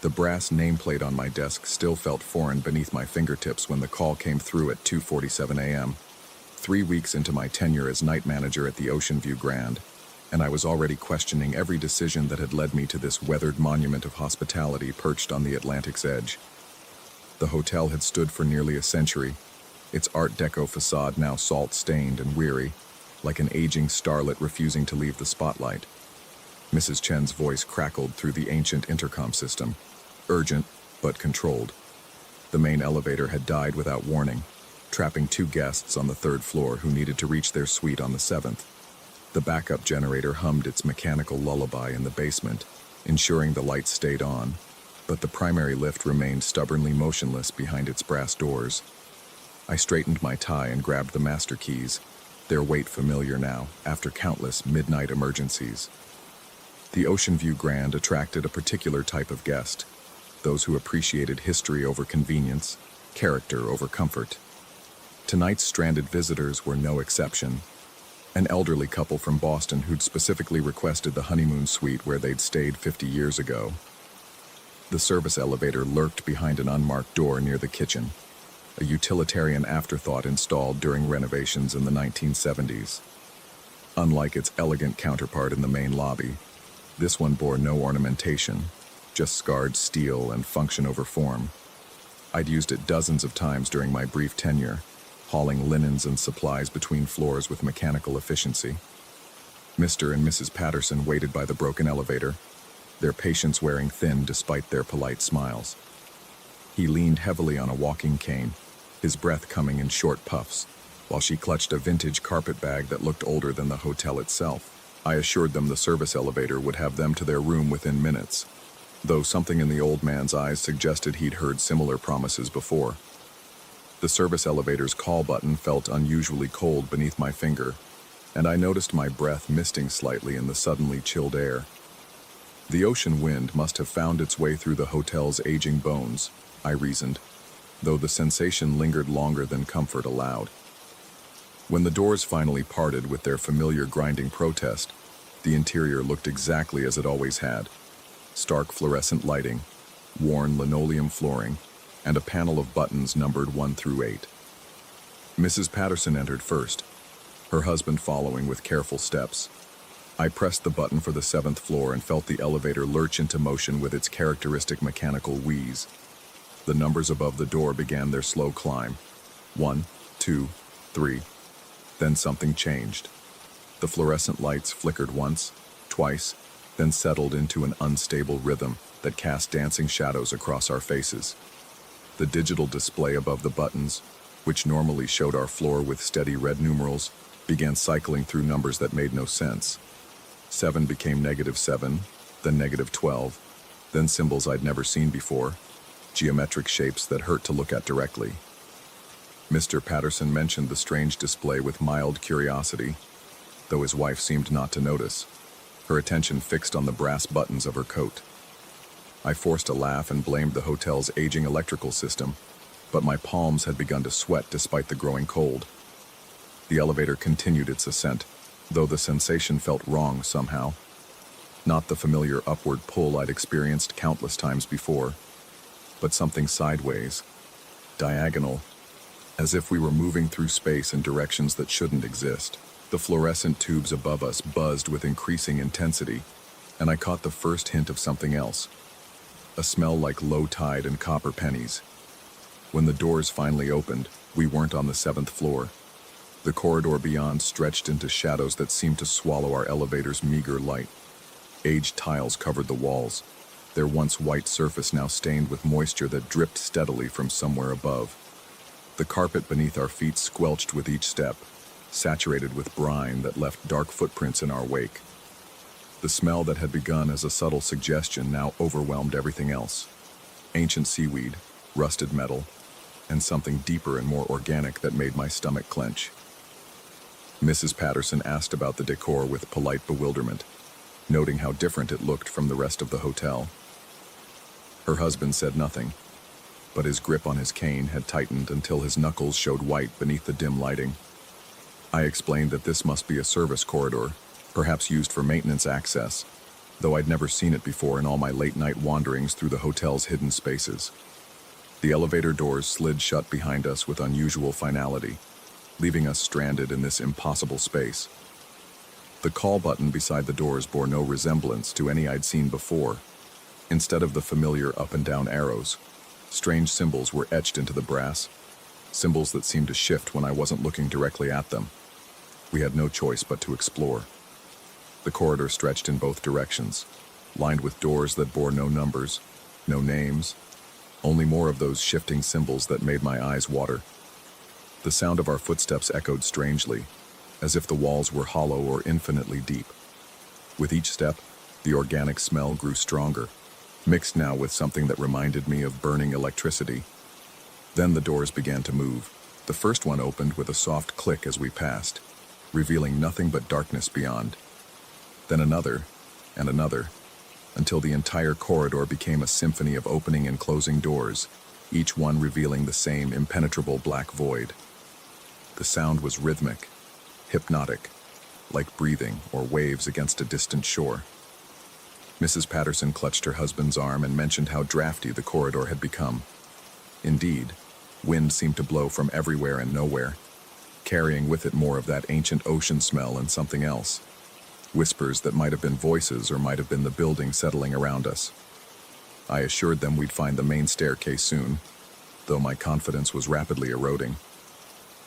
The brass nameplate on my desk still felt foreign beneath my fingertips when the call came through at 2:47 a.m. 3 weeks into my tenure as night manager at the Ocean View Grand, and I was already questioning every decision that had led me to this weathered monument of hospitality perched on the Atlantic's edge. The hotel had stood for nearly a century, its Art Deco facade now salt-stained and weary, like an aging starlet refusing to leave the spotlight. Mrs. Chen's voice crackled through the ancient intercom system, urgent but controlled. The main elevator had died without warning, trapping 2 guests on the 3rd floor who needed to reach their suite on the 7th. The backup generator hummed its mechanical lullaby in the basement, ensuring the lights stayed on, but the primary lift remained stubbornly motionless behind its brass doors. I straightened my tie and grabbed the master keys, their weight familiar now, after countless midnight emergencies. The Ocean View Grand attracted a particular type of guest, those who appreciated history over convenience, character over comfort. Tonight's stranded visitors were no exception. An elderly couple from Boston who'd specifically requested the honeymoon suite where they'd stayed 50 years ago. The service elevator lurked behind an unmarked door near the kitchen, a utilitarian afterthought installed during renovations in the 1970s. Unlike its elegant counterpart in the main lobby, this one bore no ornamentation, just scarred steel and function over form. I'd used it dozens of times during my brief tenure, hauling linens and supplies between floors with mechanical efficiency. Mr. and Mrs. Patterson waited by the broken elevator, their patience wearing thin despite their polite smiles. He leaned heavily on a walking cane, his breath coming in short puffs, while she clutched a vintage carpet bag that looked older than the hotel itself. I assured them the service elevator would have them to their room within minutes, though something in the old man's eyes suggested he'd heard similar promises before. The service elevator's call button felt unusually cold beneath my finger, and I noticed my breath misting slightly in the suddenly chilled air. The ocean wind must have found its way through the hotel's aging bones, I reasoned, though the sensation lingered longer than comfort allowed. When the doors finally parted with their familiar grinding protest, the interior looked exactly as it always had. Stark fluorescent lighting, worn linoleum flooring, and a panel of buttons numbered 1 through 8. Mrs. Patterson entered first, her husband following with careful steps. I pressed the button for the 7th floor and felt the elevator lurch into motion with its characteristic mechanical wheeze. The numbers above the door began their slow climb. 1, 2, 3. Then something changed. The fluorescent lights flickered once, twice, then settled into an unstable rhythm that cast dancing shadows across our faces. The digital display above the buttons, which normally showed our floor with steady red numerals, began cycling through numbers that made no sense. 7 became -7, then -12, then symbols I'd never seen before, geometric shapes that hurt to look at directly. Mr. Patterson mentioned the strange display with mild curiosity, though his wife seemed not to notice, her attention fixed on the brass buttons of her coat. I forced a laugh and blamed the hotel's aging electrical system, but my palms had begun to sweat despite the growing cold. The elevator continued its ascent, though the sensation felt wrong somehow. Not the familiar upward pull I'd experienced countless times before, but something sideways, diagonal, as if we were moving through space in directions that shouldn't exist. The fluorescent tubes above us buzzed with increasing intensity, and I caught the first hint of something else, a smell like low tide and copper pennies. When the doors finally opened, we weren't on the 7th floor. The corridor beyond stretched into shadows that seemed to swallow our elevator's meager light. Aged tiles covered the walls, their once white surface now stained with moisture that dripped steadily from somewhere above. The carpet beneath our feet squelched with each step, saturated with brine that left dark footprints in our wake. The smell that had begun as a subtle suggestion now overwhelmed everything else. Ancient seaweed, rusted metal, and something deeper and more organic that made my stomach clench. Mrs. Patterson asked about the decor with polite bewilderment, noting how different it looked from the rest of the hotel. Her husband said nothing, but his grip on his cane had tightened until his knuckles showed white beneath the dim lighting. I explained that this must be a service corridor, perhaps used for maintenance access, though I'd never seen it before in all my late-night wanderings through the hotel's hidden spaces. The elevator doors slid shut behind us with unusual finality, leaving us stranded in this impossible space. The call button beside the doors bore no resemblance to any I'd seen before. Instead of the familiar up and down arrows, strange symbols were etched into the brass, symbols that seemed to shift when I wasn't looking directly at them. We had no choice but to explore. The corridor stretched in both directions, lined with doors that bore no numbers, no names, only more of those shifting symbols that made my eyes water. The sound of our footsteps echoed strangely, as if the walls were hollow or infinitely deep. With each step, the organic smell grew stronger, mixed now with something that reminded me of burning electricity. Then the doors began to move. The first one opened with a soft click as we passed, revealing nothing but darkness beyond. Then another, and another, until the entire corridor became a symphony of opening and closing doors, each one revealing the same impenetrable black void. The sound was rhythmic, hypnotic, like breathing or waves against a distant shore. Mrs. Patterson clutched her husband's arm and mentioned how drafty the corridor had become. Indeed, wind seemed to blow from everywhere and nowhere, carrying with it more of that ancient ocean smell and something else. Whispers that might have been voices or might have been the building settling around us. I assured them we'd find the main staircase soon, though my confidence was rapidly eroding.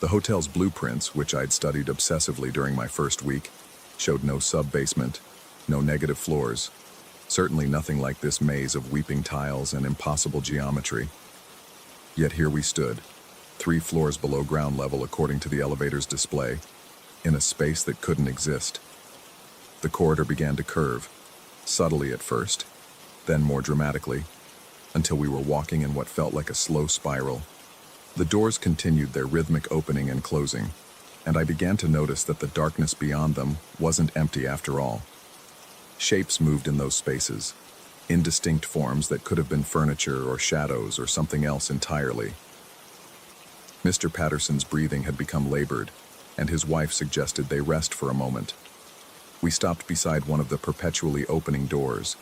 The hotel's blueprints, which I'd studied obsessively during my first week, showed no sub-basement, no negative floors, certainly nothing like this maze of weeping tiles and impossible geometry. Yet here we stood, 3 floors below ground level according to the elevator's display, in a space that couldn't exist. The corridor began to curve, subtly at first, then more dramatically, until we were walking in what felt like a slow spiral. The doors continued their rhythmic opening and closing, and I began to notice that the darkness beyond them wasn't empty after all. Shapes moved in those spaces, indistinct forms that could have been furniture or shadows or something else entirely. Mr. Patterson's breathing had become labored, and his wife suggested they rest for a moment. We stopped beside one of the perpetually opening doors,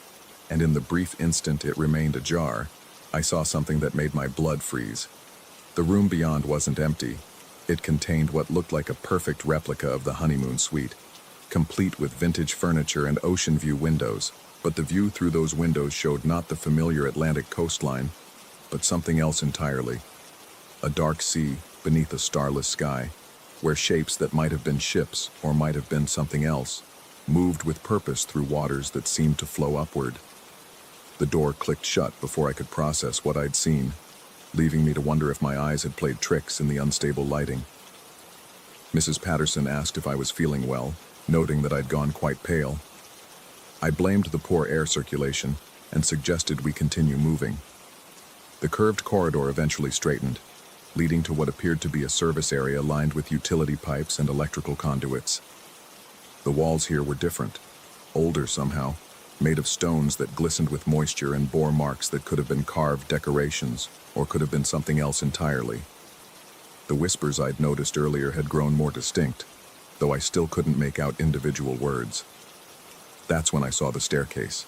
and in the brief instant it remained ajar, I saw something that made my blood freeze. The room beyond wasn't empty. It contained what looked like a perfect replica of the honeymoon suite, complete with vintage furniture and ocean view windows, but the view through those windows showed not the familiar Atlantic coastline, but something else entirely. A dark sea beneath a starless sky, where shapes that might have been ships or might have been something else moved with purpose through waters that seemed to flow upward. The door clicked shut before I could process what I'd seen, leaving me to wonder if my eyes had played tricks in the unstable lighting. Mrs. Patterson asked if I was feeling well, noting that I'd gone quite pale. I blamed the poor air circulation and suggested we continue moving. The curved corridor eventually straightened, leading to what appeared to be a service area lined with utility pipes and electrical conduits. The walls here were different, older somehow, made of stones that glistened with moisture and bore marks that could have been carved decorations or could have been something else entirely. The whispers I'd noticed earlier had grown more distinct, though I still couldn't make out individual words. That's when I saw the staircase.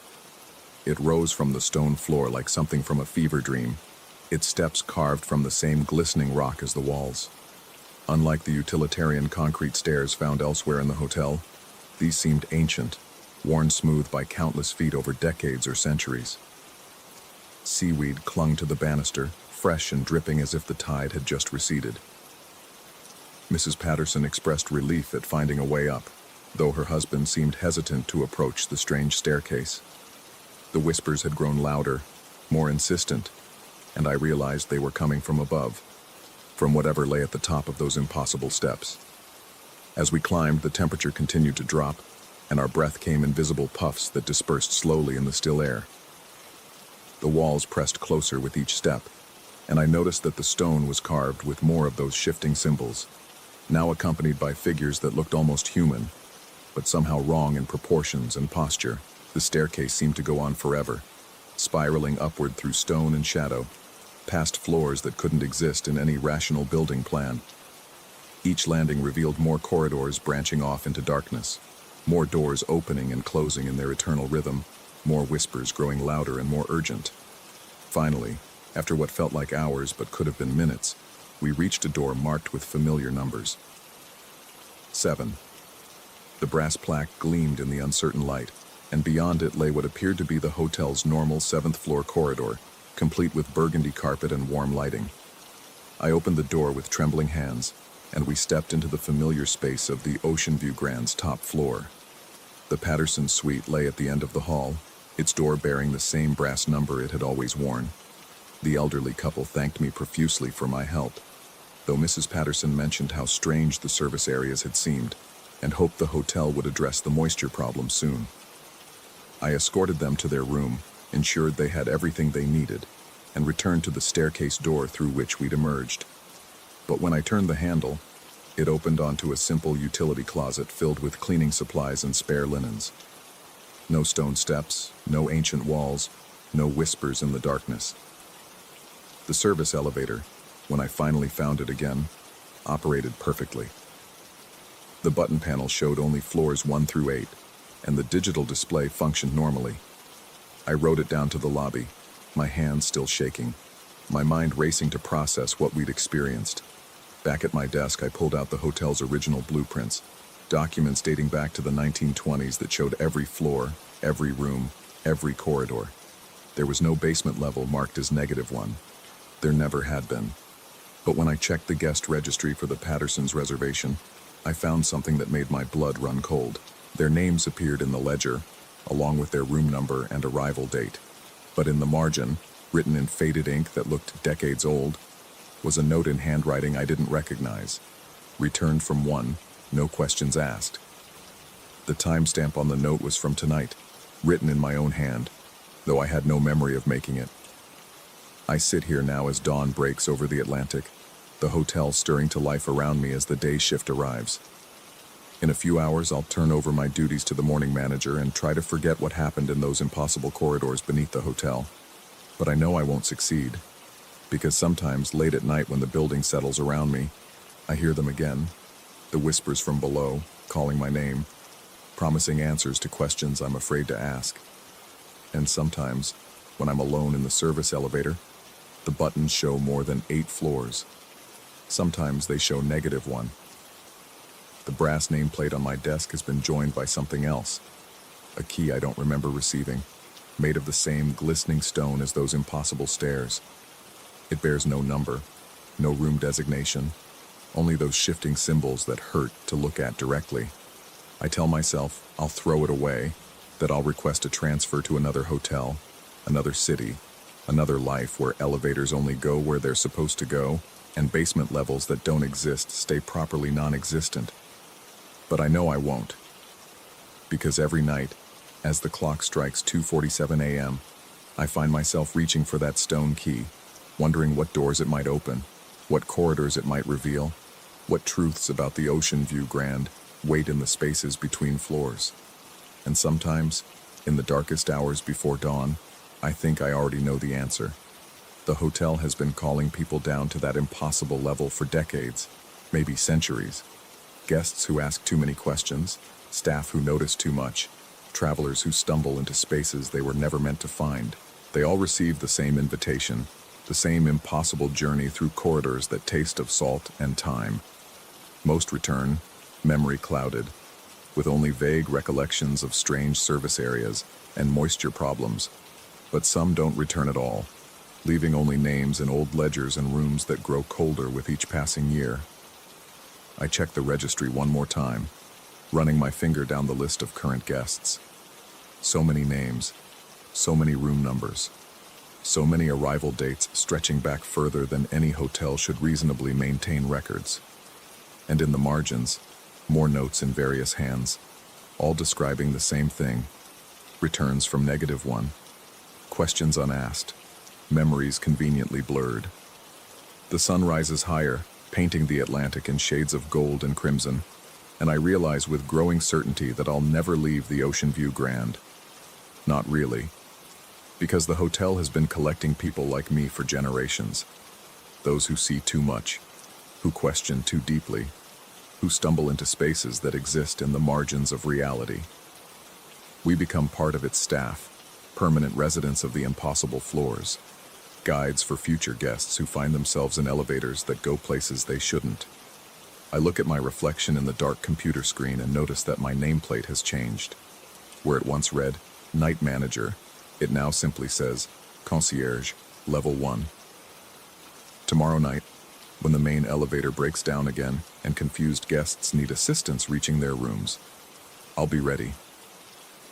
It rose from the stone floor like something from a fever dream, its steps carved from the same glistening rock as the walls. Unlike the utilitarian concrete stairs found elsewhere in the hotel, these seemed ancient, worn smooth by countless feet over decades or centuries. Seaweed clung to the banister, fresh and dripping as if the tide had just receded. Mrs. Patterson expressed relief at finding a way up, though her husband seemed hesitant to approach the strange staircase. The whispers had grown louder, more insistent, and I realized they were coming from above, from whatever lay at the top of those impossible steps. As we climbed, the temperature continued to drop, and our breath came in visible puffs that dispersed slowly in the still air. The walls pressed closer with each step, and I noticed that the stone was carved with more of those shifting symbols, now accompanied by figures that looked almost human, but somehow wrong in proportions and posture. The staircase seemed to go on forever, spiraling upward through stone and shadow, past floors that couldn't exist in any rational building plan. Each landing revealed more corridors branching off into darkness, more doors opening and closing in their eternal rhythm, more whispers growing louder and more urgent. Finally, after what felt like hours but could have been minutes, we reached a door marked with familiar numbers. 7. The brass plaque gleamed in the uncertain light, and beyond it lay what appeared to be the hotel's normal 7th-floor corridor, complete with burgundy carpet and warm lighting. I opened the door with trembling hands, and we stepped into the familiar space of the Ocean View Grand's top floor. The Patterson suite lay at the end of the hall, its door bearing the same brass number it had always worn. The elderly couple thanked me profusely for my help, though Mrs. Patterson mentioned how strange the service areas had seemed, and hoped the hotel would address the moisture problem soon. I escorted them to their room, ensured they had everything they needed, and returned to the staircase door through which we'd emerged. But when I turned the handle, it opened onto a simple utility closet filled with cleaning supplies and spare linens. No stone steps, no ancient walls, no whispers in the darkness. The service elevator, when I finally found it again, operated perfectly. The button panel showed only floors 1 through 8, and the digital display functioned normally. I rode it down to the lobby, my hands still shaking, my mind racing to process what we'd experienced. Back at my desk, I pulled out the hotel's original blueprints, documents dating back to the 1920s that showed every floor, every room, every corridor. There was no basement level marked as -1. There never had been. But when I checked the guest registry for the Pattersons' reservation, I found something that made my blood run cold. Their names appeared in the ledger, along with their room number and arrival date. But in the margin, written in faded ink that looked decades old, was a note in handwriting I didn't recognize. Returned from 1, no questions asked. The timestamp on the note was from tonight, written in my own hand, though I had no memory of making it. I sit here now as dawn breaks over the Atlantic, the hotel stirring to life around me as the day shift arrives. In a few hours, I'll turn over my duties to the morning manager and try to forget what happened in those impossible corridors beneath the hotel. But I know I won't succeed, because sometimes late at night when the building settles around me, I hear them again, the whispers from below, calling my name, promising answers to questions I'm afraid to ask. And sometimes, when I'm alone in the service elevator, the buttons show more than 8 floors. Sometimes they show -1. The brass nameplate on my desk has been joined by something else, a key I don't remember receiving, made of the same glistening stone as those impossible stairs. It bears no number, no room designation, only those shifting symbols that hurt to look at directly. I tell myself I'll throw it away, that I'll request a transfer to another hotel, another city, another life where elevators only go where they're supposed to go, and basement levels that don't exist stay properly non-existent. But I know I won't. Because every night, as the clock strikes 2:47 a.m., I find myself reaching for that stone key, wondering what doors it might open, what corridors it might reveal, what truths about the Ocean View Grand wait in the spaces between floors. And sometimes, in the darkest hours before dawn, I think I already know the answer. The hotel has been calling people down to that impossible level for decades, maybe centuries. Guests who ask too many questions, staff who notice too much, travelers who stumble into spaces they were never meant to find. They all receive the same invitation, the same impossible journey through corridors that taste of salt and time. Most return, memory clouded, with only vague recollections of strange service areas and moisture problems. But some don't return at all, leaving only names in old ledgers and rooms that grow colder with each passing year. I check the registry one more time, running my finger down the list of current guests. So many names, so many room numbers, so many arrival dates stretching back further than any hotel should reasonably maintain records. And in the margins, more notes in various hands, all describing the same thing: returns from -1, questions unasked, memories conveniently blurred. The sun rises higher, painting the Atlantic in shades of gold and crimson, and I realize with growing certainty that I'll never leave the Ocean View Grand. Not really, because the hotel has been collecting people like me for generations. Those who see too much, who question too deeply, who stumble into spaces that exist in the margins of reality. We become part of its staff, permanent residents of the impossible floors, guides for future guests who find themselves in elevators that go places they shouldn't. I look at my reflection in the dark computer screen and notice that my nameplate has changed. Where it once read, Night Manager, it now simply says, Concierge, Level 1. Tomorrow night, when the main elevator breaks down again and confused guests need assistance reaching their rooms, I'll be ready.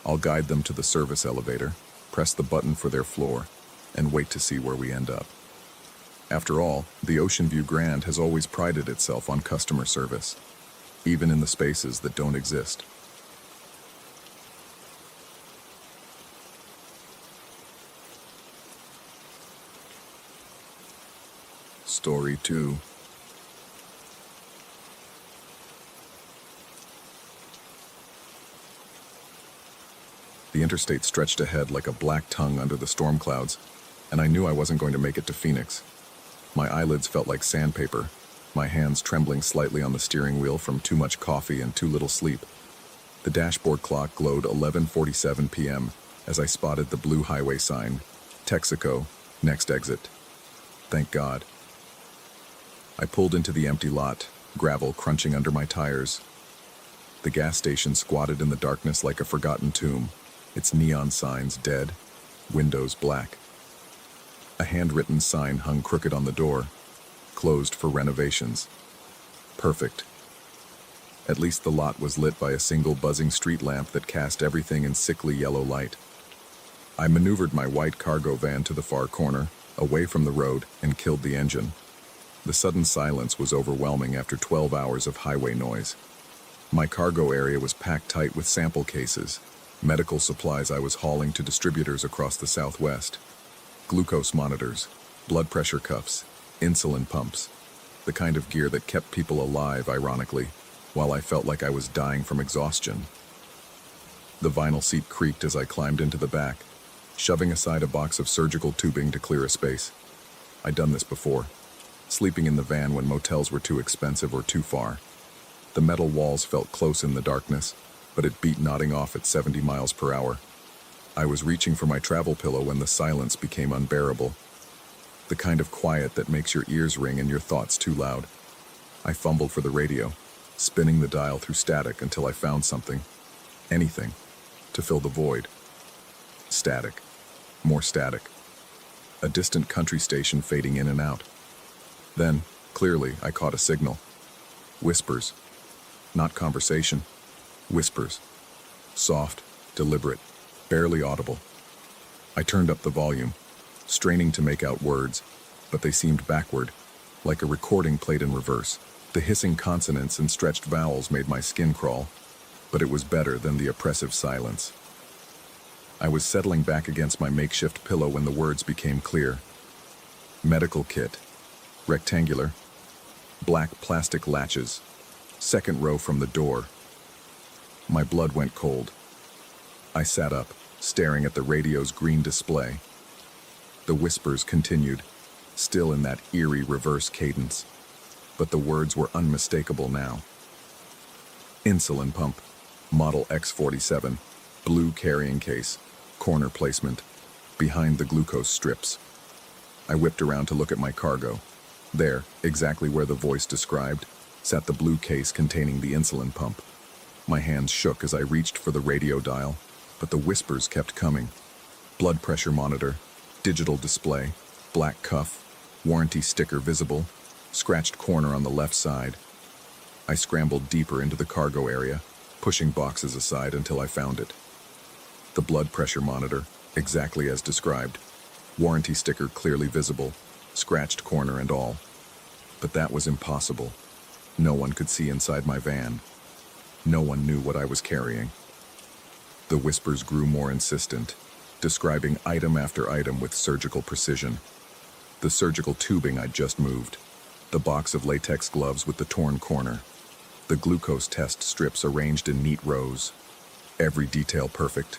I'll guide them to the service elevator, press the button for their floor, and wait to see where we end up. After all, the Ocean View Grand has always prided itself on customer service, even in the spaces that don't exist. Story 2. The interstate stretched ahead like a black tongue under the storm clouds, and I knew I wasn't going to make it to Phoenix. My eyelids felt like sandpaper, my hands trembling slightly on the steering wheel from too much coffee and too little sleep. The dashboard clock glowed 11:47 p.m. as I spotted the blue highway sign, Texaco, next exit. Thank God. I pulled into the empty lot, gravel crunching under my tires. The gas station squatted in the darkness like a forgotten tomb, its neon signs dead, windows black. A handwritten sign hung crooked on the door, closed for renovations. Perfect. At least the lot was lit by a single buzzing street lamp that cast everything in sickly yellow light. I maneuvered my white cargo van to the far corner, away from the road, and killed the engine. The sudden silence was overwhelming after 12 hours of highway noise. My cargo area was packed tight with sample cases, medical supplies I was hauling to distributors across the Southwest, glucose monitors, blood pressure cuffs, insulin pumps, the kind of gear that kept people alive, ironically, while I felt like I was dying from exhaustion. The vinyl seat creaked as I climbed into the back, shoving aside a box of surgical tubing to clear a space. I'd done this before, sleeping in the van when motels were too expensive or too far. The metal walls felt close in the darkness, but it beat nodding off at 70 miles per hour. I was reaching for my travel pillow when the silence became unbearable. The kind of quiet that makes your ears ring and your thoughts too loud. I fumbled for the radio, spinning the dial through static until I found something, anything, to fill the void. Static. More static. A distant country station fading in and out. Then, clearly, I caught a signal. Whispers. Not conversation. Whispers. Soft, deliberate, barely audible. I turned up the volume, straining to make out words, but they seemed backward, like a recording played in reverse. The hissing consonants and stretched vowels made my skin crawl, but it was better than the oppressive silence. I was settling back against my makeshift pillow when the words became clear. Medical kit. Rectangular. Black plastic latches. Second row from the door. My blood went cold. I sat up, staring at the radio's green display. The whispers continued, still in that eerie reverse cadence, but the words were unmistakable now. Insulin pump, model X47, blue carrying case, corner placement, behind the glucose strips. I whipped around to look at my cargo. There, exactly where the voice described, sat the blue case containing the insulin pump. My hands shook as I reached for the radio dial, but the whispers kept coming. Blood pressure monitor, digital display, black cuff, warranty sticker visible, scratched corner on the left side. I scrambled deeper into the cargo area, pushing boxes aside until I found it. The blood pressure monitor, exactly as described, warranty sticker clearly visible, scratched corner and all. But that was impossible. No one could see inside my van. No one knew what I was carrying. The whispers grew more insistent, describing item after item with surgical precision. The surgical tubing I'd just moved, the box of latex gloves with the torn corner, the glucose test strips arranged in neat rows, every detail perfect,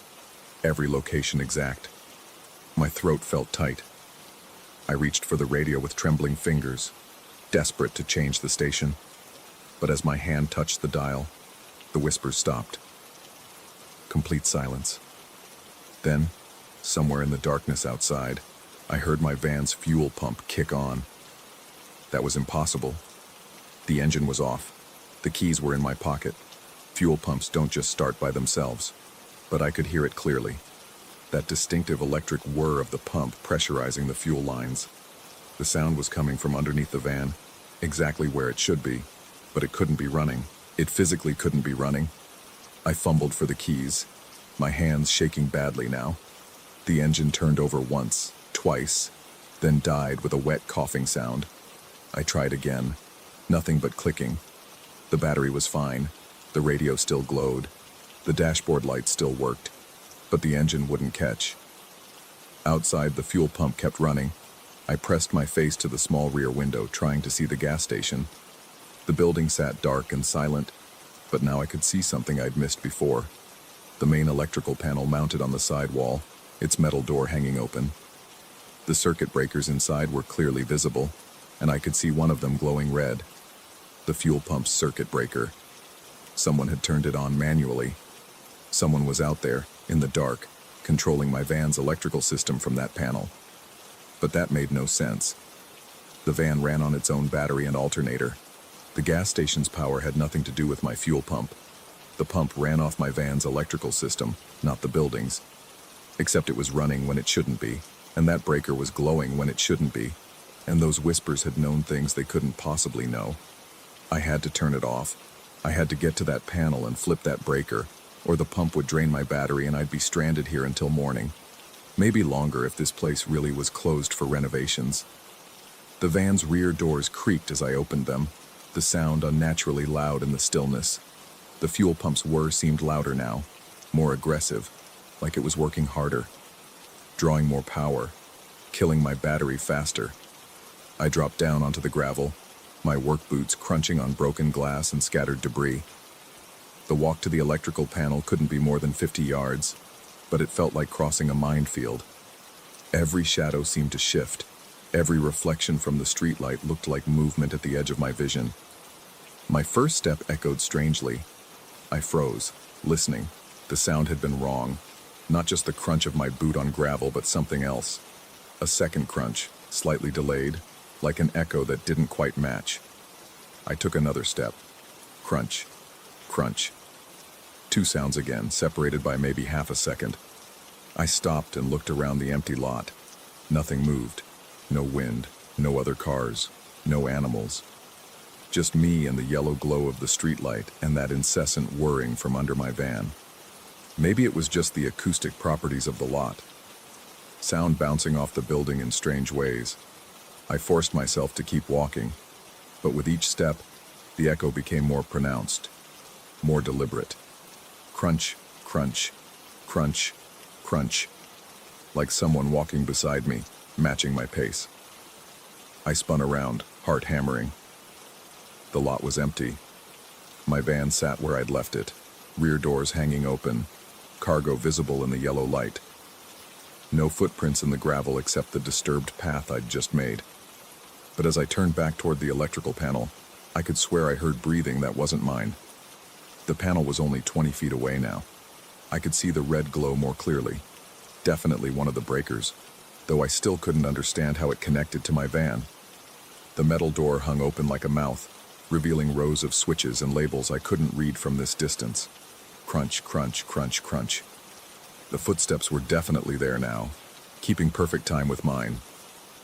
every location exact. My throat felt tight. I reached for the radio with trembling fingers, desperate to change the station. But as my hand touched the dial, the whispers stopped. Complete silence. Then, Somewhere in the darkness outside, I heard my van's fuel pump kick on. That was impossible. The engine was off. The keys were in my pocket. Fuel pumps don't just start by themselves. But I could hear it clearly. That distinctive electric whir of the pump pressurizing the fuel lines. The sound was coming from underneath the van, exactly where it should be, but it couldn't be running. It physically couldn't be running. I fumbled for the keys, my hands shaking badly now. The engine turned over once, twice, then died with a wet coughing sound. I tried again. Nothing but clicking. The battery was fine. The radio still glowed. The dashboard light still worked. But the engine wouldn't catch. Outside, the fuel pump kept running. I pressed my face to the small rear window, trying to see the gas station. The building sat dark and silent, but now I could see something I'd missed before. The main electrical panel mounted on the side wall, its metal door hanging open. The circuit breakers inside were clearly visible, and I could see one of them glowing red. The fuel pump's circuit breaker. Someone had turned it on manually. Someone was out there, in the dark, controlling my van's electrical system from that panel. But that made no sense. The van ran on its own battery and alternator. The gas station's power had nothing to do with my fuel pump. The pump ran off my van's electrical system, not the building's. Except it was running when it shouldn't be, and that breaker was glowing when it shouldn't be, and those whispers had known things they couldn't possibly know. I had to turn it off. I had to get to that panel and flip that breaker, or the pump would drain my battery and I'd be stranded here until morning. Maybe longer if this place really was closed for renovations. The van's rear doors creaked as I opened them, the sound unnaturally loud in the stillness. The fuel pump's whir seemed louder now, more aggressive, like it was working harder, drawing more power, killing my battery faster. I dropped down onto the gravel, my work boots crunching on broken glass and scattered debris. The walk to the electrical panel couldn't be more than 50 yards, but it felt like crossing a minefield. Every shadow seemed to shift. Every reflection from the streetlight looked like movement at the edge of my vision. My first step echoed strangely. I froze, listening. The sound had been wrong. Not just the crunch of my boot on gravel, but something else. A second crunch, slightly delayed, like an echo that didn't quite match. I took another step. Crunch. Crunch. Two sounds again, separated by maybe half a second. I stopped and looked around the empty lot. Nothing moved. No wind, no other cars, no animals. Just me and the yellow glow of the streetlight and that incessant whirring from under my van. Maybe it was just the acoustic properties of the lot. Sound bouncing off the building in strange ways. I forced myself to keep walking, but with each step, the echo became more pronounced, more deliberate. Crunch, crunch, crunch, crunch, like someone walking beside me, matching my pace. I spun around, heart hammering. The lot was empty. My van sat where I'd left it, rear doors hanging open, cargo visible in the yellow light. No footprints in the gravel except the disturbed path I'd just made. But as I turned back toward the electrical panel, I could swear I heard breathing that wasn't mine. The panel was only 20 feet away now. I could see the red glow more clearly. Definitely one of the breakers, though I still couldn't understand how it connected to my van. The metal door hung open like a mouth, revealing rows of switches and labels I couldn't read from this distance. Crunch, crunch, crunch, crunch. The footsteps were definitely there now, keeping perfect time with mine.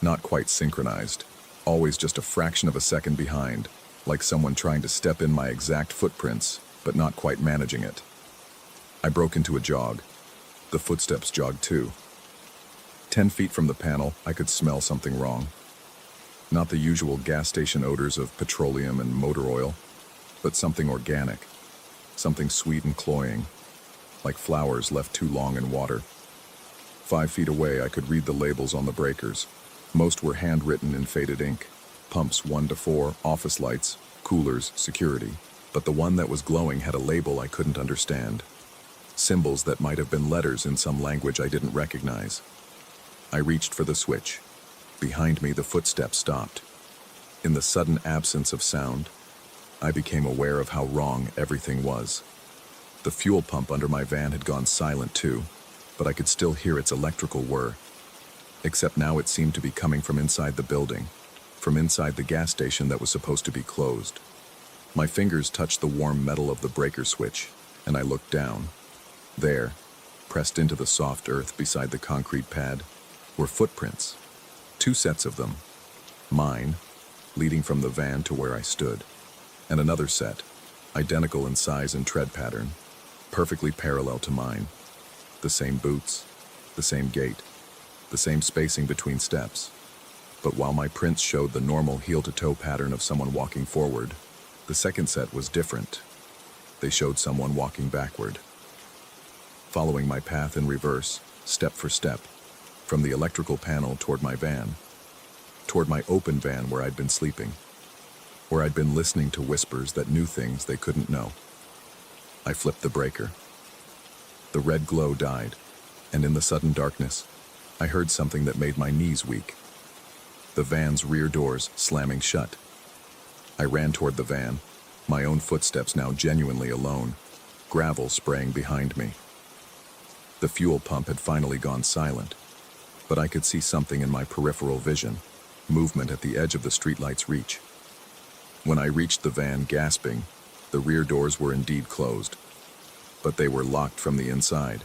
Not quite synchronized, always just a fraction of a second behind, like someone trying to step in my exact footprints, but not quite managing it. I broke into a jog. The footsteps jogged too. 10 feet from the panel, I could smell something wrong. Not the usual gas station odors of petroleum and motor oil, but something organic, something sweet and cloying, like flowers left too long in water. 5 feet away, I could read the labels on the breakers. Most were handwritten in faded ink. Pumps 1 to 4, office lights, coolers, security. But the one that was glowing had a label I couldn't understand. Symbols that might have been letters in some language I didn't recognize. I reached for the switch. Behind me, the footsteps stopped. In the sudden absence of sound, I became aware of how wrong everything was. The fuel pump under my van had gone silent too, but I could still hear its electrical whir. Except now it seemed to be coming from inside the building, from inside the gas station that was supposed to be closed. My fingers touched the warm metal of the breaker switch, and I looked down. There, pressed into the soft earth beside the concrete pad, were footprints. 2 sets of them. Mine, leading from the van to where I stood, and another set, identical in size and tread pattern, perfectly parallel to mine. The same boots, the same gait, the same spacing between steps. But while my prints showed the normal heel-to-toe pattern of someone walking forward, the second set was different. They showed someone walking backward, following my path in reverse, step for step, from the electrical panel toward my van, toward my open van where I'd been sleeping, where I'd been listening to whispers that knew things they couldn't know. I flipped the breaker. The red glow died, and in the sudden darkness, I heard something that made my knees weak. The van's rear doors slamming shut. I ran toward the van, my own footsteps now genuinely alone, gravel spraying behind me. The fuel pump had finally gone silent, but I could see something in my peripheral vision, movement at the edge of the streetlight's reach. When I reached the van gasping, the rear doors were indeed closed, but they were locked from the inside.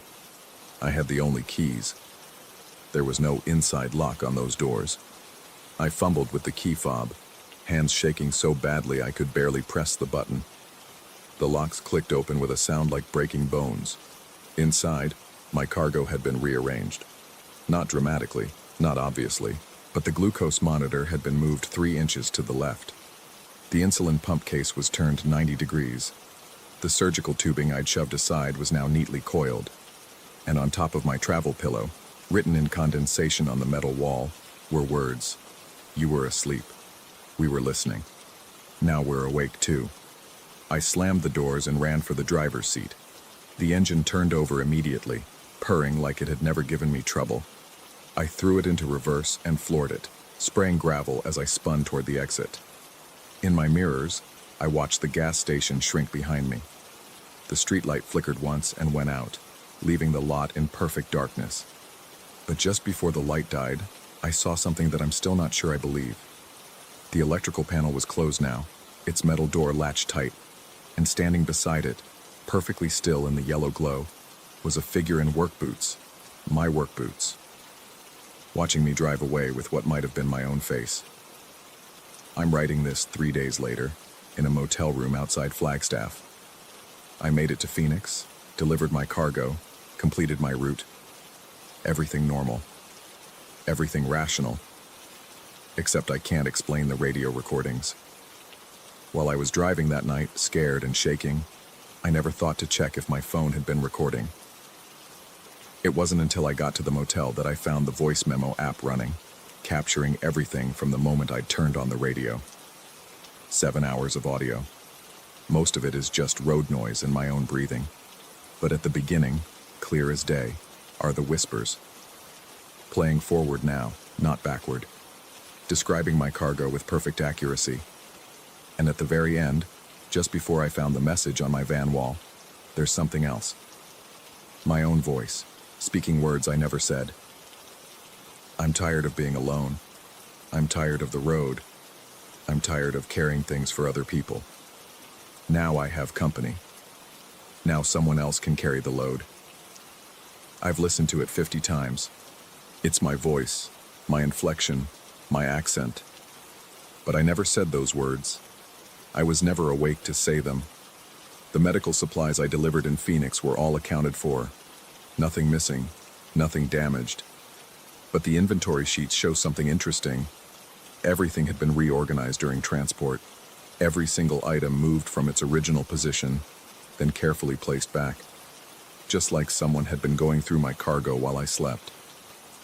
I had the only keys. There was no inside lock on those doors. I fumbled with the key fob, hands shaking so badly I could barely press the button. The locks clicked open with a sound like breaking bones. Inside, my cargo had been rearranged. Not dramatically, not obviously, but the glucose monitor had been moved 3 inches to the left. The insulin pump case was turned 90 degrees. The surgical tubing I'd shoved aside was now neatly coiled. And on top of my travel pillow, written in condensation on the metal wall, were words. You were asleep. We were listening. Now we're awake too. I slammed the doors and ran for the driver's seat. The engine turned over immediately, purring like it had never given me trouble. I threw it into reverse and floored it, spraying gravel as I spun toward the exit. In my mirrors, I watched the gas station shrink behind me. The streetlight flickered once and went out, leaving the lot in perfect darkness. But just before the light died, I saw something that I'm still not sure I believe. The electrical panel was closed now, its metal door latched tight, and standing beside it, perfectly still in the yellow glow, was a figure in work boots, my work boots, watching me drive away with what might have been my own face. I'm writing this 3 days later, in a motel room outside Flagstaff. I made it to Phoenix, delivered my cargo, completed my route. Everything normal. Everything rational. Except I can't explain the radio recordings. While I was driving that night, scared and shaking, I never thought to check if my phone had been recording. It wasn't until I got to the motel that I found the voice memo app running, capturing everything from the moment I'd turned on the radio. 7 hours of audio. Most of it is just road noise and my own breathing. But at the beginning, clear as day, are the whispers. Playing forward now, not backward. Describing my cargo with perfect accuracy. And at the very end, just before I found the message on my van wall, there's something else. My own voice, speaking words I never said. I'm tired of being alone. I'm tired of the road. I'm tired of carrying things for other people. Now I have company. Now someone else can carry the load. I've listened to it 50 times. It's my voice, my inflection, my accent. But I never said those words. I was never awake to say them. The medical supplies I delivered in Phoenix were all accounted for. Nothing missing, nothing damaged. But the inventory sheets show something interesting. Everything had been reorganized during transport. Every single item moved from its original position, then carefully placed back. Just like someone had been going through my cargo while I slept.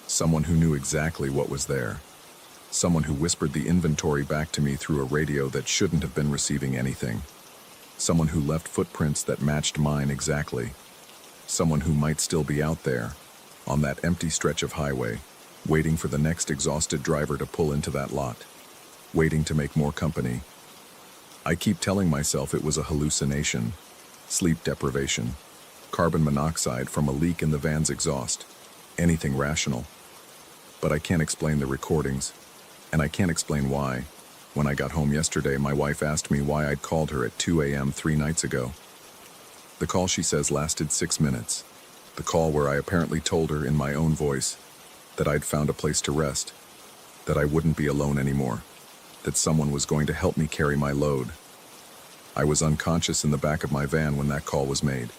Someone who knew exactly what was there. Someone who whispered the inventory back to me through a radio that shouldn't have been receiving anything. Someone who left footprints that matched mine exactly. Someone who might still be out there, on that empty stretch of highway, waiting for the next exhausted driver to pull into that lot. Waiting to make more company. I keep telling myself it was a hallucination, sleep deprivation. Carbon monoxide from a leak in the van's exhaust. Anything rational. But I can't explain the recordings, and I can't explain why. When I got home yesterday, my wife asked me why I'd called her at 2 a.m. 3 nights ago. The call, she says, lasted 6 minutes. The call where I apparently told her in my own voice that I'd found a place to rest, that I wouldn't be alone anymore, that someone was going to help me carry my load. I was unconscious in the back of my van when that call was made.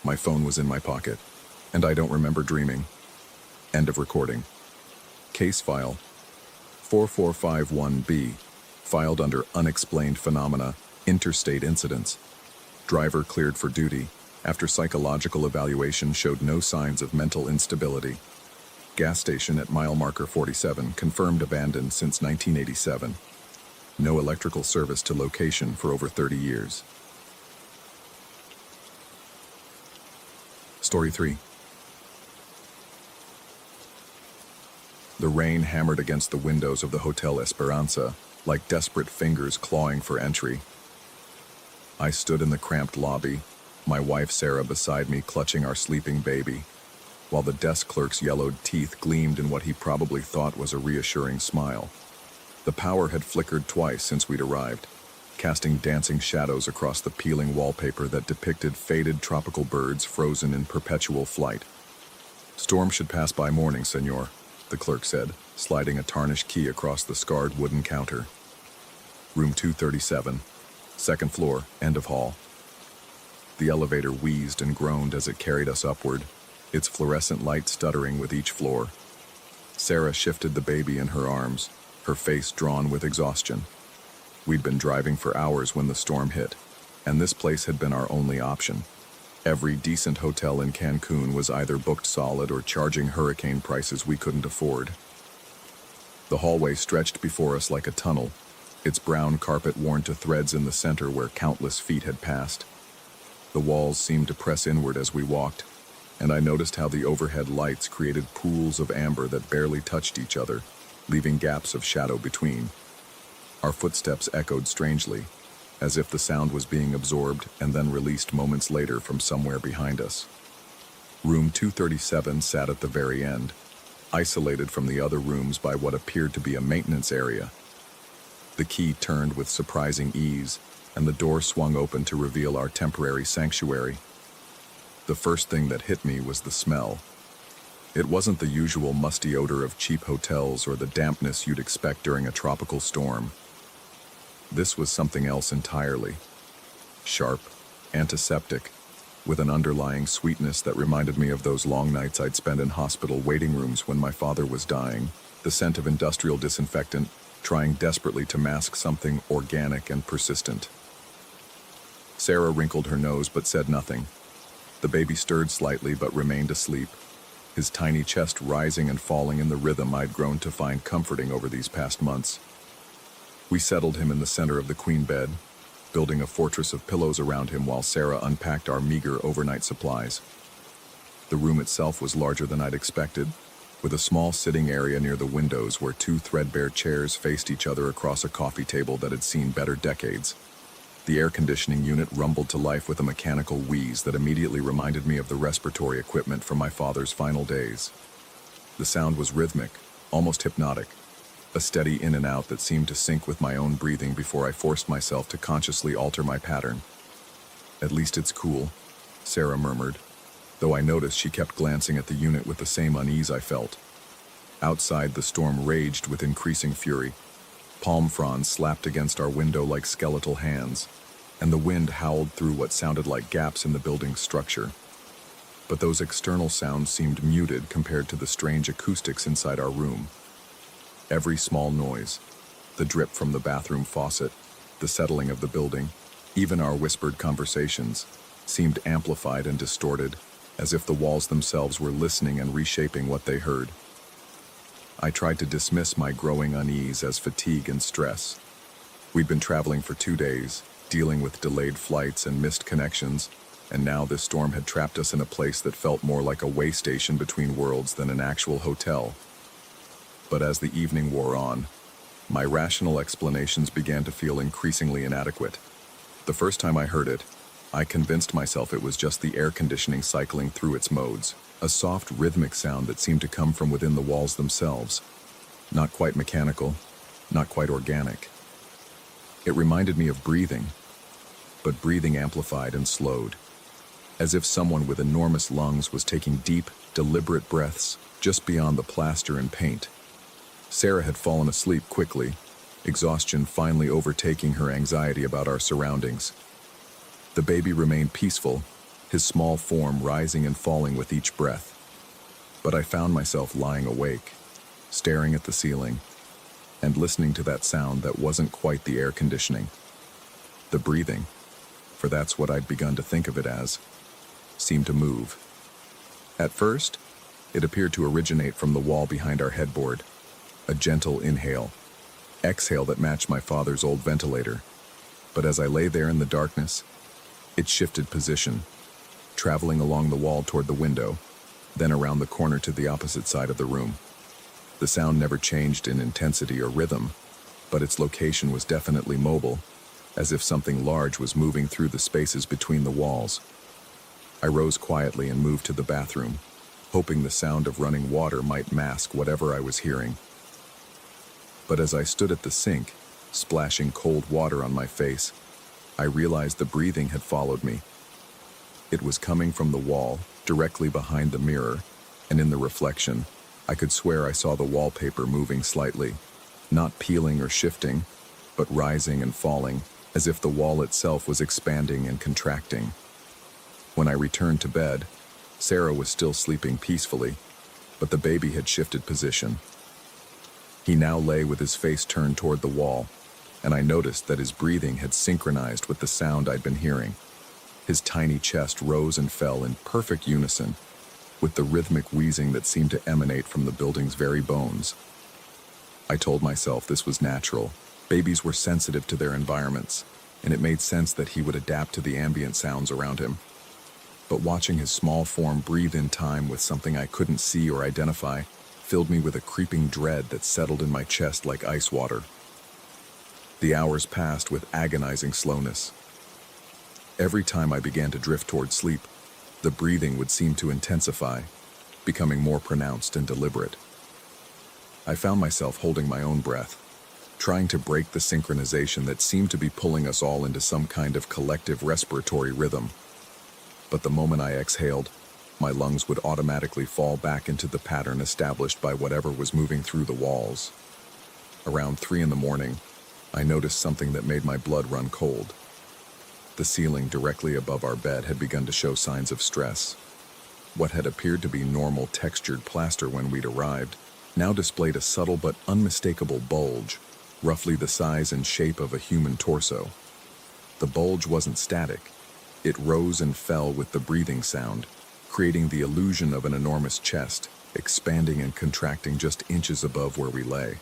My phone was in my pocket, and I don't remember dreaming. End of recording. Case file 4451B, filed under Unexplained Phenomena, Interstate Incidents. Driver cleared for duty after psychological evaluation showed no signs of mental instability. Gas station at mile marker 47, confirmed abandoned since 1987. No electrical service to location for over 30 years. Story 3. The rain hammered against the windows of the Hotel Esperanza, like desperate fingers clawing for entry. I stood in the cramped lobby, my wife Sarah beside me clutching our sleeping baby, while the desk clerk's yellowed teeth gleamed in what he probably thought was a reassuring smile. The power had flickered twice since we'd arrived, casting dancing shadows across the peeling wallpaper that depicted faded tropical birds frozen in perpetual flight. "Storm should pass by morning, senor," the clerk said, sliding a tarnished key across the scarred wooden counter. Room 237, second floor, end of hall. The elevator wheezed and groaned as it carried us upward, its fluorescent light stuttering with each floor. Sarah shifted the baby in her arms, her face drawn with exhaustion. We'd been driving for hours when the storm hit, and this place had been our only option. Every decent hotel in Cancun was either booked solid or charging hurricane prices we couldn't afford. The hallway stretched before us like a tunnel, its brown carpet worn to threads in the center where countless feet had passed. The walls seemed to press inward as we walked, and I noticed how the overhead lights created pools of amber that barely touched each other, leaving gaps of shadow between. Our footsteps echoed strangely, as if the sound was being absorbed and then released moments later from somewhere behind us. Room 237 sat at the very end, isolated from the other rooms by what appeared to be a maintenance area. The key turned with surprising ease, and the door swung open to reveal our temporary sanctuary. The first thing that hit me was the smell. It wasn't the usual musty odor of cheap hotels or the dampness you'd expect during a tropical storm. This was something else entirely. Sharp, antiseptic, with an underlying sweetness that reminded me of those long nights I'd spent in hospital waiting rooms when my father was dying, the scent of industrial disinfectant, trying desperately to mask something organic and persistent. Sarah wrinkled her nose but said nothing. The baby stirred slightly but remained asleep, his tiny chest rising and falling in the rhythm I'd grown to find comforting over these past months. We settled him in the center of the queen bed, building a fortress of pillows around him while Sarah unpacked our meager overnight supplies. The room itself was larger than I'd expected, with a small sitting area near the windows where two threadbare chairs faced each other across a coffee table that had seen better decades. The air conditioning unit rumbled to life with a mechanical wheeze that immediately reminded me of the respiratory equipment from my father's final days. The sound was rhythmic, almost hypnotic, a steady in and out that seemed to sync with my own breathing before I forced myself to consciously alter my pattern. "At least it's cool," Sarah murmured, though I noticed she kept glancing at the unit with the same unease I felt. Outside, the storm raged with increasing fury. Palm fronds slapped against our window like skeletal hands, and the wind howled through what sounded like gaps in the building's structure. But those external sounds seemed muted compared to the strange acoustics inside our room. Every small noise, the drip from the bathroom faucet, the settling of the building, even our whispered conversations, seemed amplified and distorted, as if the walls themselves were listening and reshaping what they heard. I tried to dismiss my growing unease as fatigue and stress. We'd been traveling for 2 days, dealing with delayed flights and missed connections, and now this storm had trapped us in a place that felt more like a way station between worlds than an actual hotel. But as the evening wore on, my rational explanations began to feel increasingly inadequate. The first time I heard it, I convinced myself it was just the air conditioning cycling through its modes, a soft rhythmic sound that seemed to come from within the walls themselves. Not quite mechanical, not quite organic. It reminded me of breathing, but breathing amplified and slowed, as if someone with enormous lungs was taking deep, deliberate breaths just beyond the plaster and paint. Sarah had fallen asleep quickly, exhaustion finally overtaking her anxiety about our surroundings. The baby remained peaceful, his small form rising and falling with each breath. But I found myself lying awake, staring at the ceiling, and listening to that sound that wasn't quite the air conditioning. The breathing, for that's what I'd begun to think of it as, seemed to move. At first, it appeared to originate from the wall behind our headboard, a gentle inhale, exhale that matched my father's old ventilator. But as I lay there in the darkness, it shifted position, traveling along the wall toward the window, then around the corner to the opposite side of the room. The sound never changed in intensity or rhythm, but its location was definitely mobile, as if something large was moving through the spaces between the walls. I rose quietly and moved to the bathroom, hoping the sound of running water might mask whatever I was hearing. But as I stood at the sink, splashing cold water on my face, I realized the breathing had followed me. It was coming from the wall, directly behind the mirror, and in the reflection, I could swear I saw the wallpaper moving slightly, not peeling or shifting, but rising and falling, as if the wall itself was expanding and contracting. When I returned to bed, Sarah was still sleeping peacefully, but the baby had shifted position. He now lay with his face turned toward the wall, and I noticed that his breathing had synchronized with the sound I'd been hearing. His tiny chest rose and fell in perfect unison, with the rhythmic wheezing that seemed to emanate from the building's very bones. I told myself this was natural. Babies were sensitive to their environments, and it made sense that he would adapt to the ambient sounds around him. But watching his small form breathe in time with something I couldn't see or identify filled me with a creeping dread that settled in my chest like ice water. The hours passed with agonizing slowness. Every time I began to drift toward sleep, the breathing would seem to intensify, becoming more pronounced and deliberate. I found myself holding my own breath, trying to break the synchronization that seemed to be pulling us all into some kind of collective respiratory rhythm. But the moment I exhaled, my lungs would automatically fall back into the pattern established by whatever was moving through the walls. Around 3 a.m, I noticed something that made my blood run cold. The ceiling directly above our bed had begun to show signs of stress. What had appeared to be normal textured plaster when we'd arrived now displayed a subtle but unmistakable bulge, roughly the size and shape of a human torso. The bulge wasn't static. It rose and fell with the breathing sound, creating the illusion of an enormous chest, expanding and contracting just inches above where we lay.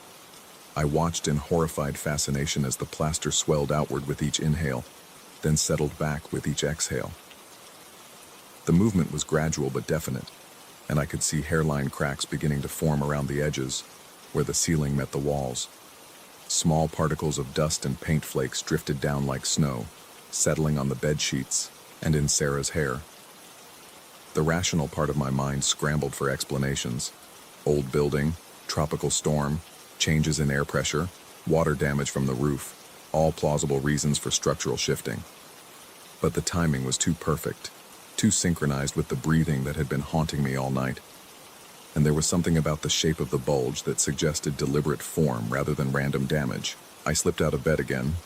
I watched in horrified fascination as the plaster swelled outward with each inhale, then settled back with each exhale. The movement was gradual but definite, and I could see hairline cracks beginning to form around the edges, where the ceiling met the walls. Small particles of dust and paint flakes drifted down like snow, settling on the bed sheets and in Sarah's hair. The rational part of my mind scrambled for explanations. Old building, tropical storm, changes in air pressure, water damage from the roof, all plausible reasons for structural shifting. But the timing was too perfect, too synchronized with the breathing that had been haunting me all night. And there was something about the shape of the bulge that suggested deliberate form rather than random damage. I slipped out of bed again,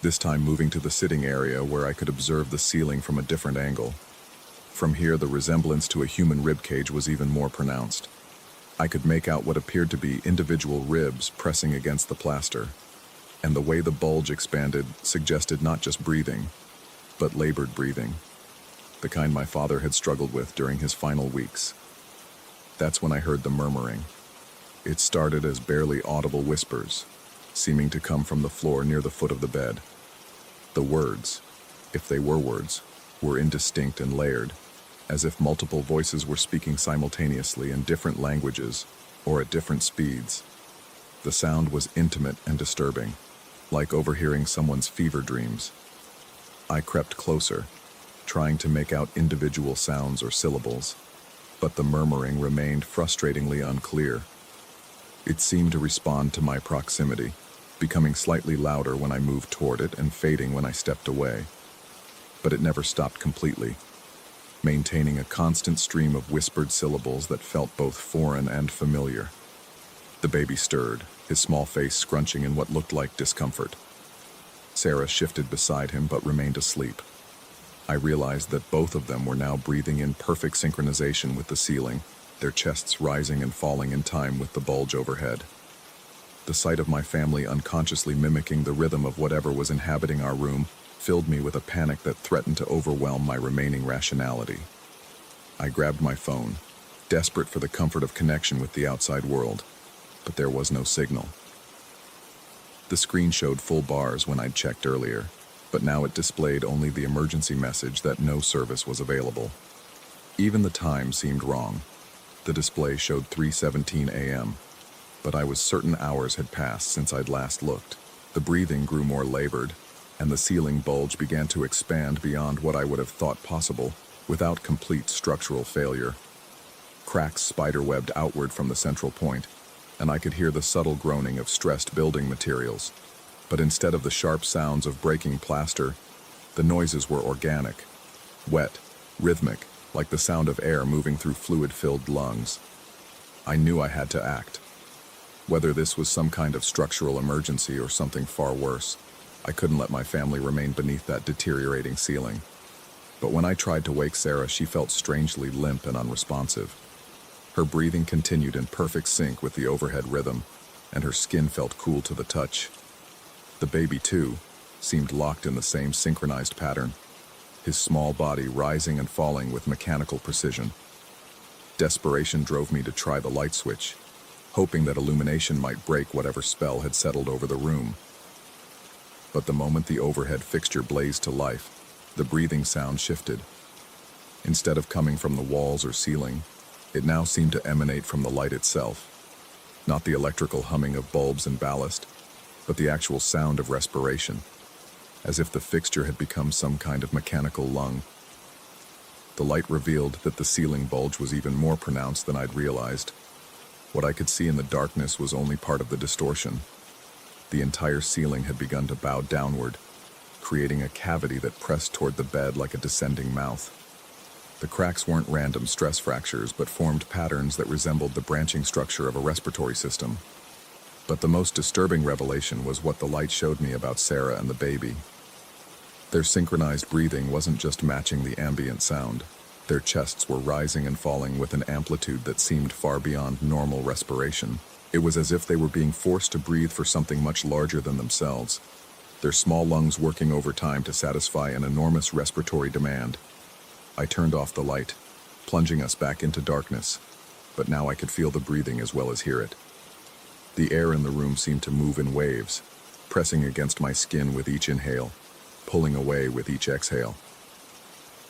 this time moving to the sitting area where I could observe the ceiling from a different angle. From here, the resemblance to a human ribcage was even more pronounced. I could make out what appeared to be individual ribs pressing against the plaster, and the way the bulge expanded suggested not just breathing, but labored breathing, the kind my father had struggled with during his final weeks. That's when I heard the murmuring. It started as barely audible whispers, seeming to come from the floor near the foot of the bed. The words, if they were words, were indistinct and layered, as if multiple voices were speaking simultaneously in different languages or at different speeds. The sound was intimate and disturbing, like overhearing someone's fever dreams. I crept closer, trying to make out individual sounds or syllables, but the murmuring remained frustratingly unclear. It seemed to respond to my proximity, becoming slightly louder when I moved toward it and fading when I stepped away. But it never stopped completely, maintaining a constant stream of whispered syllables that felt both foreign and familiar. The baby stirred, his small face scrunching in what looked like discomfort. Sarah shifted beside him but remained asleep. I realized that both of them were now breathing in perfect synchronization with the ceiling, their chests rising and falling in time with the bulge overhead. The sight of my family unconsciously mimicking the rhythm of whatever was inhabiting our room filled me with a panic that threatened to overwhelm my remaining rationality. I grabbed my phone, desperate for the comfort of connection with the outside world, but there was no signal. The screen showed full bars when I'd checked earlier, but now it displayed only the emergency message that no service was available. Even the time seemed wrong. The display showed 3:17 a.m., but I was certain hours had passed since I'd last looked. The breathing grew more labored, and the ceiling bulge began to expand beyond what I would have thought possible without complete structural failure. Cracks spiderwebbed outward from the central point, and I could hear the subtle groaning of stressed building materials. But instead of the sharp sounds of breaking plaster, the noises were organic, wet, rhythmic, like the sound of air moving through fluid-filled lungs. I knew I had to act. Whether this was some kind of structural emergency or something far worse, I couldn't let my family remain beneath that deteriorating ceiling. But when I tried to wake Sarah, she felt strangely limp and unresponsive. Her breathing continued in perfect sync with the overhead rhythm, and her skin felt cool to the touch. The baby, too, seemed locked in the same synchronized pattern, his small body rising and falling with mechanical precision. Desperation drove me to try the light switch, hoping that illumination might break whatever spell had settled over the room. But the moment the overhead fixture blazed to life, the breathing sound shifted. Instead of coming from the walls or ceiling, it now seemed to emanate from the light itself. Not the electrical humming of bulbs and ballast, but the actual sound of respiration, as if the fixture had become some kind of mechanical lung. The light revealed that the ceiling bulge was even more pronounced than I'd realized. What I could see in the darkness was only part of the distortion. The entire ceiling had begun to bow downward, creating a cavity that pressed toward the bed like a descending mouth. The cracks weren't random stress fractures, but formed patterns that resembled the branching structure of a respiratory system. But the most disturbing revelation was what the light showed me about Sarah and the baby. Their synchronized breathing wasn't just matching the ambient sound. Their chests were rising and falling with an amplitude that seemed far beyond normal respiration. It was as if they were being forced to breathe for something much larger than themselves, their small lungs working overtime to satisfy an enormous respiratory demand. I turned off the light, plunging us back into darkness, but now I could feel the breathing as well as hear it. The air in the room seemed to move in waves, pressing against my skin with each inhale, pulling away with each exhale.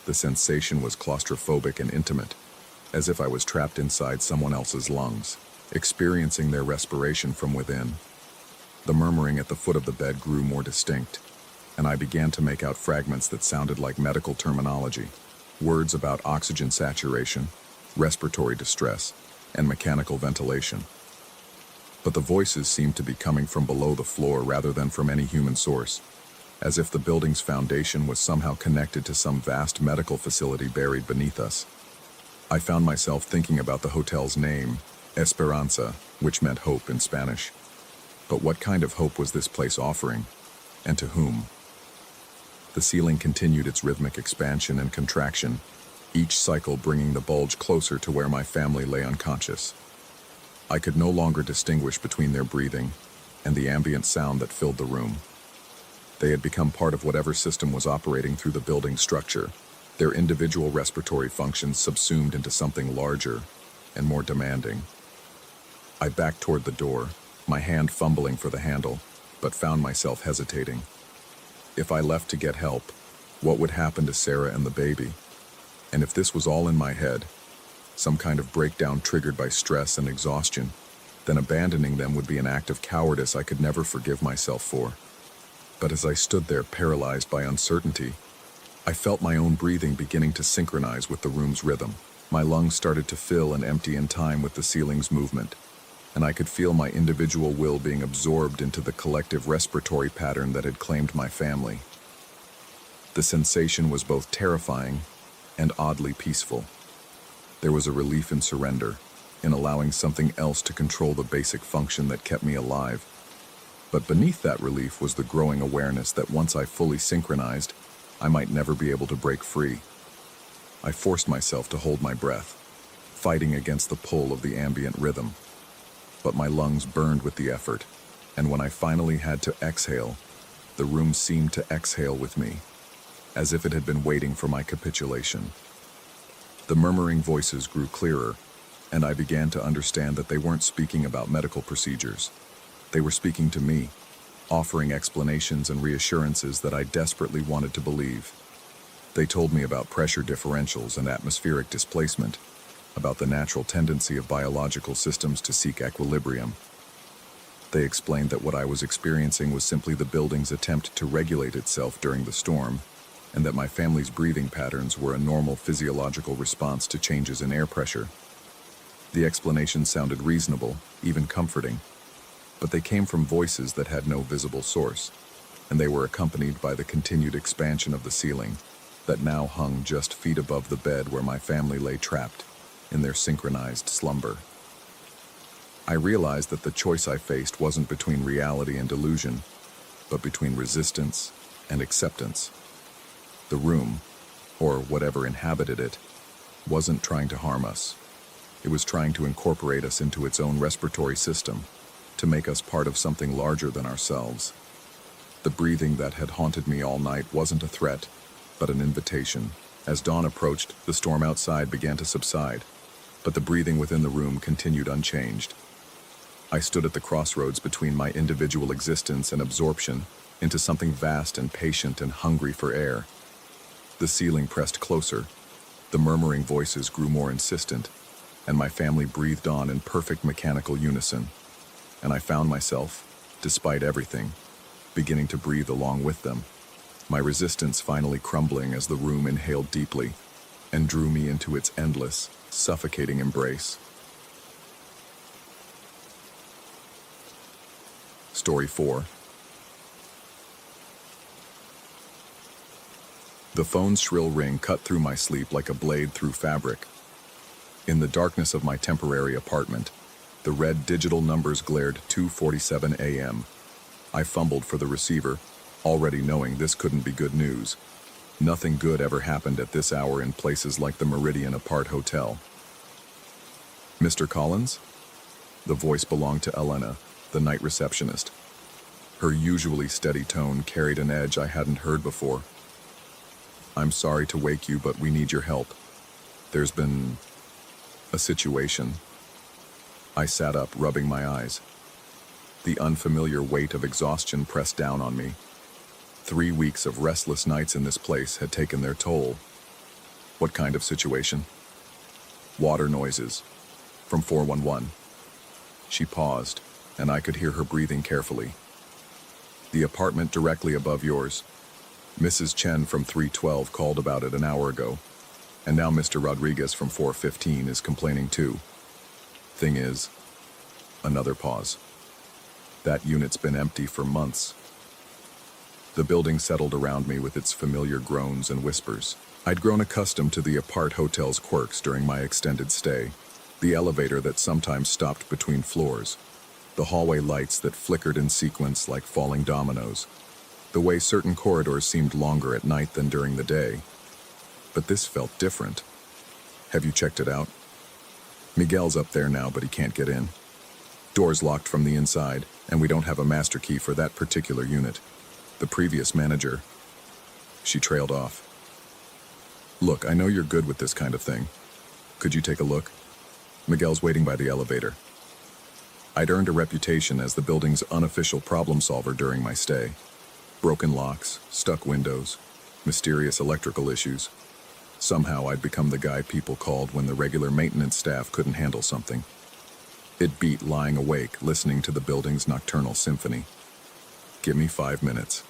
The sensation was claustrophobic and intimate, as if I was trapped inside someone else's lungs, experiencing their respiration from within. The murmuring at the foot of the bed grew more distinct, and I began to make out fragments that sounded like medical terminology, words about oxygen saturation, respiratory distress, and mechanical ventilation. But the voices seemed to be coming from below the floor rather than from any human source, as if the building's foundation was somehow connected to some vast medical facility buried beneath us. I found myself thinking about the hotel's name, Esperanza, which meant hope in Spanish. But what kind of hope was this place offering, and to whom? The ceiling continued its rhythmic expansion and contraction, each cycle bringing the bulge closer to where my family lay unconscious. I could no longer distinguish between their breathing and the ambient sound that filled the room. They had become part of whatever system was operating through the building's structure, their individual respiratory functions subsumed into something larger and more demanding. I backed toward the door, my hand fumbling for the handle, but found myself hesitating. If I left to get help, what would happen to Sarah and the baby? And if this was all in my head, some kind of breakdown triggered by stress and exhaustion, then abandoning them would be an act of cowardice I could never forgive myself for. But as I stood there paralyzed by uncertainty, I felt my own breathing beginning to synchronize with the room's rhythm. My lungs started to fill and empty in time with the ceiling's movement, and I could feel my individual will being absorbed into the collective respiratory pattern that had claimed my family. The sensation was both terrifying and oddly peaceful. There was a relief in surrender, in allowing something else to control the basic function that kept me alive. But beneath that relief was the growing awareness that once I fully synchronized, I might never be able to break free. I forced myself to hold my breath, fighting against the pull of the ambient rhythm. But my lungs burned with the effort, and when I finally had to exhale, the room seemed to exhale with me, as if it had been waiting for my capitulation. The murmuring voices grew clearer, and I began to understand that they weren't speaking about medical procedures. They were speaking to me, offering explanations and reassurances that I desperately wanted to believe. They told me about pressure differentials and atmospheric displacement, about the natural tendency of biological systems to seek equilibrium. They explained that what I was experiencing was simply the building's attempt to regulate itself during the storm, and that my family's breathing patterns were a normal physiological response to changes in air pressure. The explanations sounded reasonable, even comforting, but they came from voices that had no visible source, and they were accompanied by the continued expansion of the ceiling that now hung just feet above the bed where my family lay trapped in their synchronized slumber. I realized that the choice I faced wasn't between reality and delusion, but between resistance and acceptance. The room, or whatever inhabited it, wasn't trying to harm us. It was trying to incorporate us into its own respiratory system, to make us part of something larger than ourselves. The breathing that had haunted me all night wasn't a threat, but an invitation. As dawn approached, the storm outside began to subside, but the breathing within the room continued unchanged. I stood at the crossroads between my individual existence and absorption into something vast and patient and hungry for air. The ceiling pressed closer, the murmuring voices grew more insistent, and my family breathed on in perfect mechanical unison. And I found myself, despite everything, beginning to breathe along with them, my resistance finally crumbling as the room inhaled deeply and drew me into its endless, suffocating embrace. Story 4. The phone's shrill ring cut through my sleep like a blade through fabric. In the darkness of my temporary apartment, the red digital numbers glared 2:47 a.m. I fumbled for the receiver, already knowing this couldn't be good news. Nothing good ever happened at this hour in places like the Meridian Apart Hotel. Mr. Collins? The voice belonged to Elena, the night receptionist. Her usually steady tone carried an edge I hadn't heard before. I'm sorry to wake you, but we need your help. There's been a situation. I sat up, rubbing my eyes. The unfamiliar weight of exhaustion pressed down on me. 3 weeks of restless nights in this place had taken their toll. What kind of situation? Water noises. From 411. She paused, and I could hear her breathing carefully. The apartment directly above yours. Mrs. Chen from 312 called about it an hour ago, and now Mr. Rodriguez from 415 is complaining too. Thing is, another pause. That unit's been empty for months. The building settled around me with its familiar groans and whispers. I'd grown accustomed to the Apart Hotel's quirks during my extended stay. The elevator that sometimes stopped between floors. The hallway lights that flickered in sequence like falling dominoes. The way certain corridors seemed longer at night than during the day. But this felt different. Have you checked it out? Miguel's up there now, but he can't get in. Doors locked from the inside, and we don't have a master key for that particular unit. The previous manager. She trailed off. Look, I know you're good with this kind of thing. Could you take a look? Miguel's waiting by the elevator. I'd earned a reputation as the building's unofficial problem solver during my stay. Broken locks, stuck windows, mysterious electrical issues. Somehow I'd become the guy people called when the regular maintenance staff couldn't handle something. It beat lying awake, listening to the building's nocturnal symphony. Give me 5 minutes.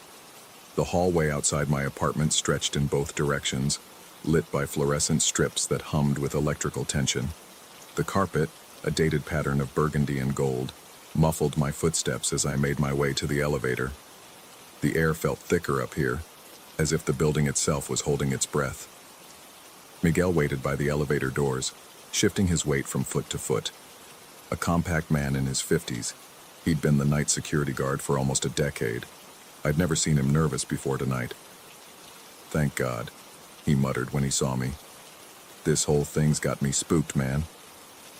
The hallway outside my apartment stretched in both directions, lit by fluorescent strips that hummed with electrical tension. The carpet, a dated pattern of burgundy and gold, muffled my footsteps as I made my way to the elevator. The air felt thicker up here, as if the building itself was holding its breath. Miguel waited by the elevator doors, shifting his weight from foot to foot. A compact man in his 50s, he'd been the night security guard for almost a decade. I'd never seen him nervous before tonight. "Thank God," he muttered when he saw me. "This whole thing's got me spooked, man.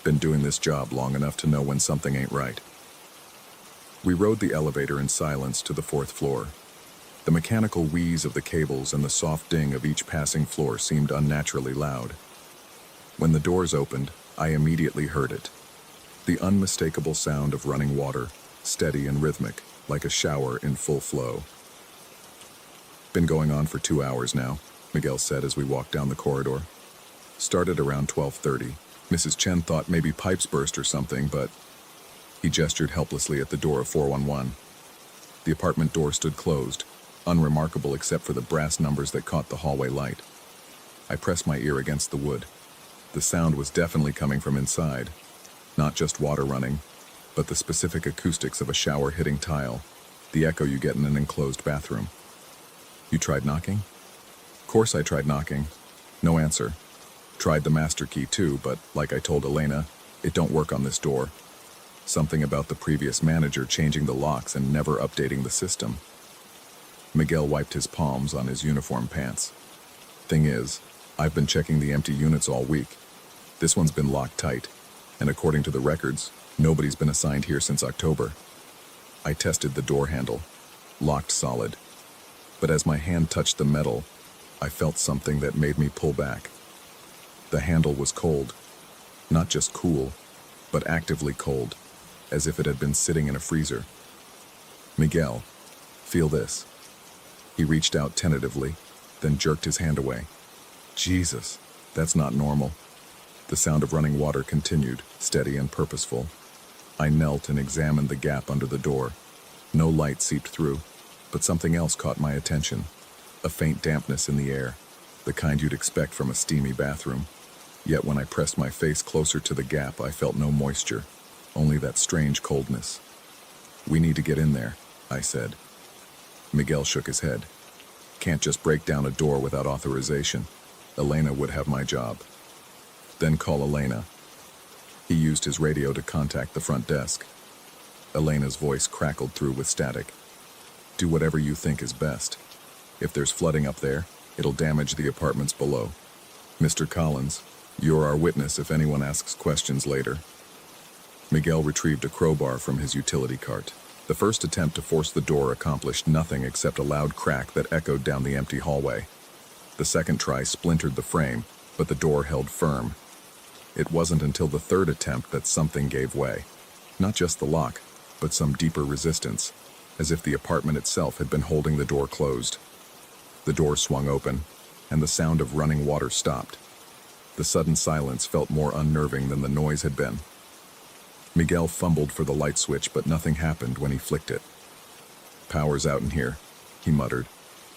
Been doing this job long enough to know when something ain't right." We rode the elevator in silence to the 4th floor. The mechanical wheeze of the cables and the soft ding of each passing floor seemed unnaturally loud. When the doors opened, I immediately heard it. The unmistakable sound of running water, steady and rhythmic, like a shower in full flow. "Been going on for 2 hours now," Miguel said as we walked down the corridor. "Started around 12:30. Mrs. Chen thought maybe pipes burst or something, but..." He gestured helplessly at the door of 411. The apartment door stood closed, unremarkable except for the brass numbers that caught the hallway light. I pressed my ear against the wood. The sound was definitely coming from inside. Not just water running, but the specific acoustics of a shower hitting tile, the echo you get in an enclosed bathroom. "You tried knocking?" "Course I tried knocking. No answer. Tried the master key too, but like I told Elena, it don't work on this door. Something about the previous manager changing the locks and never updating the system." Miguel wiped his palms on his uniform pants. "Thing is, I've been checking the empty units all week. This one's been locked tight, and according to the records, nobody's been assigned here since October." I tested the door handle, locked solid. But as my hand touched the metal, I felt something that made me pull back. The handle was cold. Not just cool, but actively cold, as if it had been sitting in a freezer. "Miguel, feel this." He reached out tentatively, then jerked his hand away. "Jesus, that's not normal." The sound of running water continued, steady and purposeful. I knelt and examined the gap under the door. No light seeped through, but something else caught my attention. A faint dampness in the air, the kind you'd expect from a steamy bathroom. Yet when I pressed my face closer to the gap, I felt no moisture, only that strange coldness. "We need to get in there," I said. Miguel shook his head. "Can't just break down a door without authorization. Elena would have my job." "Then call Elena." He used his radio to contact the front desk. Elena's voice crackled through with static. "Do whatever you think is best. If there's flooding up there, it'll damage the apartments below. Mr. Collins, you're our witness if anyone asks questions later." Miguel retrieved a crowbar from his utility cart. The first attempt to force the door accomplished nothing except a loud crack that echoed down the empty hallway. The second try splintered the frame, but the door held firm. It wasn't until the third attempt that something gave way. Not just the lock, but some deeper resistance, as if the apartment itself had been holding the door closed. The door swung open, and the sound of running water stopped. The sudden silence felt more unnerving than the noise had been. Miguel fumbled for the light switch, but nothing happened when he flicked it. "Power's out in here," he muttered,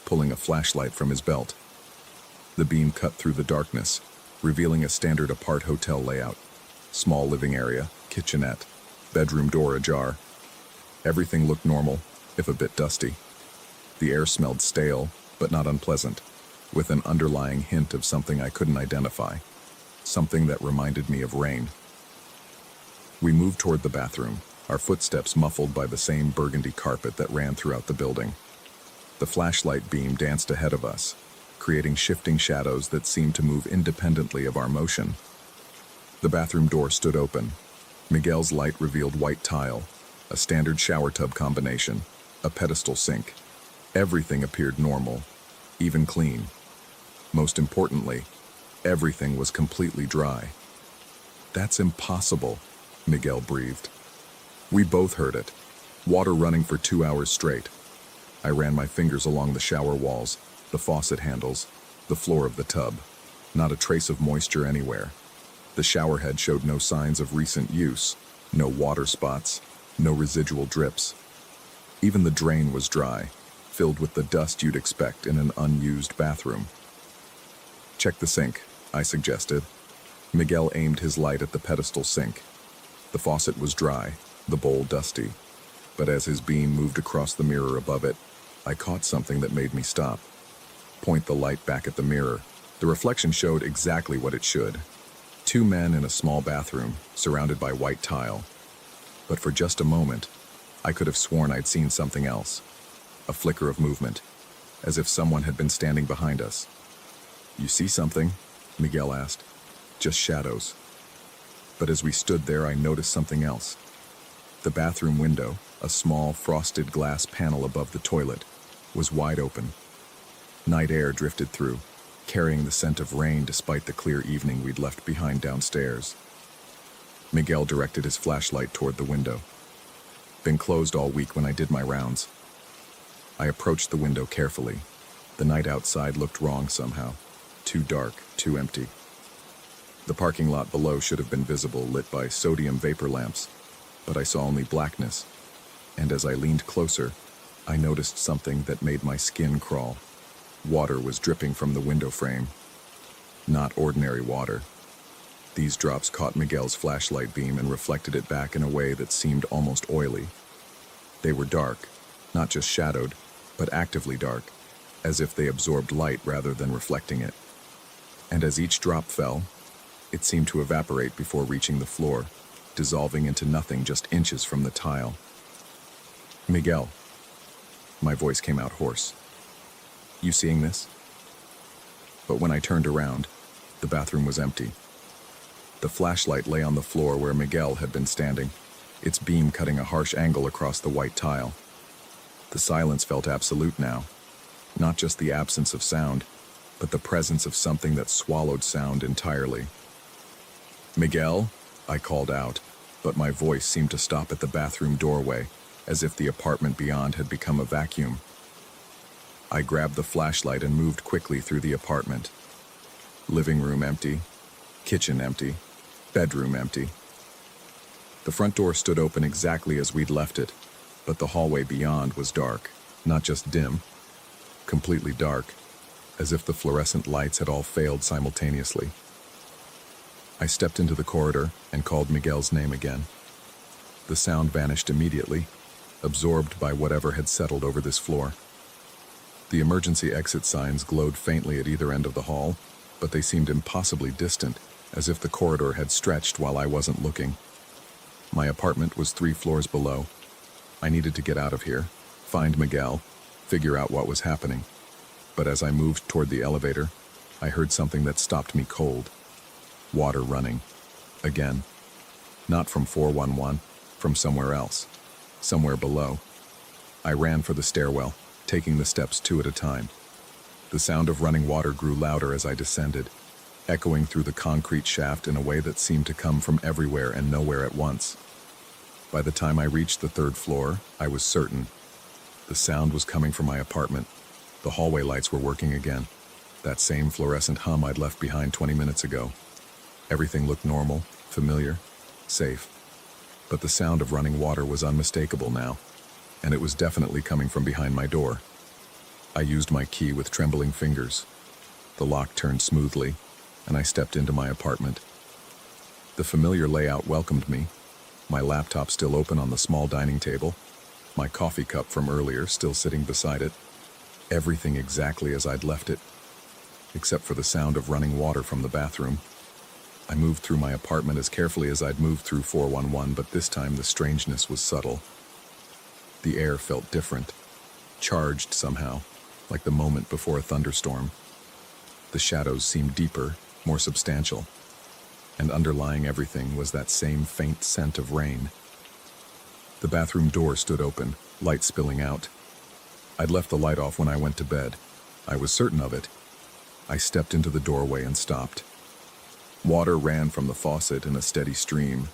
pulling a flashlight from his belt. The beam cut through the darkness, revealing a standard apart hotel layout. Small living area, kitchenette, bedroom door ajar. Everything looked normal, if a bit dusty. The air smelled stale, but not unpleasant, with an underlying hint of something I couldn't identify. Something that reminded me of rain. We moved toward the bathroom, our footsteps muffled by the same burgundy carpet that ran throughout the building. The flashlight beam danced ahead of us, creating shifting shadows that seemed to move independently of our motion. The bathroom door stood open. Miguel's light revealed white tile, a standard shower tub combination, a pedestal sink. Everything appeared normal, even clean. Most importantly, everything was completely dry. "That's impossible," Miguel breathed. We both heard it. Water running for 2 hours straight. I ran my fingers along the shower walls, the faucet handles, the floor of the tub. Not a trace of moisture anywhere. The shower head showed no signs of recent use, no water spots, no residual drips. Even the drain was dry, filled with the dust you'd expect in an unused bathroom. "Check the sink," I suggested. Miguel aimed his light at the pedestal sink. The faucet was dry, the bowl dusty, but as his beam moved across the mirror above it, I caught something that made me stop. Point the light back at the mirror. The reflection showed exactly what it should. Two men in a small bathroom, surrounded by white tile. But for just a moment, I could have sworn I'd seen something else. A flicker of movement, as if someone had been standing behind us. "You see something?" Miguel asked. "Just shadows." But as we stood there, I noticed something else. The bathroom window, a small frosted glass panel above the toilet, was wide open. Night air drifted through, carrying the scent of rain despite the clear evening we'd left behind downstairs. Miguel directed his flashlight toward the window. "Been closed all week when I did my rounds." I approached the window carefully. The night outside looked wrong somehow. Too dark, too empty. The parking lot below should have been visible, lit by sodium vapor lamps, but I saw only blackness. And as I leaned closer, I noticed something that made my skin crawl. Water was dripping from the window frame. Not ordinary water. These drops caught Miguel's flashlight beam and reflected it back in a way that seemed almost oily. They were dark, not just shadowed, but actively dark, as if they absorbed light rather than reflecting it. And as each drop fell, it seemed to evaporate before reaching the floor, dissolving into nothing just inches from the tile. "Miguel." My voice came out hoarse. "You seeing this?" But when I turned around, the bathroom was empty. The flashlight lay on the floor where Miguel had been standing, its beam cutting a harsh angle across the white tile. The silence felt absolute now. Not just the absence of sound, but the presence of something that swallowed sound entirely. "Miguel?" I called out, but my voice seemed to stop at the bathroom doorway, as if the apartment beyond had become a vacuum. I grabbed the flashlight and moved quickly through the apartment. Living room empty, kitchen empty, bedroom empty. The front door stood open exactly as we'd left it, but the hallway beyond was dark, not just dim, completely dark, as if the fluorescent lights had all failed simultaneously. I stepped into the corridor and called Miguel's name again. The sound vanished immediately, absorbed by whatever had settled over this floor. The emergency exit signs glowed faintly at either end of the hall, but they seemed impossibly distant, as if the corridor had stretched while I wasn't looking. My apartment was 3 floors below. I needed to get out of here, find Miguel, figure out what was happening. But as I moved toward the elevator, I heard something that stopped me cold. Water running. Again. Not from 411, from somewhere else. Somewhere below. I ran for the stairwell, taking the steps 2 at a time. The sound of running water grew louder as I descended, echoing through the concrete shaft in a way that seemed to come from everywhere and nowhere at once. By the time I reached the 3rd floor, I was certain. The sound was coming from my apartment. The hallway lights were working again. That same fluorescent hum I'd left behind 20 minutes ago. Everything looked normal, familiar, safe. But the sound of running water was unmistakable now, and it was definitely coming from behind my door. I used my key with trembling fingers. The lock turned smoothly, and I stepped into my apartment. The familiar layout welcomed me, my laptop still open on the small dining table, my coffee cup from earlier still sitting beside it, everything exactly as I'd left it, except for the sound of running water from the bathroom. I moved through my apartment as carefully as I'd moved through 411, but this time the strangeness was subtle. The air felt different, charged somehow, like the moment before a thunderstorm. The shadows seemed deeper, more substantial, and underlying everything was that same faint scent of rain. The bathroom door stood open, light spilling out. I'd left the light off when I went to bed. I was certain of it. I stepped into the doorway and stopped. Water ran from the faucet in a steady stream,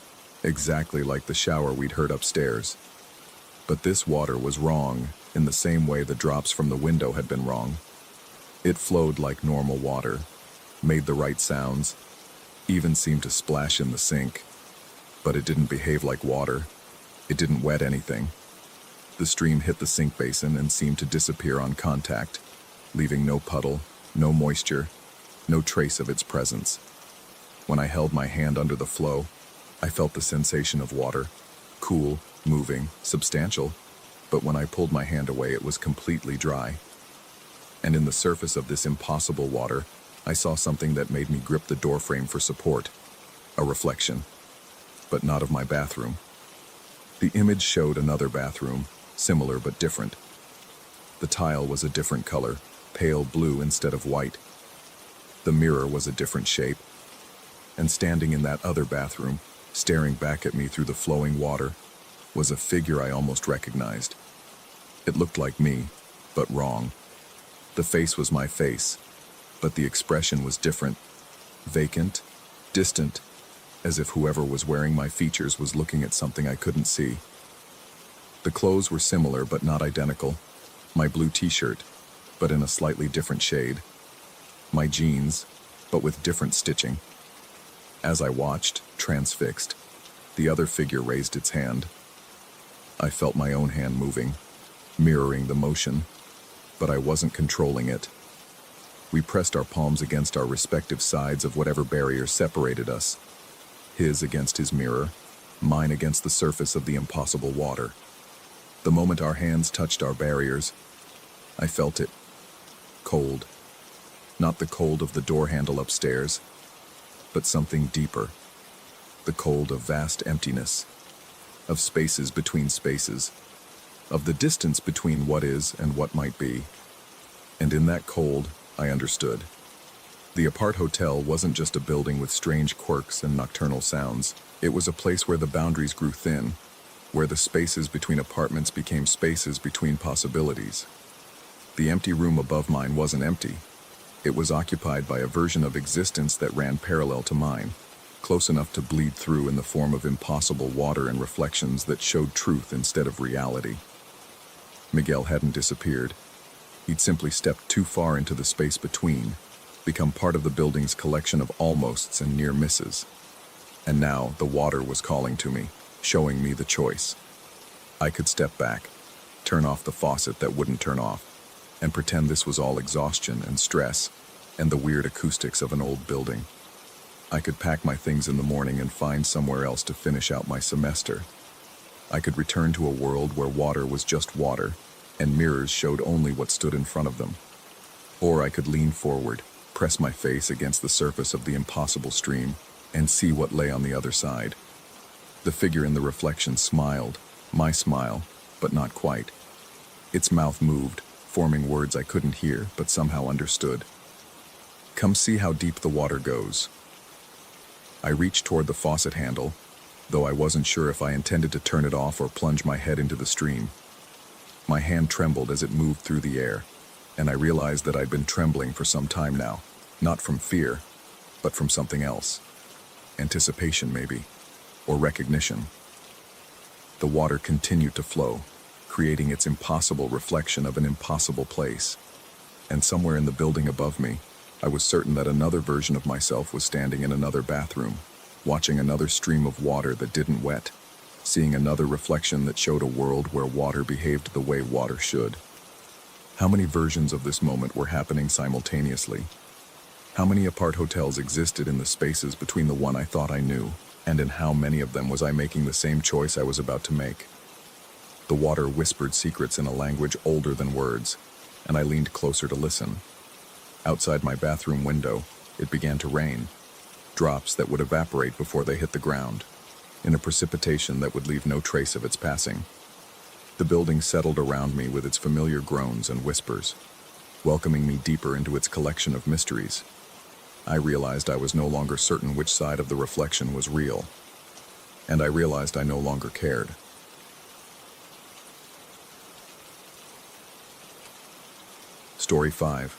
exactly like the shower we'd heard upstairs. But this water was wrong, in the same way the drops from the window had been wrong. It flowed like normal water, made the right sounds, even seemed to splash in the sink. But it didn't behave like water. It didn't wet anything. The stream hit the sink basin and seemed to disappear on contact, leaving no puddle, no moisture, no trace of its presence. When I held my hand under the flow, I felt the sensation of water, cool, moving, substantial, but when I pulled my hand away, it was completely dry. And in the surface of this impossible water, I saw something that made me grip the doorframe for support. A reflection, but not of my bathroom. The image showed another bathroom, similar but different. The tile was a different color, pale blue instead of white. The mirror was a different shape. And standing in that other bathroom, staring back at me through the flowing water, was a figure I almost recognized. It looked like me, but wrong. The face was my face, but the expression was different, vacant, distant, as if whoever was wearing my features was looking at something I couldn't see. The clothes were similar but not identical. My blue t-shirt, but in a slightly different shade. My jeans, but with different stitching. As I watched, transfixed, the other figure raised its hand. I felt my own hand moving, mirroring the motion, but I wasn't controlling it. We pressed our palms against our respective sides of whatever barrier separated us. His against his mirror, mine against the surface of the impossible water. The moment our hands touched our barriers, I felt it. Cold. Not the cold of the door handle upstairs, but something deeper. The cold of vast emptiness, of spaces between spaces, of the distance between what is and what might be. And in that cold, I understood. The apart hotel wasn't just a building with strange quirks and nocturnal sounds. It was a place where the boundaries grew thin, where the spaces between apartments became spaces between possibilities. The empty room above mine wasn't empty. It was occupied by a version of existence that ran parallel to mine, close enough to bleed through in the form of impossible water and reflections that showed truth instead of reality. Miguel hadn't disappeared. He'd simply stepped too far into the space between, become part of the building's collection of almosts and near misses. And now the water was calling to me, showing me the choice. I could step back, turn off the faucet that wouldn't turn off, and pretend this was all exhaustion and stress and the weird acoustics of an old building. I could pack my things in the morning and find somewhere else to finish out my semester. I could return to a world where water was just water, and mirrors showed only what stood in front of them. Or I could lean forward, press my face against the surface of the impossible stream, and see what lay on the other side. The figure in the reflection smiled, my smile, but not quite. Its mouth moved, forming words I couldn't hear, but somehow understood. Come see how deep the water goes. I reached toward the faucet handle, though I wasn't sure if I intended to turn it off or plunge my head into the stream. My hand trembled as it moved through the air, and I realized that I'd been trembling for some time now, not from fear, but from something else. Anticipation, maybe, or recognition. The water continued to flow, creating its impossible reflection of an impossible place. And somewhere in the building above me, I was certain that another version of myself was standing in another bathroom, watching another stream of water that didn't wet, seeing another reflection that showed a world where water behaved the way water should. How many versions of this moment were happening simultaneously? How many apart hotels existed in the spaces between the one I thought I knew, and in how many of them was I making the same choice I was about to make? The water whispered secrets in a language older than words, and I leaned closer to listen. Outside my bathroom window, it began to rain, drops that would evaporate before they hit the ground, in a precipitation that would leave no trace of its passing. The building settled around me with its familiar groans and whispers, welcoming me deeper into its collection of mysteries. I realized I was no longer certain which side of the reflection was real, and I realized I no longer cared. Story 5.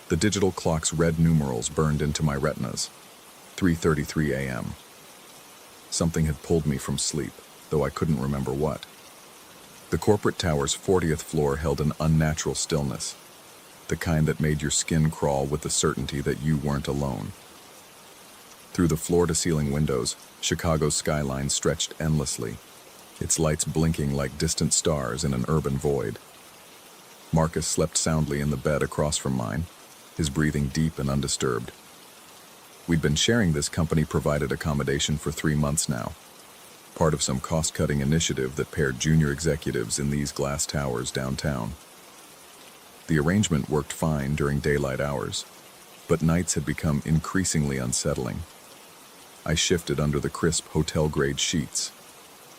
The digital clock's red numerals burned into my retinas. 3:33 a.m. Something had pulled me from sleep, though I couldn't remember what. The corporate tower's 40th floor held an unnatural stillness, the kind that made your skin crawl with the certainty that you weren't alone. Through the floor-to-ceiling windows, Chicago's skyline stretched endlessly, its lights blinking like distant stars in an urban void. Marcus slept soundly in the bed across from mine, his breathing deep and undisturbed. We'd been sharing this company-provided accommodation for 3 months now, part of some cost-cutting initiative that paired junior executives in these glass towers downtown. The arrangement worked fine during daylight hours, but nights had become increasingly unsettling. I shifted under the crisp hotel-grade sheets,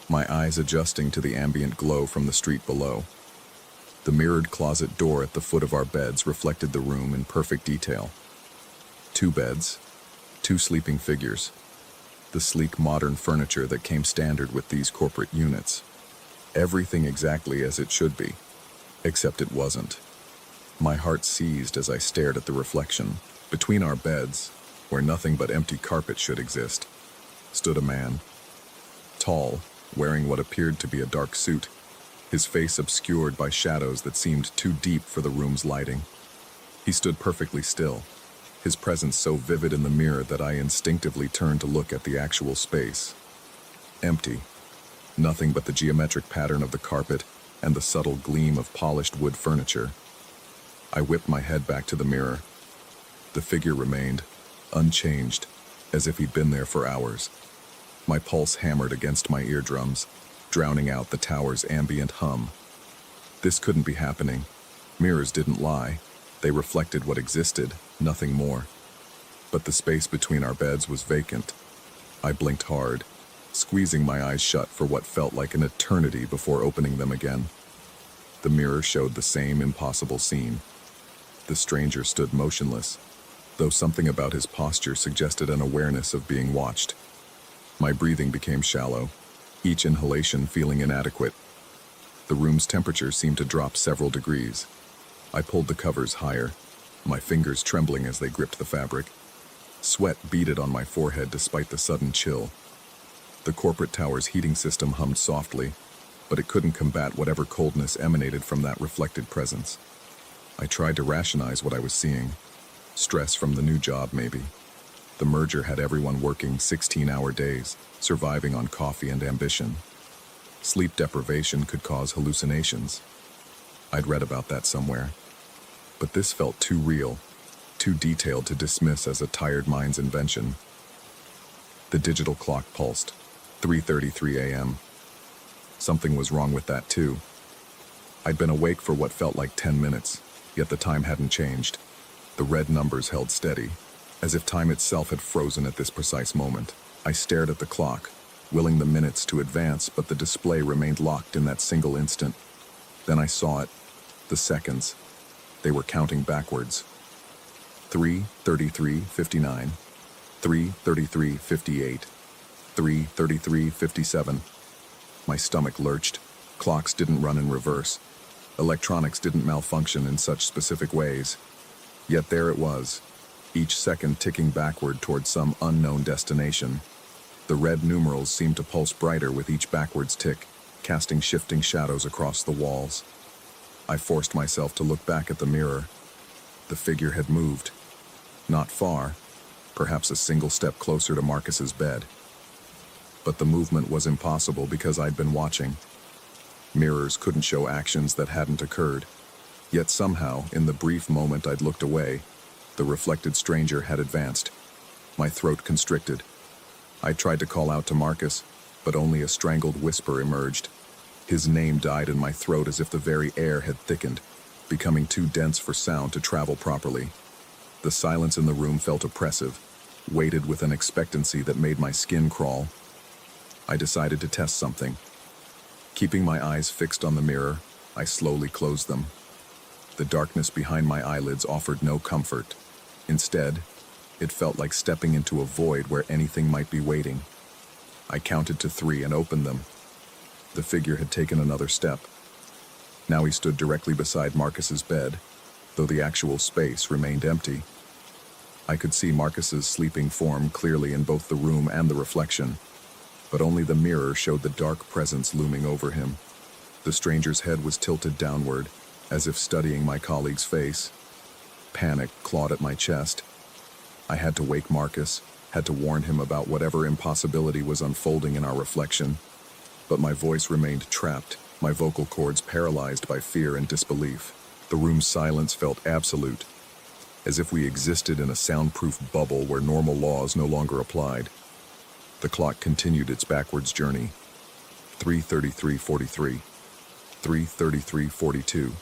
my eyes adjusting to the ambient glow from the street below. The mirrored closet door at the foot of our beds reflected the room in perfect detail. 2 beds, 2 sleeping figures, the sleek modern furniture that came standard with these corporate units. Everything exactly as it should be, except it wasn't. My heart seized as I stared at the reflection. Between our beds, where nothing but empty carpet should exist, stood a man. Tall, wearing what appeared to be a dark suit, his face obscured by shadows that seemed too deep for the room's lighting. He stood perfectly still, his presence so vivid in the mirror that I instinctively turned to look at the actual space. Empty. Nothing but the geometric pattern of the carpet and the subtle gleam of polished wood furniture. I whipped my head back to the mirror. The figure remained, unchanged, as if he'd been there for hours. My pulse hammered against my eardrums, drowning out the tower's ambient hum. This couldn't be happening. Mirrors didn't lie. They reflected what existed, nothing more. But the space between our beds was vacant. I blinked hard, squeezing my eyes shut for what felt like an eternity before opening them again. The mirror showed the same impossible scene. The stranger stood motionless, though something about his posture suggested an awareness of being watched. My breathing became shallow, each inhalation feeling inadequate. The room's temperature seemed to drop several degrees. I pulled the covers higher, my fingers trembling as they gripped the fabric. Sweat beaded on my forehead despite the sudden chill. The corporate tower's heating system hummed softly, but it couldn't combat whatever coldness emanated from that reflected presence. I tried to rationalize what I was seeing. Stress from the new job, maybe. The merger had everyone working 16-hour days, surviving on coffee and ambition. Sleep deprivation could cause hallucinations. I'd read about that somewhere. But this felt too real, too detailed to dismiss as a tired mind's invention. The digital clock pulsed, 3:33 a.m. Something was wrong with that too. I'd been awake for what felt like 10 minutes, yet the time hadn't changed. The red numbers held steady, as if time itself had frozen at this precise moment. I stared at the clock, willing the minutes to advance, but the display remained locked in that single instant. Then I saw it, the seconds. They were counting backwards. 3:33:59, 3:33:58, 3:33:57. My stomach lurched. Clocks didn't run in reverse. Electronics didn't malfunction in such specific ways. Yet there it was, each second ticking backward toward some unknown destination. The red numerals seemed to pulse brighter with each backwards tick, casting shifting shadows across the walls. I forced myself to look back at the mirror. The figure had moved. Not far, perhaps a single step closer to Marcus's bed. But the movement was impossible because I'd been watching. Mirrors couldn't show actions that hadn't occurred. Yet somehow, in the brief moment I'd looked away, the reflected stranger had advanced. My throat constricted. I tried to call out to Marcus, but only a strangled whisper emerged. His name died in my throat as if the very air had thickened, becoming too dense for sound to travel properly. The silence in the room felt oppressive, weighted with an expectancy that made my skin crawl. I decided to test something. Keeping my eyes fixed on the mirror, I slowly closed them. The darkness behind my eyelids offered no comfort. Instead, it felt like stepping into a void where anything might be waiting. I counted to 3 and opened them. The figure had taken another step. Now he stood directly beside Marcus's bed, though the actual space remained empty. I could see Marcus's sleeping form clearly in both the room and the reflection, but only the mirror showed the dark presence looming over him. The stranger's head was tilted downward, as if studying my colleague's face. Panic clawed at my chest. I had to wake Marcus, had to warn him about whatever impossibility was unfolding in our reflection, but my voice remained trapped, my vocal cords paralyzed by fear and disbelief. The room's silence felt absolute, as if we existed in a soundproof bubble where normal laws no longer applied. The clock continued its backwards journey. 3:33:43, 3:33:42,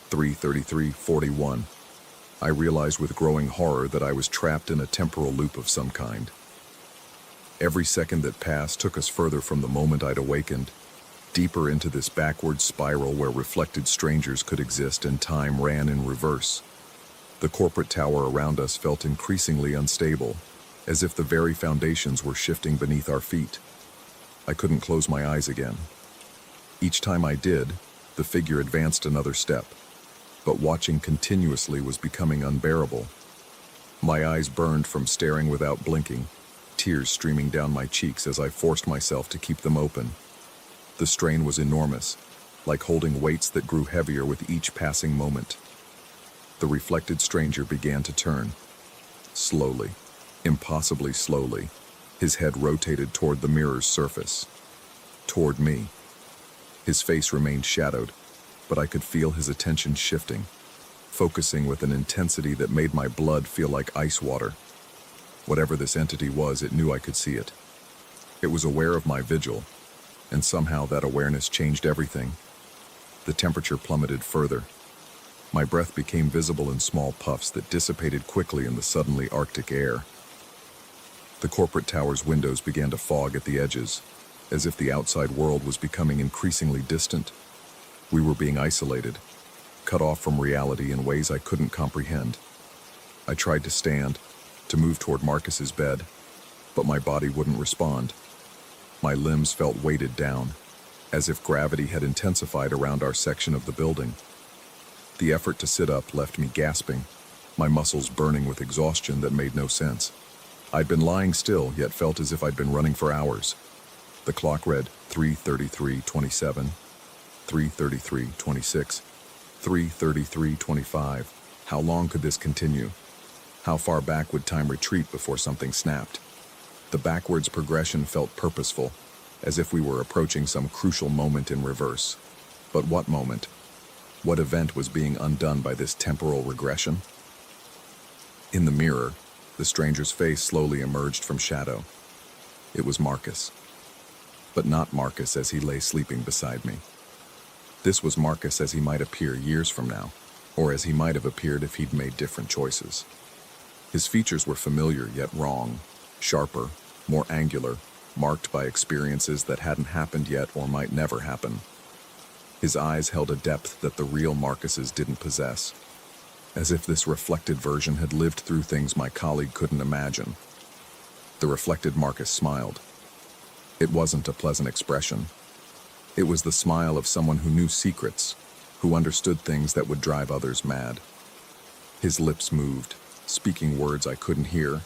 3:33:41. I realized with growing horror that I was trapped in a temporal loop of some kind. Every second that passed took us further from the moment I'd awakened, deeper into this backward spiral where reflected strangers could exist and time ran in reverse. The corporate tower around us felt increasingly unstable, as if the very foundations were shifting beneath our feet. I couldn't close my eyes again. Each time I did, the figure advanced another step, but watching continuously was becoming unbearable. My eyes burned from staring without blinking, tears streaming down my cheeks as I forced myself to keep them open. The strain was enormous, like holding weights that grew heavier with each passing moment. The reflected stranger began to turn. Slowly, impossibly slowly, his head rotated toward the mirror's surface. Toward me. His face remained shadowed, but I could feel his attention shifting, focusing with an intensity that made my blood feel like ice water. Whatever this entity was, it knew I could see it. It was aware of my vigil, and somehow that awareness changed everything. The temperature plummeted further. My breath became visible in small puffs that dissipated quickly in the suddenly Arctic air. The corporate tower's windows began to fog at the edges, as if the outside world was becoming increasingly distant. We were being isolated, cut off from reality in ways I couldn't comprehend. I tried to stand, to move toward Marcus's bed, but my body wouldn't respond. My limbs felt weighted down, as if gravity had intensified around our section of the building. The effort to sit up left me gasping, my muscles burning with exhaustion that made no sense. I'd been lying still, yet felt as if I'd been running for hours. The clock read 3:33:27, 3:33:26, 3:33:25. How long could this continue? How far back would time retreat before something snapped? The backwards progression felt purposeful, as if we were approaching some crucial moment in reverse. But what moment? What event was being undone by this temporal regression? In the mirror, the stranger's face slowly emerged from shadow. It was Marcus. But not Marcus as he lay sleeping beside me. This was Marcus as he might appear years from now, or as he might have appeared if he'd made different choices. His features were familiar yet wrong, sharper, more angular, marked by experiences that hadn't happened yet or might never happen. His eyes held a depth that the real Marcus's didn't possess, as if this reflected version had lived through things my colleague couldn't imagine. The reflected Marcus smiled. It wasn't a pleasant expression. It was the smile of someone who knew secrets, who understood things that would drive others mad. His lips moved, speaking words I couldn't hear,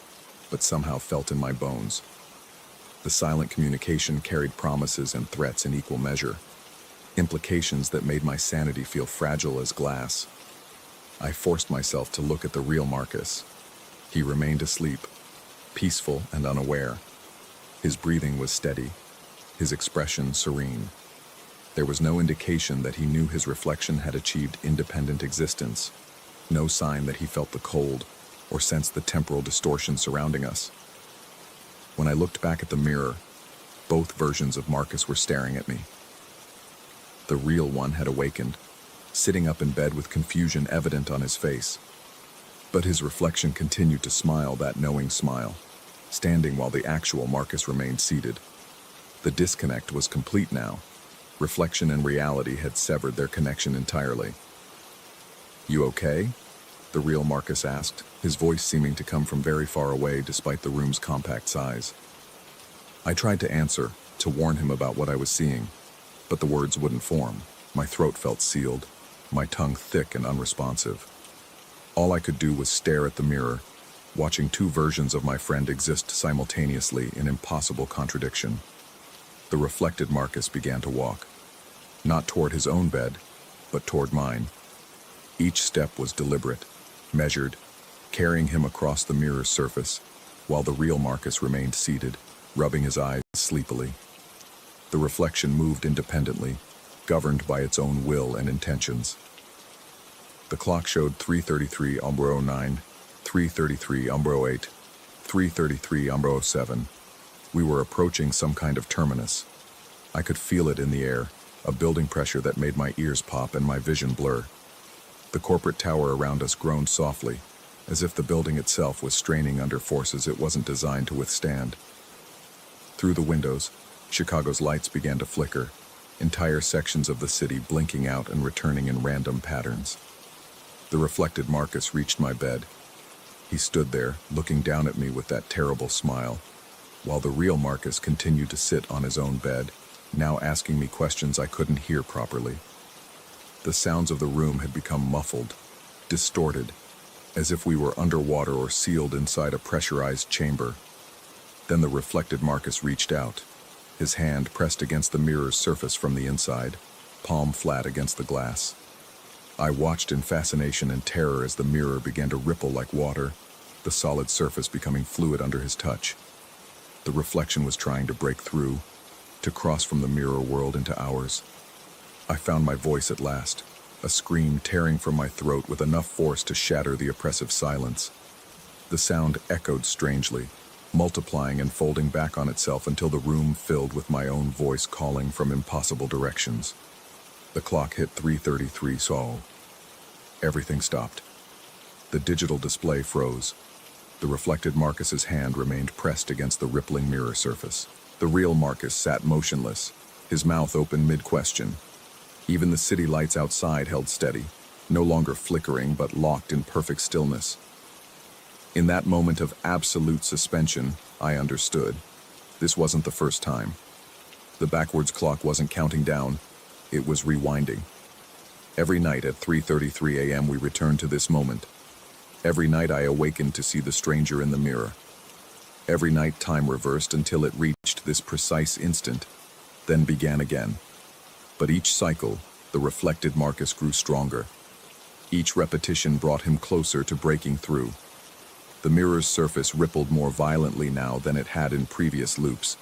but somehow felt in my bones. The silent communication carried promises and threats in equal measure, implications that made my sanity feel fragile as glass. I forced myself to look at the real Marcus. He remained asleep, peaceful and unaware. His breathing was steady, his expression serene. There was no indication that he knew his reflection had achieved independent existence, no sign that he felt the cold or sensed the temporal distortion surrounding us. When I looked back at the mirror, both versions of Marcus were staring at me. The real one had awakened, sitting up in bed with confusion evident on his face. But his reflection continued to smile that knowing smile, standing while the actual Marcus remained seated. The disconnect was complete now. Reflection and reality had severed their connection entirely. "You okay?" the real Marcus asked, his voice seeming to come from very far away despite the room's compact size. I tried to answer, to warn him about what I was seeing, but the words wouldn't form. My throat felt sealed, my tongue thick and unresponsive. All I could do was stare at the mirror, watching two versions of my friend exist simultaneously in impossible contradiction. The reflected Marcus began to walk, not toward his own bed, but toward mine. Each step was deliberate, measured, carrying him across the mirror's surface, while the real Marcus remained seated, rubbing his eyes sleepily. The reflection moved independently, governed by its own will and intentions. The clock showed 3:33 umbro 9, 3:33 umbro 8, 3:33 umbro 7. We were approaching some kind of terminus. I could feel it in the air, a building pressure that made my ears pop and my vision blur. The corporate tower around us groaned softly, as if the building itself was straining under forces it wasn't designed to withstand. Through the windows, Chicago's lights began to flicker, entire sections of the city blinking out and returning in random patterns. The reflected Marcus reached my bed. He stood there, looking down at me with that terrible smile, while the real Marcus continued to sit on his own bed, now asking me questions I couldn't hear properly. The sounds of the room had become muffled, distorted, as if we were underwater or sealed inside a pressurized chamber. Then the reflected Marcus reached out, his hand pressed against the mirror's surface from the inside, palm flat against the glass. I watched in fascination and terror as the mirror began to ripple like water, the solid surface becoming fluid under his touch. The reflection was trying to break through, to cross from the mirror world into ours. I found my voice at last, a scream tearing from my throat with enough force to shatter the oppressive silence. The sound echoed strangely, multiplying and folding back on itself until the room filled with my own voice calling from impossible directions. The clock hit 3:33 so everything stopped. The digital display froze. The reflected Marcus's hand remained pressed against the rippling mirror surface. The real Marcus sat motionless, his mouth open mid-question. Even the city lights outside held steady, no longer flickering but locked in perfect stillness. In that moment of absolute suspension, I understood. This wasn't the first time. The backwards clock wasn't counting down, it was rewinding. Every night at 3:33 a.m. we returned to this moment. Every night I awakened to see the stranger in the mirror. Every night time reversed until it reached this precise instant, then began again. But each cycle, the reflected Marcus grew stronger. Each repetition brought him closer to breaking through. The mirror's surface rippled more violently now than it had in previous loops,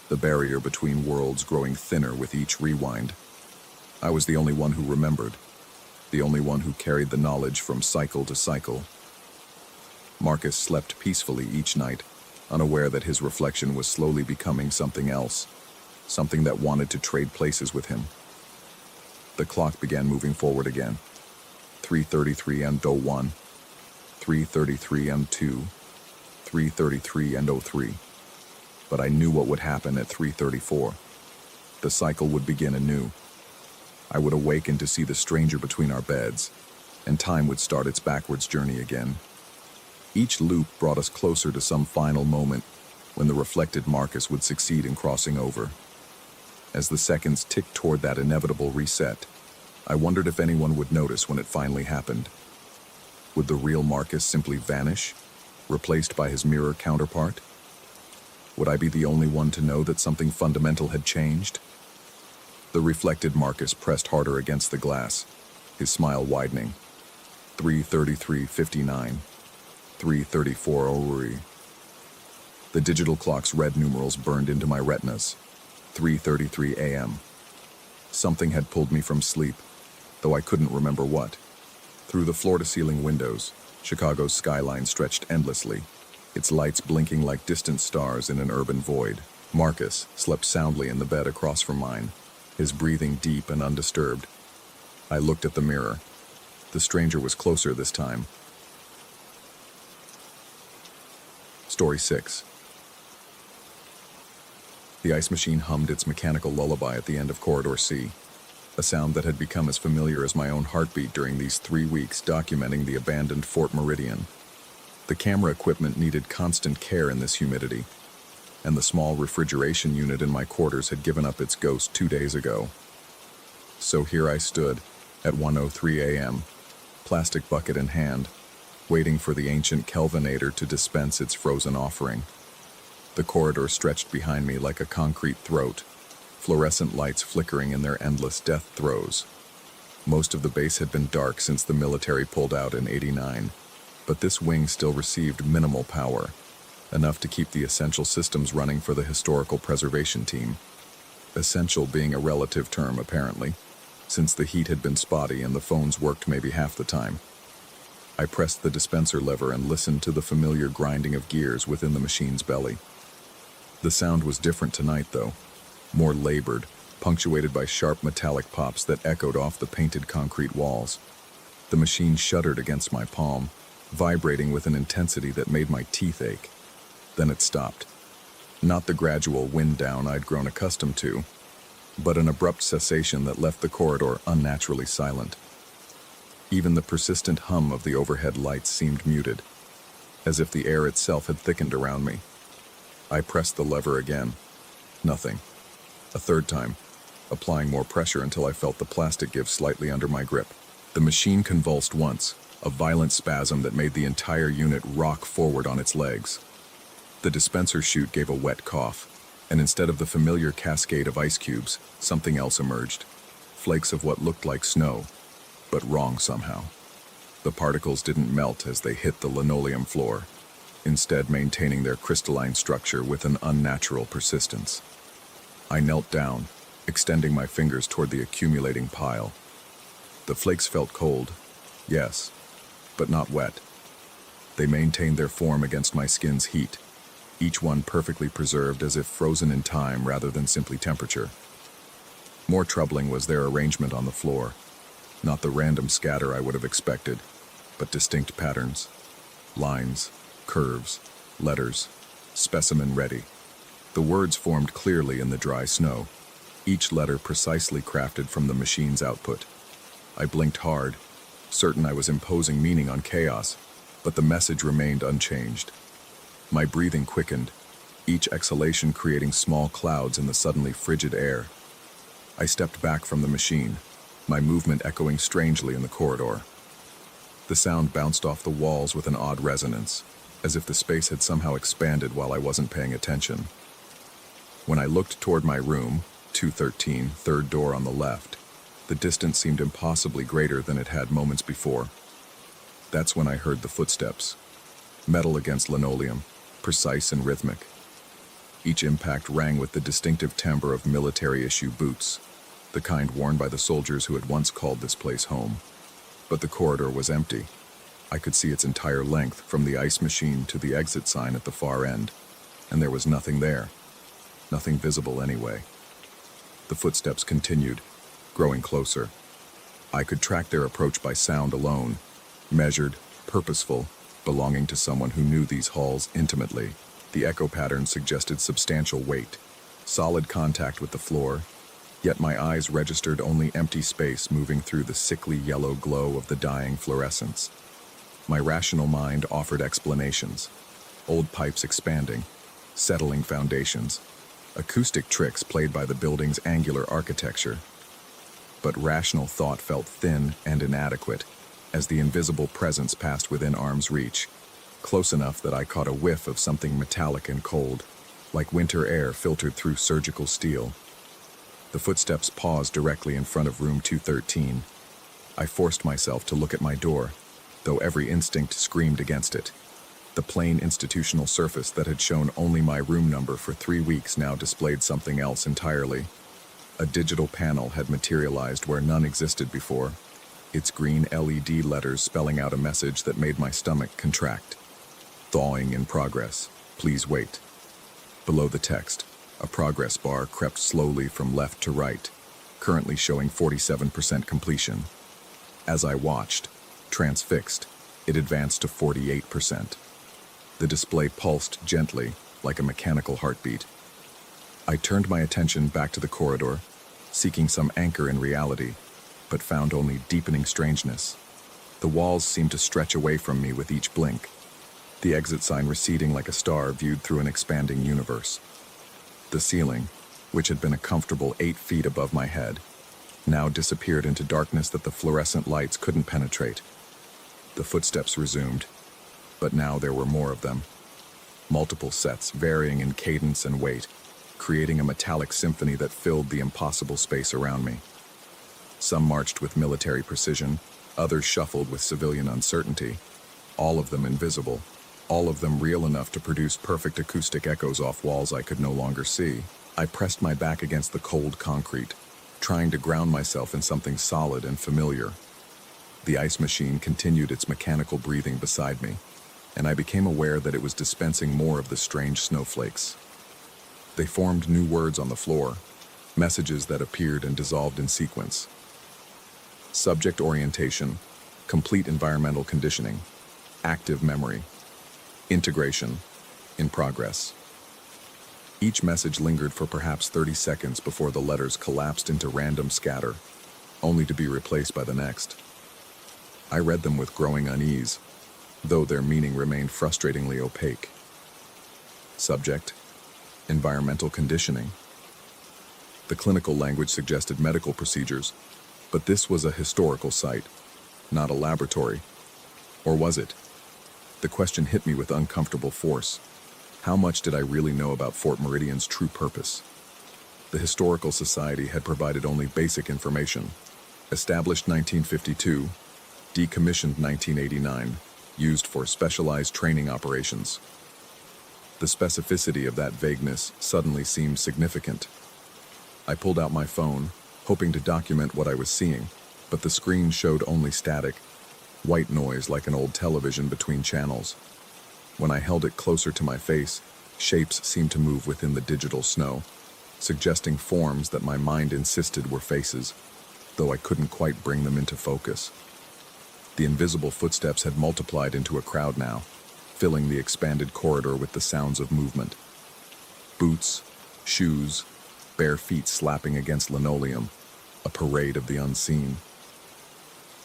the barrier between worlds growing thinner with each rewind. I was the only one who remembered, the only one who carried the knowledge from cycle to cycle. Marcus slept peacefully each night, unaware that his reflection was slowly becoming something else, something that wanted to trade places with him. The clock began moving forward again. 3:33 and 01, 3:33 and 2, 3:33 and 03. But I knew what would happen at 3:34. The cycle would begin anew. I would awaken to see the stranger between our beds, and time would start its backwards journey again. Each loop brought us closer to some final moment when the reflected Marcus would succeed in crossing over. As the seconds ticked toward that inevitable reset, I wondered if anyone would notice when it finally happened. Would the real Marcus simply vanish, replaced by his mirror counterpart? Would I be the only one to know that something fundamental had changed? The reflected Marcus pressed harder against the glass, his smile widening. 3:33:59, 3:34 Ori. The digital clock's red numerals burned into my retinas. 3:33 a.m. Something had pulled me from sleep, though I couldn't remember what. Through the floor-to-ceiling windows, Chicago's skyline stretched endlessly, its lights blinking like distant stars in an urban void. Marcus slept soundly in the bed across from mine, his breathing deep and undisturbed. I looked at the mirror. The stranger was closer this time. Story 6. The ice machine hummed its mechanical lullaby at the end of Corridor C, a sound that had become as familiar as my own heartbeat during these 3 weeks documenting the abandoned Fort Meridian. The camera equipment needed constant care in this humidity, and the small refrigeration unit in my quarters had given up its ghost 2 days ago. So here I stood, at 1:03 a.m., plastic bucket in hand, waiting for the ancient Kelvinator to dispense its frozen offering. The corridor stretched behind me like a concrete throat, fluorescent lights flickering in their endless death throes. Most of the base had been dark since the military pulled out in '89, but this wing still received minimal power, enough to keep the essential systems running for the historical preservation team. Essential being a relative term, apparently, since the heat had been spotty and the phones worked maybe half the time. I pressed the dispenser lever and listened to the familiar grinding of gears within the machine's belly. The sound was different tonight, though, more labored, punctuated by sharp metallic pops that echoed off the painted concrete walls. The machine shuddered against my palm, vibrating with an intensity that made my teeth ache. Then it stopped. Not the gradual wind down I'd grown accustomed to, but an abrupt cessation that left the corridor unnaturally silent. Even the persistent hum of the overhead lights seemed muted, as if the air itself had thickened around me. I pressed the lever again. Nothing. A third time, applying more pressure until I felt the plastic give slightly under my grip. The machine convulsed once, a violent spasm that made the entire unit rock forward on its legs. The dispenser chute gave a wet cough, and instead of the familiar cascade of ice cubes, something else emerged. Flakes of what looked like snow, but wrong somehow. The particles didn't melt as they hit the linoleum floor, instead maintaining their crystalline structure with an unnatural persistence. I knelt down, extending my fingers toward the accumulating pile. The flakes felt cold, yes, but not wet. They maintained their form against my skin's heat, each one perfectly preserved as if frozen in time rather than simply temperature. More troubling was their arrangement on the floor. Not the random scatter I would have expected, but distinct patterns. Lines, curves, letters, specimen ready. The words formed clearly in the dry snow, each letter precisely crafted from the machine's output. I blinked hard, certain I was imposing meaning on chaos, but the message remained unchanged. My breathing quickened, each exhalation creating small clouds in the suddenly frigid air. I stepped back from the machine, my movement echoing strangely in the corridor. The sound bounced off the walls with an odd resonance, as if the space had somehow expanded while I wasn't paying attention. When I looked toward my room, 213, third door on the left, the distance seemed impossibly greater than it had moments before. That's when I heard the footsteps. Metal against linoleum, precise and rhythmic. Each impact rang with the distinctive timbre of military-issue boots, the kind worn by the soldiers who had once called this place home. But the corridor was empty. I could see its entire length from the ice machine to the exit sign at the far end, and there was nothing there. Nothing visible anyway. The footsteps continued, growing closer. I could track their approach by sound alone, measured, purposeful, belonging to someone who knew these halls intimately. The echo pattern suggested substantial weight, solid contact with the floor, yet my eyes registered only empty space moving through the sickly yellow glow of the dying fluorescence. My rational mind offered explanations. Old pipes expanding, settling foundations, acoustic tricks played by the building's angular architecture. But rational thought felt thin and inadequate as the invisible presence passed within arm's reach, close enough that I caught a whiff of something metallic and cold, like winter air filtered through surgical steel. The footsteps paused directly in front of room 213. I forced myself to look at my door, though every instinct screamed against it. The plain institutional surface that had shown only my room number for 3 weeks now displayed something else entirely. A digital panel had materialized where none existed before, its green LED letters spelling out a message that made my stomach contract. Thawing in progress. Please wait. Below the text, a progress bar crept slowly from left to right, currently showing 47% completion. As I watched, transfixed, it advanced to 48%. The display pulsed gently, like a mechanical heartbeat. I turned my attention back to the corridor, seeking some anchor in reality, but found only deepening strangeness. The walls seemed to stretch away from me with each blink, the exit sign receding like a star viewed through an expanding universe. The ceiling, which had been a comfortable 8 feet above my head, now disappeared into darkness that the fluorescent lights couldn't penetrate. The footsteps resumed, but now there were more of them. Multiple sets varying in cadence and weight, creating a metallic symphony that filled the impossible space around me. Some marched with military precision, others shuffled with civilian uncertainty, all of them invisible, all of them real enough to produce perfect acoustic echoes off walls I could no longer see. I pressed my back against the cold concrete, trying to ground myself in something solid and familiar. The ice machine continued its mechanical breathing beside me, and I became aware that it was dispensing more of the strange snowflakes. They formed new words on the floor, messages that appeared and dissolved in sequence. Subject orientation, complete environmental conditioning, active memory, integration, in progress. Each message lingered for perhaps 30 seconds before the letters collapsed into random scatter, only to be replaced by the next. I read them with growing unease, though their meaning remained frustratingly opaque. Subject, environmental conditioning. The clinical language suggested medical procedures, but this was a historical site, not a laboratory. Or was it? The question hit me with uncomfortable force. How much did I really know about Fort Meridian's true purpose? The Historical Society had provided only basic information. Established 1952, decommissioned 1989, used for specialized training operations. The specificity of that vagueness suddenly seemed significant. I pulled out my phone, hoping to document what I was seeing, but the screen showed only static, white noise like an old television between channels. When I held it closer to my face, shapes seemed to move within the digital snow, suggesting forms that my mind insisted were faces, though I couldn't quite bring them into focus. The invisible footsteps had multiplied into a crowd now, filling the expanded corridor with the sounds of movement. Boots, shoes, bare feet slapping against linoleum, a parade of the unseen.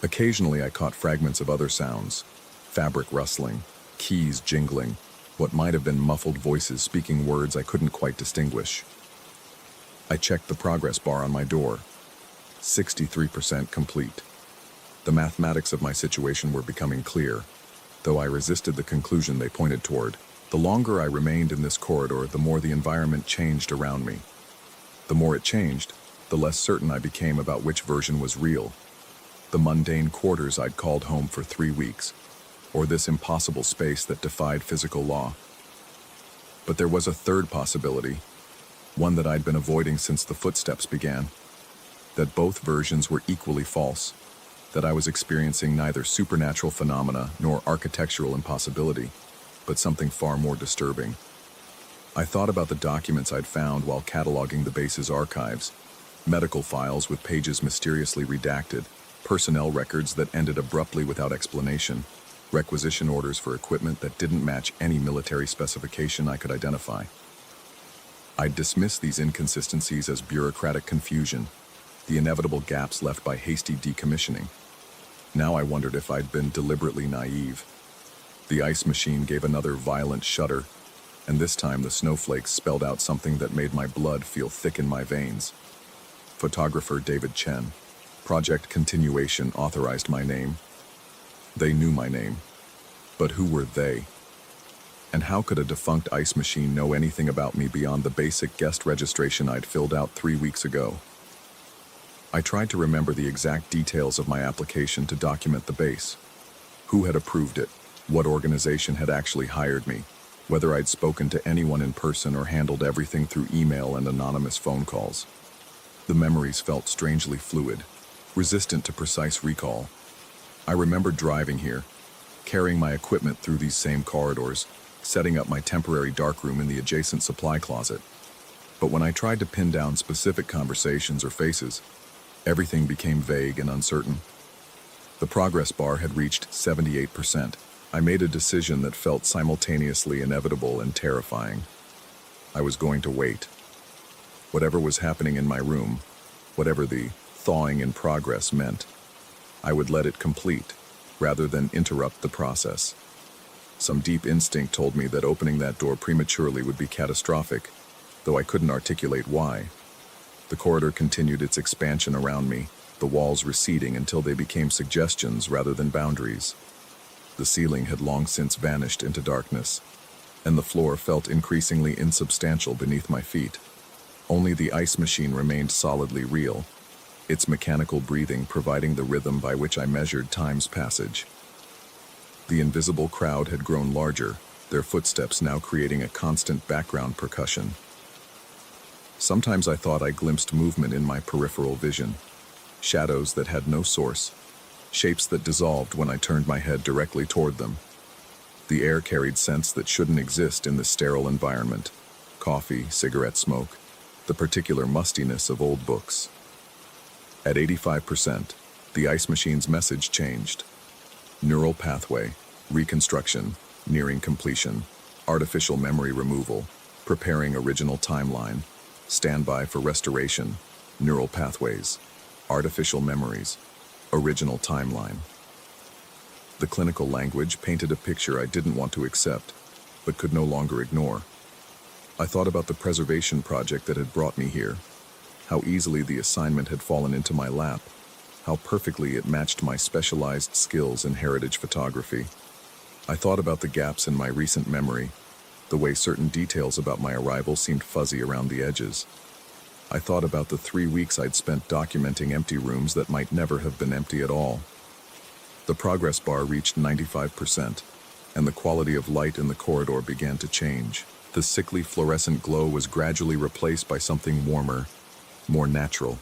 Occasionally I caught fragments of other sounds, fabric rustling, keys jingling, what might have been muffled voices speaking words I couldn't quite distinguish. I checked the progress bar on my door. 63% complete. The mathematics of my situation were becoming clear, though I resisted the conclusion they pointed toward. The longer I remained in this corridor, the more the environment changed around me. The more it changed, the less certain I became about which version was real. The mundane quarters I'd called home for 3 weeks, or this impossible space that defied physical law. But there was a third possibility, one that I'd been avoiding since the footsteps began, that both versions were equally false, that I was experiencing neither supernatural phenomena nor architectural impossibility, but something far more disturbing. I thought about the documents I'd found while cataloging the base's archives, medical files with pages mysteriously redacted, personnel records that ended abruptly without explanation, requisition orders for equipment that didn't match any military specification I could identify. I'd dismiss these inconsistencies as bureaucratic confusion, the inevitable gaps left by hasty decommissioning. Now I wondered if I'd been deliberately naive. The ice machine gave another violent shudder, and this time the snowflakes spelled out something that made my blood feel thick in my veins. Photographer David Chen. Project Continuation authorized my name. They knew my name. But who were they? And how could a defunct ice machine know anything about me beyond the basic guest registration I'd filled out 3 weeks ago? I tried to remember the exact details of my application to document the base. Who had approved it? What organization had actually hired me? Whether I'd spoken to anyone in person or handled everything through email and anonymous phone calls. The memories felt strangely fluid, resistant to precise recall. I remembered driving here, carrying my equipment through these same corridors, setting up my temporary darkroom in the adjacent supply closet. But when I tried to pin down specific conversations or faces, everything became vague and uncertain. The progress bar had reached 78%. I made a decision that felt simultaneously inevitable and terrifying. I was going to wait. Whatever was happening in my room, whatever the thawing in progress meant, I would let it complete, rather than interrupt the process. Some deep instinct told me that opening that door prematurely would be catastrophic, though I couldn't articulate why. The corridor continued its expansion around me, the walls receding until they became suggestions rather than boundaries. The ceiling had long since vanished into darkness, and the floor felt increasingly insubstantial beneath my feet. Only the ice machine remained solidly real, its mechanical breathing providing the rhythm by which I measured time's passage. The invisible crowd had grown larger, their footsteps now creating a constant background percussion. Sometimes I thought I glimpsed movement in my peripheral vision, shadows that had no source, shapes that dissolved when I turned my head directly toward them. The air carried scents that shouldn't exist in this sterile environment: coffee, cigarette smoke, the particular mustiness of old books. At 85%, the ice machine's message changed. Neural pathway, reconstruction, nearing completion, artificial memory removal, preparing original timeline, standby for restoration, neural pathways, artificial memories, original timeline. The clinical language painted a picture I didn't want to accept, but could no longer ignore. I thought about the preservation project that had brought me here, how easily the assignment had fallen into my lap, how perfectly it matched my specialized skills in heritage photography. I thought about the gaps in my recent memory, the way certain details about my arrival seemed fuzzy around the edges. I thought about the 3 weeks I'd spent documenting empty rooms that might never have been empty at all. The progress bar reached 95%, and the quality of light in the corridor began to change. The sickly fluorescent glow was gradually replaced by something warmer, more natural.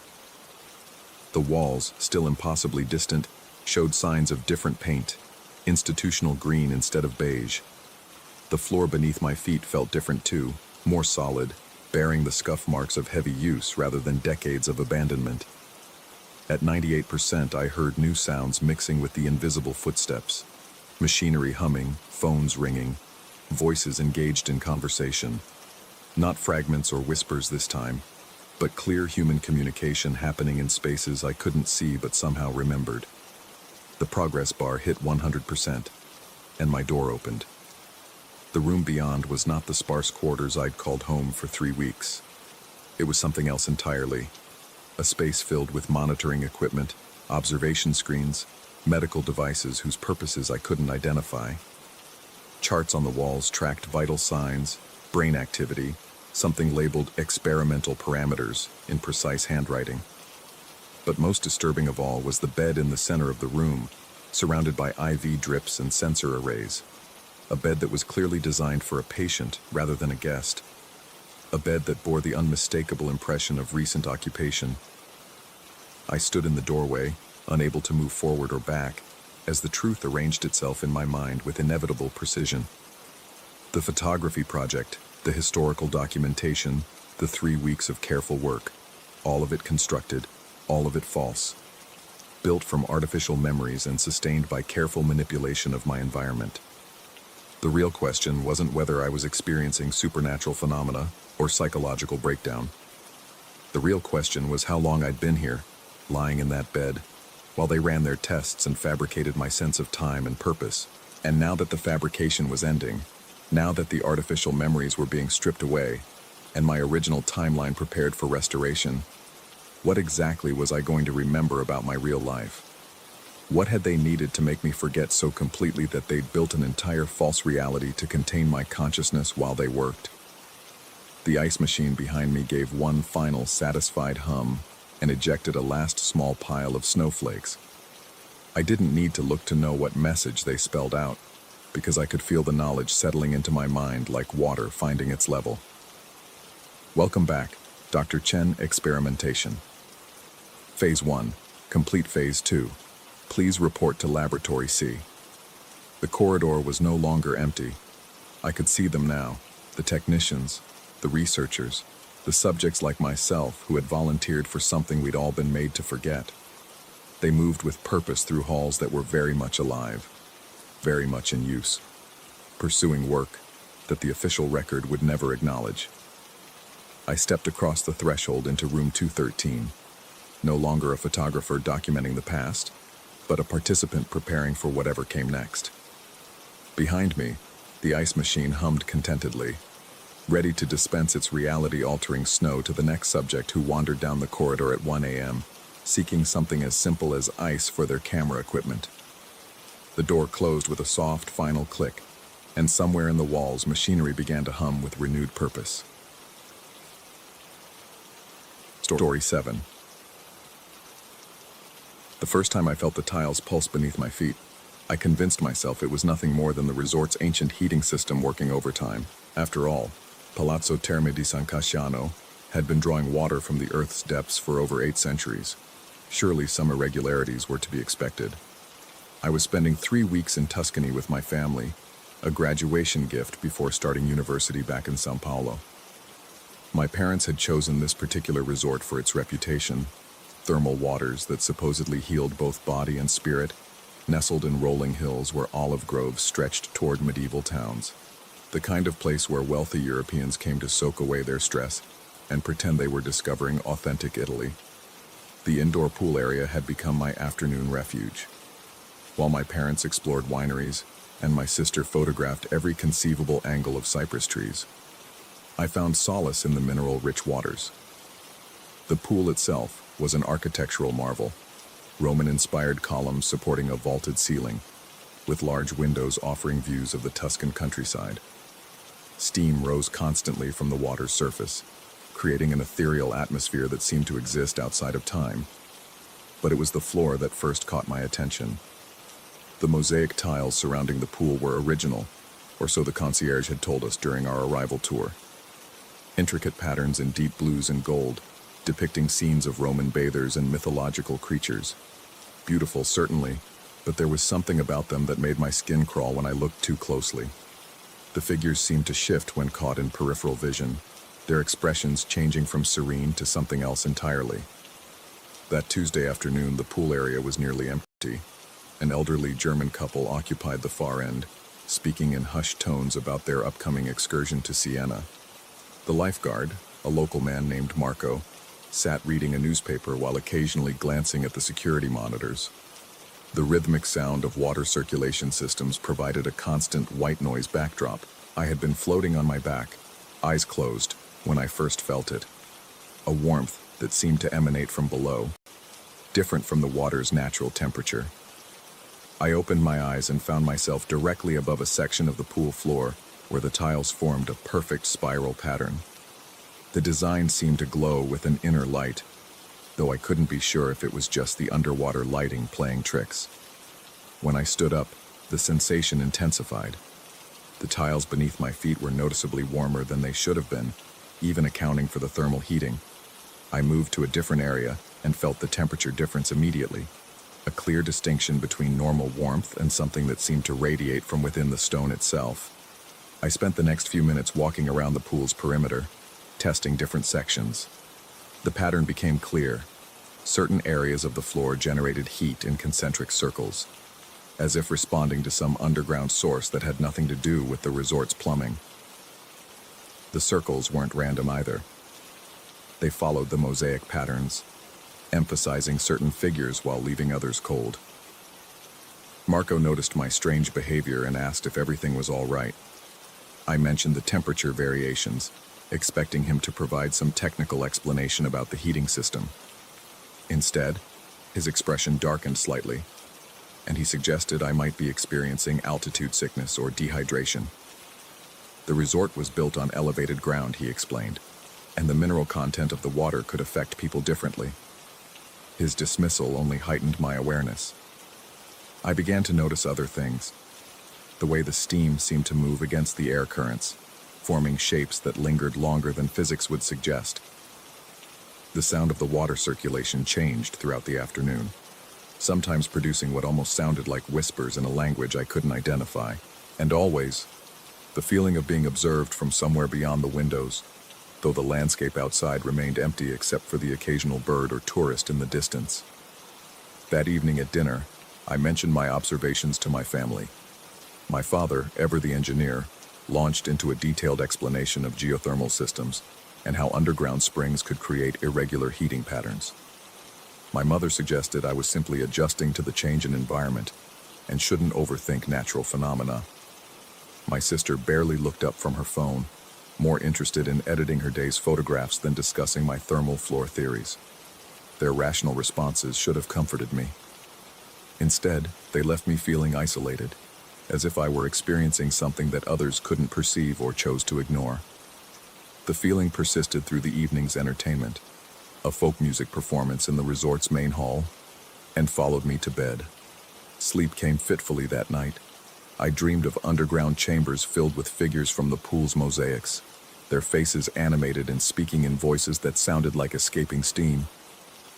The walls, still impossibly distant, showed signs of different paint, institutional green instead of beige. The floor beneath my feet felt different too, more solid, bearing the scuff marks of heavy use rather than decades of abandonment. At 98%, I heard new sounds mixing with the invisible footsteps. Machinery humming, phones ringing, voices engaged in conversation. Not fragments or whispers this time, but clear human communication happening in spaces I couldn't see but somehow remembered. The progress bar hit 100%, and my door opened. The room beyond was not the sparse quarters I'd called home for 3 weeks. It was something else entirely. A space filled with monitoring equipment, observation screens, medical devices whose purposes I couldn't identify. Charts on the walls tracked vital signs, brain activity, something labeled experimental parameters in precise handwriting. But most disturbing of all was the bed in the center of the room, surrounded by IV drips and sensor arrays. A bed that was clearly designed for a patient rather than a guest. A bed that bore the unmistakable impression of recent occupation. I stood in the doorway, unable to move forward or back, as the truth arranged itself in my mind with inevitable precision. The photography project, the historical documentation, the 3 weeks of careful work, all of it constructed, all of it false. Built from artificial memories and sustained by careful manipulation of my environment. The real question wasn't whether I was experiencing supernatural phenomena or psychological breakdown. The real question was how long I'd been here, lying in that bed, while they ran their tests and fabricated my sense of time and purpose. And now that the fabrication was ending, now that the artificial memories were being stripped away, and my original timeline prepared for restoration, what exactly was I going to remember about my real life? What had they needed to make me forget so completely that they'd built an entire false reality to contain my consciousness while they worked? The ice machine behind me gave one final satisfied hum and ejected a last small pile of snowflakes. I didn't need to look to know what message they spelled out, because I could feel the knowledge settling into my mind like water finding its level. Welcome back, Dr. Chen Experimentation. Phase 1, complete Phase 2. Please report to Laboratory C. The corridor was no longer empty. I could see them now, the technicians, the researchers, the subjects like myself who had volunteered for something we'd all been made to forget. They moved with purpose through halls that were very much alive, very much in use, pursuing work that the official record would never acknowledge. I stepped across the threshold into room 213, no longer a photographer documenting the past, but a participant preparing for whatever came next. Behind me, the ice machine hummed contentedly, ready to dispense its reality-altering snow to the next subject who wandered down the corridor at 1 a.m., seeking something as simple as ice for their camera equipment. The door closed with a soft, final click, and somewhere in the walls, machinery began to hum with renewed purpose. Story 7. The first time I felt the tiles pulse beneath my feet, I convinced myself it was nothing more than the resort's ancient heating system working overtime. After all, Palazzo Terme di San Casciano had been drawing water from the Earth's depths for over 8 centuries. Surely some irregularities were to be expected. I was spending 3 weeks in Tuscany with my family, a graduation gift before starting university back in São Paulo. My parents had chosen this particular resort for its reputation: thermal waters that supposedly healed both body and spirit, nestled in rolling hills where olive groves stretched toward medieval towns. The kind of place where wealthy Europeans came to soak away their stress and pretend they were discovering authentic Italy. The indoor pool area had become my afternoon refuge. While my parents explored wineries and my sister photographed every conceivable angle of cypress trees, I found solace in the mineral-rich waters. The pool itself was an architectural marvel, Roman-inspired columns supporting a vaulted ceiling, with large windows offering views of the Tuscan countryside. Steam rose constantly from the water's surface, creating an ethereal atmosphere that seemed to exist outside of time. But it was the floor that first caught my attention. The mosaic tiles surrounding the pool were original, or so the concierge had told us during our arrival tour. Intricate patterns in deep blues and gold, depicting scenes of Roman bathers and mythological creatures. Beautiful, certainly, but there was something about them that made my skin crawl when I looked too closely. The figures seemed to shift when caught in peripheral vision, their expressions changing from serene to something else entirely. That Tuesday afternoon, the pool area was nearly empty. An elderly German couple occupied the far end, speaking in hushed tones about their upcoming excursion to Siena. The lifeguard, a local man named Marco, sat reading a newspaper while occasionally glancing at the security monitors. The rhythmic sound of water circulation systems provided a constant white noise backdrop. I had been floating on my back, eyes closed, when I first felt it. A warmth that seemed to emanate from below, different from the water's natural temperature. I opened my eyes and found myself directly above a section of the pool floor where the tiles formed a perfect spiral pattern. The design seemed to glow with an inner light, though I couldn't be sure if it was just the underwater lighting playing tricks. When I stood up, the sensation intensified. The tiles beneath my feet were noticeably warmer than they should have been, even accounting for the thermal heating. I moved to a different area and felt the temperature difference immediately, a clear distinction between normal warmth and something that seemed to radiate from within the stone itself. I spent the next few minutes walking around the pool's perimeter, testing different sections. The pattern became clear. Certain areas of the floor generated heat in concentric circles, as if responding to some underground source that had nothing to do with the resort's plumbing. The circles weren't random either. They followed the mosaic patterns, emphasizing certain figures while leaving others cold. Marco noticed my strange behavior and asked if everything was all right. I mentioned the temperature variations, expecting him to provide some technical explanation about the heating system. Instead, his expression darkened slightly, and he suggested I might be experiencing altitude sickness or dehydration. The resort was built on elevated ground, he explained, and the mineral content of the water could affect people differently. His dismissal only heightened my awareness. I began to notice other things. The way the steam seemed to move against the air currents, forming shapes that lingered longer than physics would suggest. The sound of the water circulation changed throughout the afternoon, sometimes producing what almost sounded like whispers in a language I couldn't identify, and always the feeling of being observed from somewhere beyond the windows, though the landscape outside remained empty except for the occasional bird or tourist in the distance. That evening at dinner, I mentioned my observations to my family. My father, ever the engineer, launched into a detailed explanation of geothermal systems and how underground springs could create irregular heating patterns. My mother suggested I was simply adjusting to the change in environment and shouldn't overthink natural phenomena. My sister barely looked up from her phone, more interested in editing her day's photographs than discussing my thermal floor theories. Their rational responses should have comforted me. Instead, they left me feeling isolated, as if I were experiencing something that others couldn't perceive or chose to ignore. The feeling persisted through the evening's entertainment, a folk music performance in the resort's main hall, and followed me to bed. Sleep came fitfully that night. I dreamed of underground chambers filled with figures from the pool's mosaics, their faces animated and speaking in voices that sounded like escaping steam.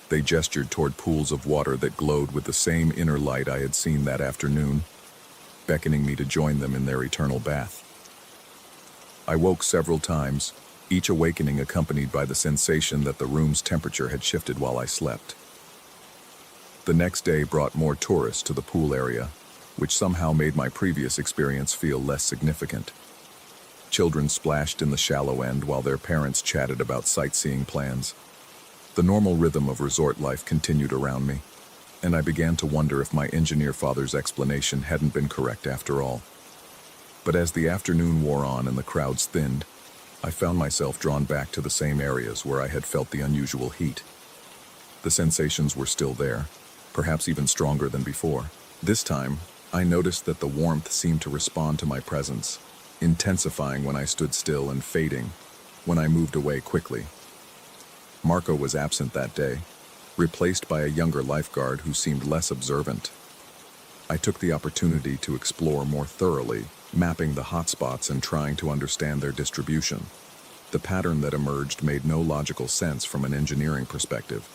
They gestured toward pools of water that glowed with the same inner light I had seen that afternoon, beckoning me to join them in their eternal bath. I woke several times, each awakening accompanied by the sensation that the room's temperature had shifted while I slept. The next day brought more tourists to the pool area, which somehow made my previous experience feel less significant. Children splashed in the shallow end while their parents chatted about sightseeing plans. The normal rhythm of resort life continued around me, and I began to wonder if my engineer father's explanation hadn't been correct after all. But as the afternoon wore on and the crowds thinned, I found myself drawn back to the same areas where I had felt the unusual heat. The sensations were still there, perhaps even stronger than before. This time, I noticed that the warmth seemed to respond to my presence, intensifying when I stood still and fading when I moved away quickly. Marco was absent that day, replaced by a younger lifeguard who seemed less observant. I took the opportunity to explore more thoroughly, mapping the hotspots and trying to understand their distribution. The pattern that emerged made no logical sense from an engineering perspective.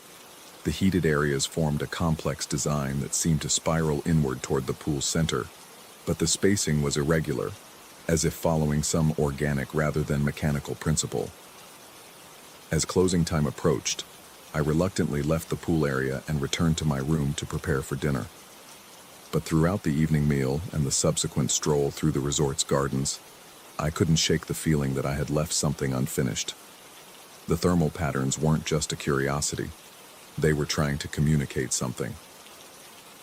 The heated areas formed a complex design that seemed to spiral inward toward the pool's center, but the spacing was irregular, as if following some organic rather than mechanical principle. As closing time approached, I reluctantly left the pool area and returned to my room to prepare for dinner. But throughout the evening meal and the subsequent stroll through the resort's gardens, I couldn't shake the feeling that I had left something unfinished. The thermal patterns weren't just a curiosity. They were trying to communicate something.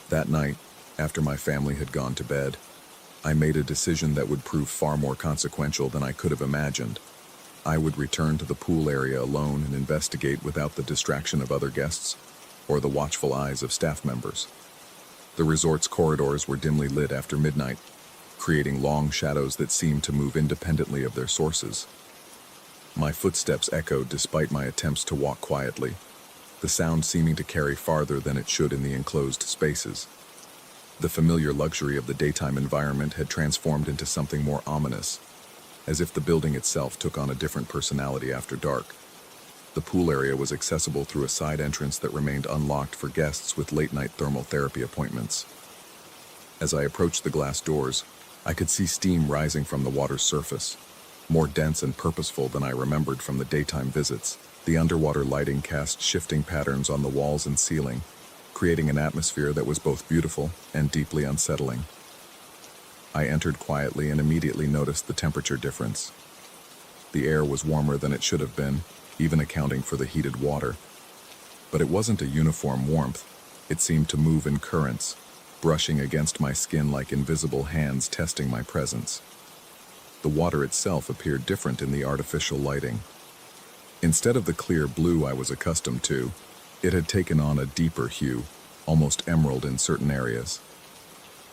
That night, after my family had gone to bed, I made a decision that would prove far more consequential than I could have imagined. I would return to the pool area alone and investigate without the distraction of other guests or the watchful eyes of staff members. The resort's corridors were dimly lit after midnight, creating long shadows that seemed to move independently of their sources. My footsteps echoed despite my attempts to walk quietly, the sound seeming to carry farther than it should in the enclosed spaces. The familiar luxury of the daytime environment had transformed into something more ominous, as if the building itself took on a different personality after dark. The pool area was accessible through a side entrance that remained unlocked for guests with late-night thermal therapy appointments. As I approached the glass doors, I could see steam rising from the water's surface, more dense and purposeful than I remembered from the daytime visits. The underwater lighting cast shifting patterns on the walls and ceiling, creating an atmosphere that was both beautiful and deeply unsettling. I entered quietly and immediately noticed the temperature difference. The air was warmer than it should have been, even accounting for the heated water. But it wasn't a uniform warmth. It seemed to move in currents, brushing against my skin like invisible hands testing my presence. The water itself appeared different in the artificial lighting. Instead of the clear blue I was accustomed to, it had taken on a deeper hue, almost emerald in certain areas.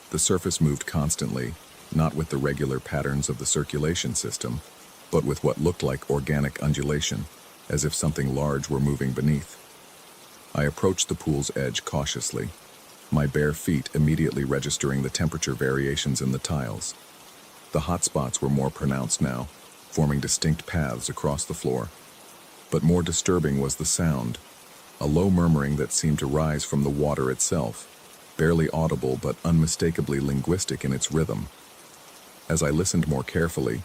The surface moved constantly, not with the regular patterns of the circulation system, but with what looked like organic undulation, as if something large were moving beneath. I approached the pool's edge cautiously, my bare feet immediately registering the temperature variations in the tiles. The hot spots were more pronounced now, forming distinct paths across the floor. But more disturbing was the sound, a low murmuring that seemed to rise from the water itself, barely audible but unmistakably linguistic in its rhythm. As I listened more carefully,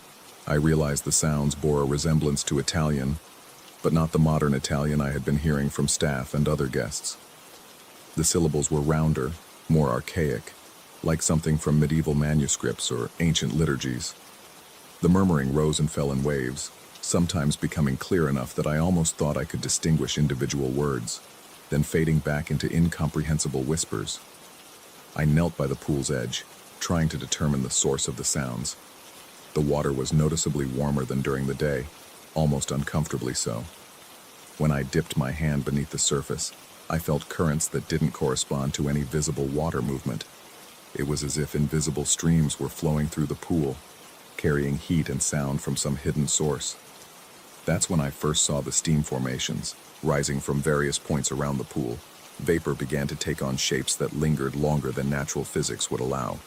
I realized the sounds bore a resemblance to Italian, but not the modern Italian I had been hearing from staff and other guests. The syllables were rounder, more archaic, like something from medieval manuscripts or ancient liturgies. The murmuring rose and fell in waves, sometimes becoming clear enough that I almost thought I could distinguish individual words, then fading back into incomprehensible whispers. I knelt by the pool's edge, trying to determine the source of the sounds. The water was noticeably warmer than during the day, almost uncomfortably so. When I dipped my hand beneath the surface, I felt currents that didn't correspond to any visible water movement. It was as if invisible streams were flowing through the pool, carrying heat and sound from some hidden source. That's when I first saw the steam formations, rising from various points around the pool. Vapor began to take on shapes that lingered longer than natural physics would allow.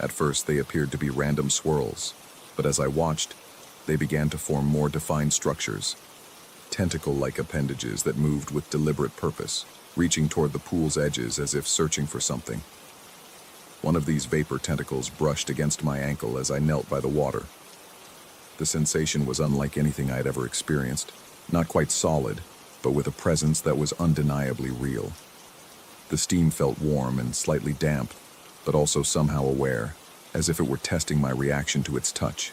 At first, they appeared to be random swirls, but as I watched, they began to form more defined structures, tentacle-like appendages that moved with deliberate purpose, reaching toward the pool's edges as if searching for something. One of these vapor tentacles brushed against my ankle as I knelt by the water. The sensation was unlike anything I had ever experienced, not quite solid, but with a presence that was undeniably real. The steam felt warm and slightly damp, but also somehow aware, as if it were testing my reaction to its touch.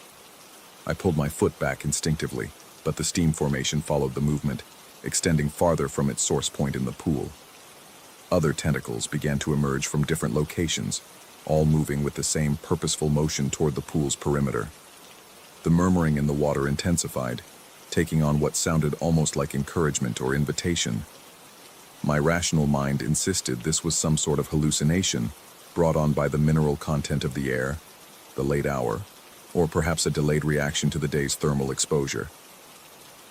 I pulled my foot back instinctively, but the steam formation followed the movement, extending farther from its source point in the pool. Other tentacles began to emerge from different locations, all moving with the same purposeful motion toward the pool's perimeter. The murmuring in the water intensified, taking on what sounded almost like encouragement or invitation. My rational mind insisted this was some sort of hallucination, brought on by the mineral content of the air, the late hour, or perhaps a delayed reaction to the day's thermal exposure.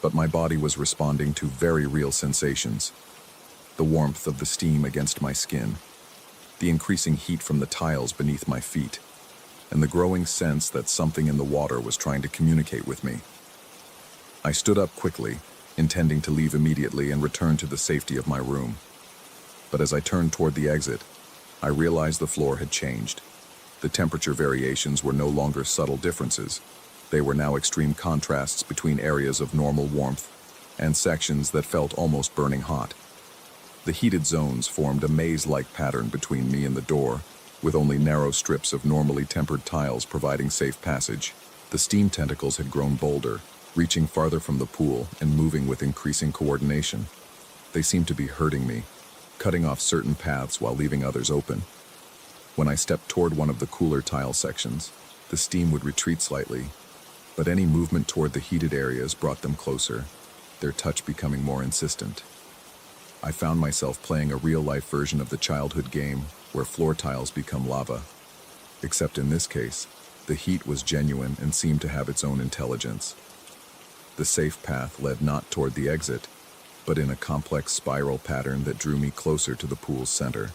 But my body was responding to very real sensations. The warmth of the steam against my skin, the increasing heat from the tiles beneath my feet, and the growing sense that something in the water was trying to communicate with me. I stood up quickly, intending to leave immediately and return to the safety of my room. But as I turned toward the exit, I realized the floor had changed. The temperature variations were no longer subtle differences. They were now extreme contrasts between areas of normal warmth and sections that felt almost burning hot. The heated zones formed a maze-like pattern between me and the door, with only narrow strips of normally tempered tiles providing safe passage. The steam tentacles had grown bolder, reaching farther from the pool and moving with increasing coordination. They seemed to be hurting me, cutting off certain paths while leaving others open. When I stepped toward one of the cooler tile sections, the steam would retreat slightly, but any movement toward the heated areas brought them closer, their touch becoming more insistent. I found myself playing a real-life version of the childhood game where floor tiles become lava. Except in this case, the heat was genuine and seemed to have its own intelligence. The safe path led not toward the exit, but in a complex spiral pattern that drew me closer to the pool's center.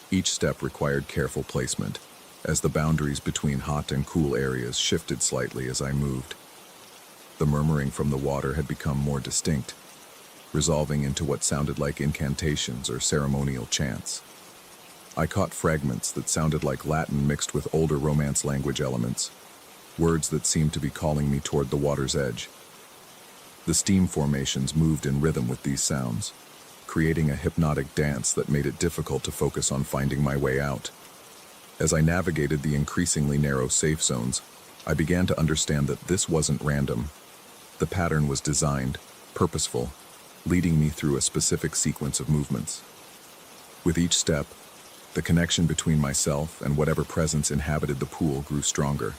Each step required careful placement, as the boundaries between hot and cool areas shifted slightly as I moved. The murmuring from the water had become more distinct, resolving into what sounded like incantations or ceremonial chants. I caught fragments that sounded like Latin mixed with older Romance language elements, words that seemed to be calling me toward the water's edge. The steam formations moved in rhythm with these sounds, creating a hypnotic dance that made it difficult to focus on finding my way out. As I navigated the increasingly narrow safe zones, I began to understand that this wasn't random. The pattern was designed, purposeful, leading me through a specific sequence of movements. With each step, the connection between myself and whatever presence inhabited the pool grew stronger.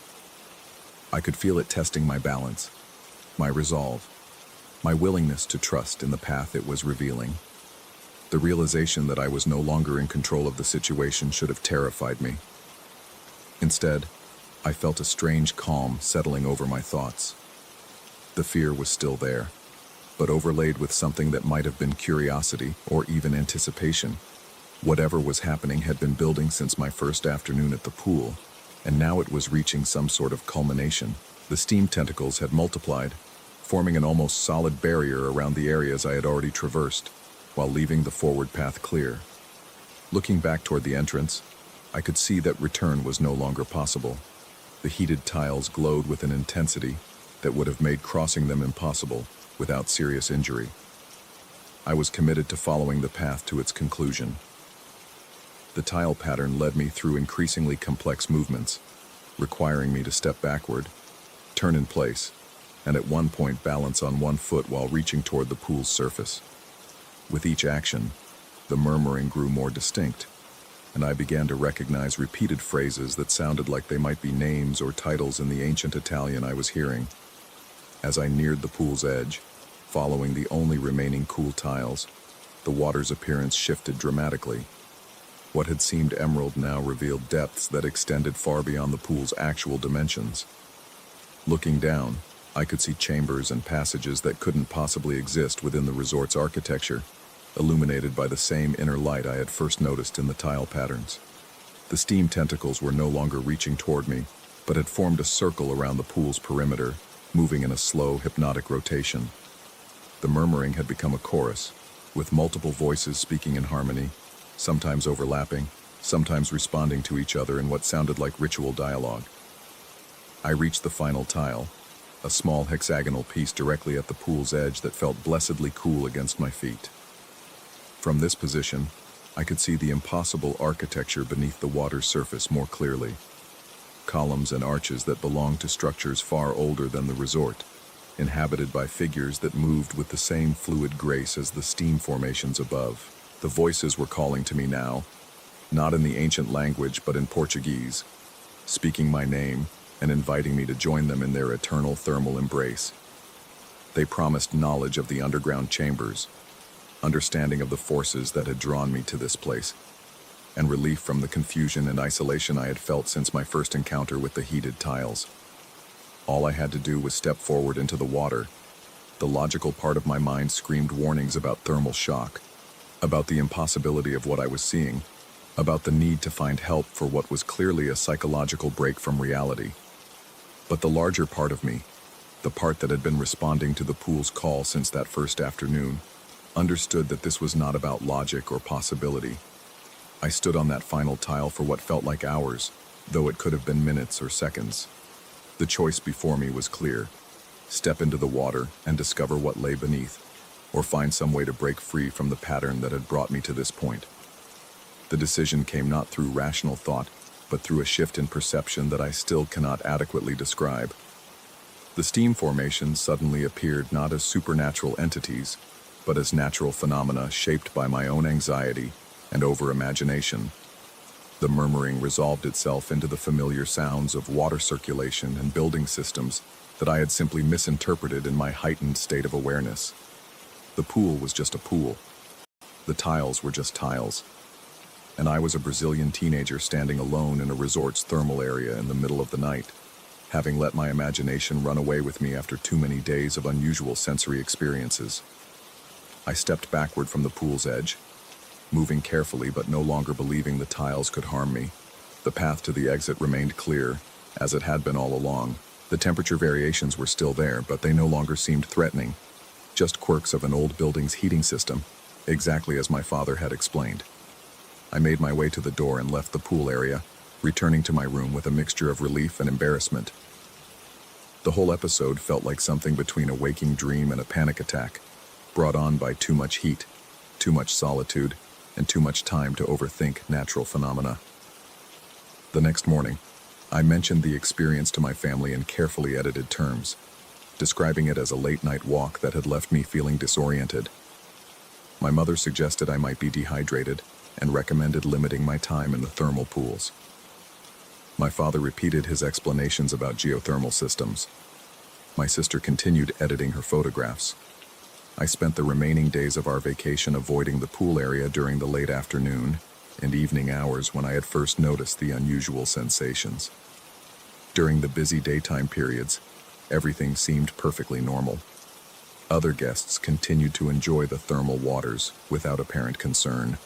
I could feel it testing my balance, my resolve, my willingness to trust in the path it was revealing. The realization that I was no longer in control of the situation should have terrified me. Instead, I felt a strange calm settling over my thoughts. The fear was still there, but overlaid with something that might have been curiosity or even anticipation. Whatever was happening had been building since my first afternoon at the pool, and now it was reaching some sort of culmination. The steam tentacles had multiplied, forming an almost solid barrier around the areas I had already traversed, while leaving the forward path clear. Looking back toward the entrance, I could see that return was no longer possible. The heated tiles glowed with an intensity that would have made crossing them impossible without serious injury. I was committed to following the path to its conclusion. The tile pattern led me through increasingly complex movements, requiring me to step backward, turn in place, and at one point balance on one foot while reaching toward the pool's surface. With each action, the murmuring grew more distinct, and I began to recognize repeated phrases that sounded like they might be names or titles in the ancient Italian I was hearing. As I neared the pool's edge, following the only remaining cool tiles, the water's appearance shifted dramatically. What had seemed emerald now revealed depths that extended far beyond the pool's actual dimensions. Looking down, I could see chambers and passages that couldn't possibly exist within the resort's architecture. illuminated by the same inner light I had first noticed in the tile patterns. The steam tentacles were no longer reaching toward me, but had formed a circle around the pool's perimeter, moving in a slow, hypnotic rotation. The murmuring had become a chorus, with multiple voices speaking in harmony, sometimes overlapping, sometimes responding to each other in what sounded like ritual dialogue. I reached the final tile, a small hexagonal piece directly at the pool's edge that felt blessedly cool against my feet. From this position, I could see the impossible architecture beneath the water's surface more clearly. Columns and arches that belonged to structures far older than the resort, inhabited by figures that moved with the same fluid grace as the steam formations above. The voices were calling to me now, not in the ancient language but in Portuguese, speaking my name and inviting me to join them in their eternal thermal embrace. They promised knowledge of the underground chambers, understanding of the forces that had drawn me to this place, and relief from the confusion and isolation I had felt since my first encounter with the heated tiles. All I had to do was step forward into the water. The logical part of my mind screamed warnings about thermal shock, about the impossibility of what I was seeing, about the need to find help for what was clearly a psychological break from reality. But the larger part of me, the part that had been responding to the pool's call since that first afternoon, understood that this was not about logic or possibility. I stood on that final tile for what felt like hours, though it could have been minutes or seconds. The choice before me was clear: step into the water and discover what lay beneath, or find some way to break free from the pattern that had brought me to this point. The decision came not through rational thought, but through a shift in perception that I still cannot adequately describe. The steam formations suddenly appeared not as supernatural entities, but as natural phenomena shaped by my own anxiety and over-imagination. The murmuring resolved itself into the familiar sounds of water circulation and building systems that I had simply misinterpreted in my heightened state of awareness. The pool was just a pool. The tiles were just tiles. And I was a Brazilian teenager standing alone in a resort's thermal area in the middle of the night, having let my imagination run away with me after too many days of unusual sensory experiences. I stepped backward from the pool's edge, moving carefully but no longer believing the tiles could harm me. The path to the exit remained clear, as it had been all along. The temperature variations were still there, but they no longer seemed threatening, just quirks of an old building's heating system, exactly as my father had explained. I made my way to the door and left the pool area, returning to my room with a mixture of relief and embarrassment. The whole episode felt like something between a waking dream and a panic attack, brought on by too much heat, too much solitude, and too much time to overthink natural phenomena. The next morning, I mentioned the experience to my family in carefully edited terms, describing it as a late-night walk that had left me feeling disoriented. My mother suggested I might be dehydrated and recommended limiting my time in the thermal pools. My father repeated his explanations about geothermal systems. My sister continued editing her photographs. I spent the remaining days of our vacation avoiding the pool area during the late afternoon and evening hours when I had first noticed the unusual sensations. During the busy daytime periods, everything seemed perfectly normal. Other guests continued to enjoy the thermal waters without apparent concern.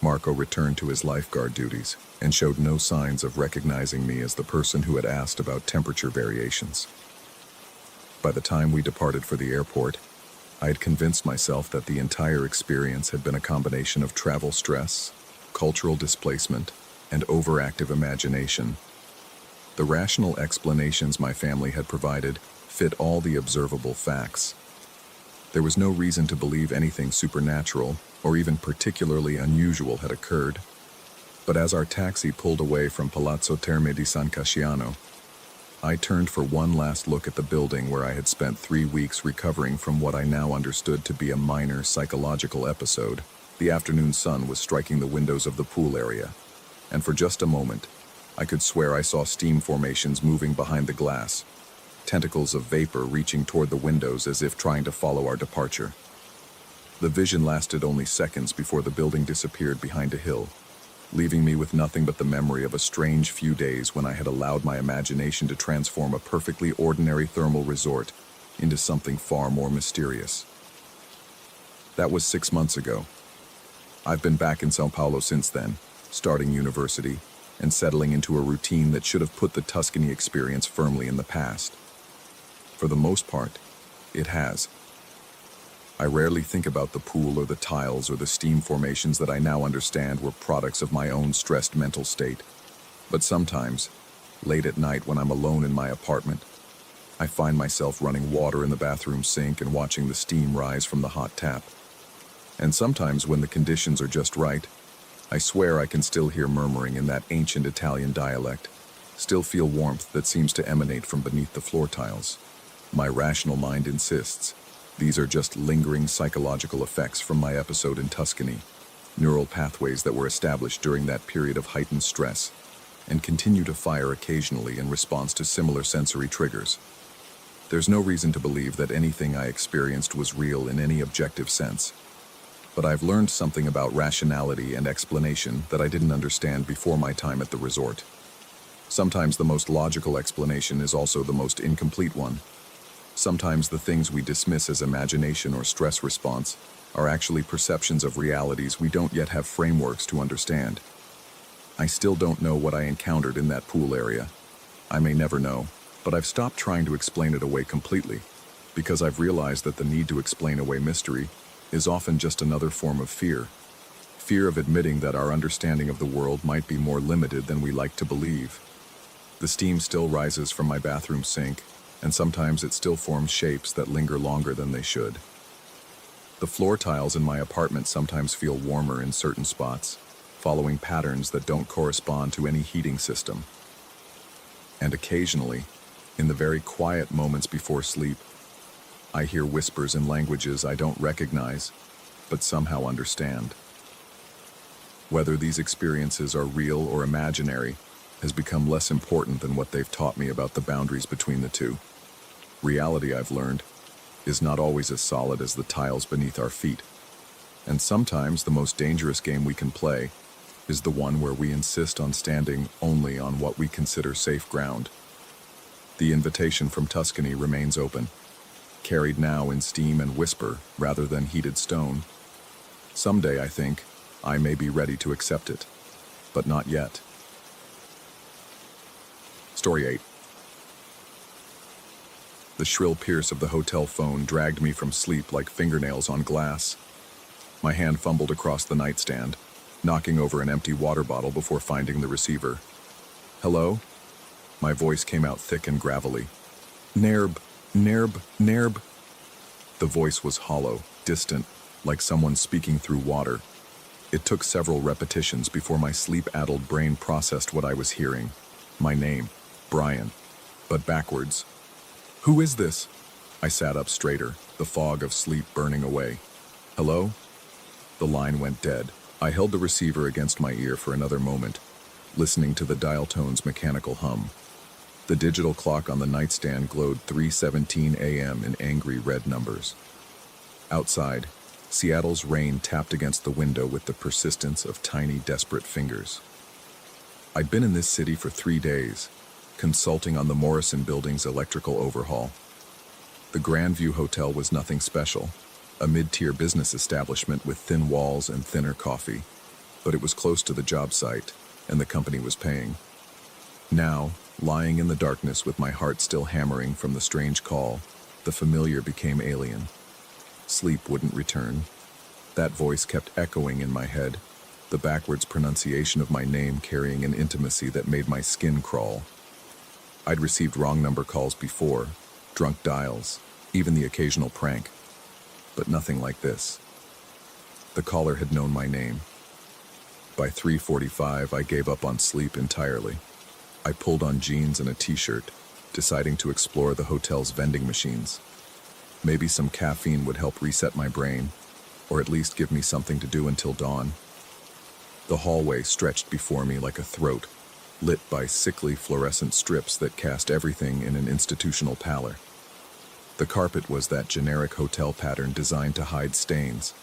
Marco returned to his lifeguard duties and showed no signs of recognizing me as the person who had asked about temperature variations. By the time we departed for the airport, I had convinced myself that the entire experience had been a combination of travel stress, cultural displacement, and overactive imagination. The rational explanations my family had provided fit all the observable facts. There was no reason to believe anything supernatural or even particularly unusual had occurred. But as our taxi pulled away from Palazzo Terme di San Casciano, I turned for one last look at the building where I had spent 3 weeks recovering from what I now understood to be a minor psychological episode. The afternoon sun was striking the windows of the pool area, and for just a moment, I could swear I saw steam formations moving behind the glass, tentacles of vapor reaching toward the windows as if trying to follow our departure. The vision lasted only seconds before the building disappeared behind a hill, leaving me with nothing but the memory of a strange few days when I had allowed my imagination to transform a perfectly ordinary thermal resort into something far more mysterious. That was 6 months ago. I've been back in Sao Paulo since then, starting university and settling into a routine that should have put the Tuscany experience firmly in the past. For the most part, it has. I rarely think about the pool or the tiles or the steam formations that I now understand were products of my own stressed mental state. But sometimes, late at night when I'm alone in my apartment, I find myself running water in the bathroom sink and watching the steam rise from the hot tap. And sometimes when the conditions are just right, I swear I can still hear murmuring in that ancient Italian dialect, still feel warmth that seems to emanate from beneath the floor tiles. My rational mind insists these are just lingering psychological effects from my episode in Tuscany, neural pathways that were established during that period of heightened stress, and continue to fire occasionally in response to similar sensory triggers. There's no reason to believe that anything I experienced was real in any objective sense. But I've learned something about rationality and explanation that I didn't understand before my time at the resort. Sometimes the most logical explanation is also the most incomplete one. Sometimes the things we dismiss as imagination or stress response are actually perceptions of realities we don't yet have frameworks to understand. I still don't know what I encountered in that pool area. I may never know, but I've stopped trying to explain it away completely, because I've realized that the need to explain away mystery is often just another form of fear. Fear of admitting that our understanding of the world might be more limited than we like to believe. The steam still rises from my bathroom sink, and sometimes it still forms shapes that linger longer than they should. The floor tiles in my apartment sometimes feel warmer in certain spots, following patterns that don't correspond to any heating system. And occasionally, in the very quiet moments before sleep, I hear whispers in languages I don't recognize, but somehow understand. Whether these experiences are real or imaginary has become less important than what they've taught me about the boundaries between the two. Reality, I've learned, is not always as solid as the tiles beneath our feet. And sometimes the most dangerous game we can play is the one where we insist on standing only on what we consider safe ground. The invitation from Tuscany remains open, carried now in steam and whisper rather than heated stone. Someday, I think, I may be ready to accept it, but not yet. Story 8. The shrill pierce of the hotel phone dragged me from sleep like fingernails on glass. My hand fumbled across the nightstand, knocking over an empty water bottle before finding the receiver. Hello? My voice came out thick and gravelly. Nerb, nerb, nerb. The voice was hollow, distant, like someone speaking through water. It took several repetitions before my sleep-addled brain processed what I was hearing. My name, Brian, but backwards. Who is this? I sat up straighter, the fog of sleep burning away. Hello? The line went dead. I held the receiver against my ear for another moment, listening to the dial tone's mechanical hum. The digital clock on the nightstand glowed 3:17 a.m. in angry red numbers. Outside, Seattle's rain tapped against the window with the persistence of tiny, desperate fingers. I'd been in this city for 3 days, consulting on the Morrison Building's electrical overhaul. The Grandview Hotel was nothing special, a mid-tier business establishment with thin walls and thinner coffee, but it was close to the job site, and the company was paying. Now, lying in the darkness with my heart still hammering from the strange call, the familiar became alien. Sleep wouldn't return. That voice kept echoing in my head, the backwards pronunciation of my name carrying an intimacy that made my skin crawl. I'd received wrong number calls before, drunk dials, even the occasional prank, but nothing like this. The caller had known my name. By 3:45, I gave up on sleep entirely. I pulled on jeans and a t-shirt, deciding to explore the hotel's vending machines. Maybe some caffeine would help reset my brain, or at least give me something to do until dawn. The hallway stretched before me like a throat, lit by sickly fluorescent strips that cast everything in an institutional pallor. The carpet was that generic hotel pattern designed to hide stains,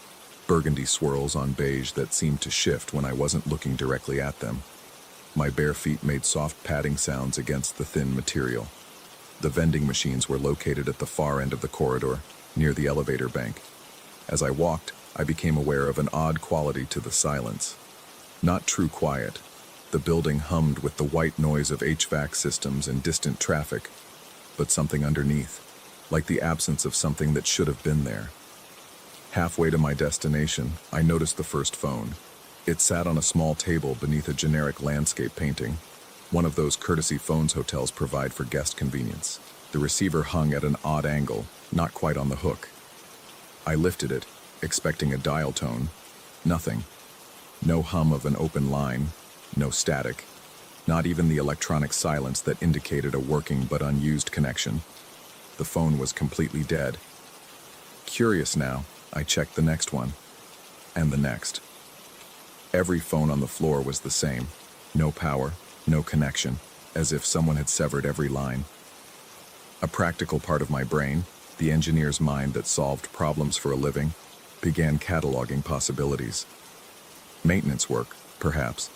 burgundy swirls on beige that seemed to shift when I wasn't looking directly at them. My bare feet made soft padding sounds against the thin material. The vending machines were located at the far end of the corridor, near the elevator bank. As I walked, I became aware of an odd quality to the silence. Not true quiet. The building hummed with the white noise of HVAC systems and distant traffic, but something underneath, like the absence of something that should have been there. Halfway to my destination, I noticed the first phone. It sat on a small table beneath a generic landscape painting, one of those courtesy phones hotels provide for guest convenience. The receiver hung at an odd angle, not quite on the hook. I lifted it, expecting a dial tone. Nothing. No hum of an open line, no static, not even the electronic silence that indicated a working but unused connection. The phone was completely dead. Curious now, I checked the next one, and the next. Every phone on the floor was the same. No power, no connection, as if someone had severed every line. A practical part of my brain, the engineer's mind that solved problems for a living, began cataloging possibilities. Maintenance work, perhaps,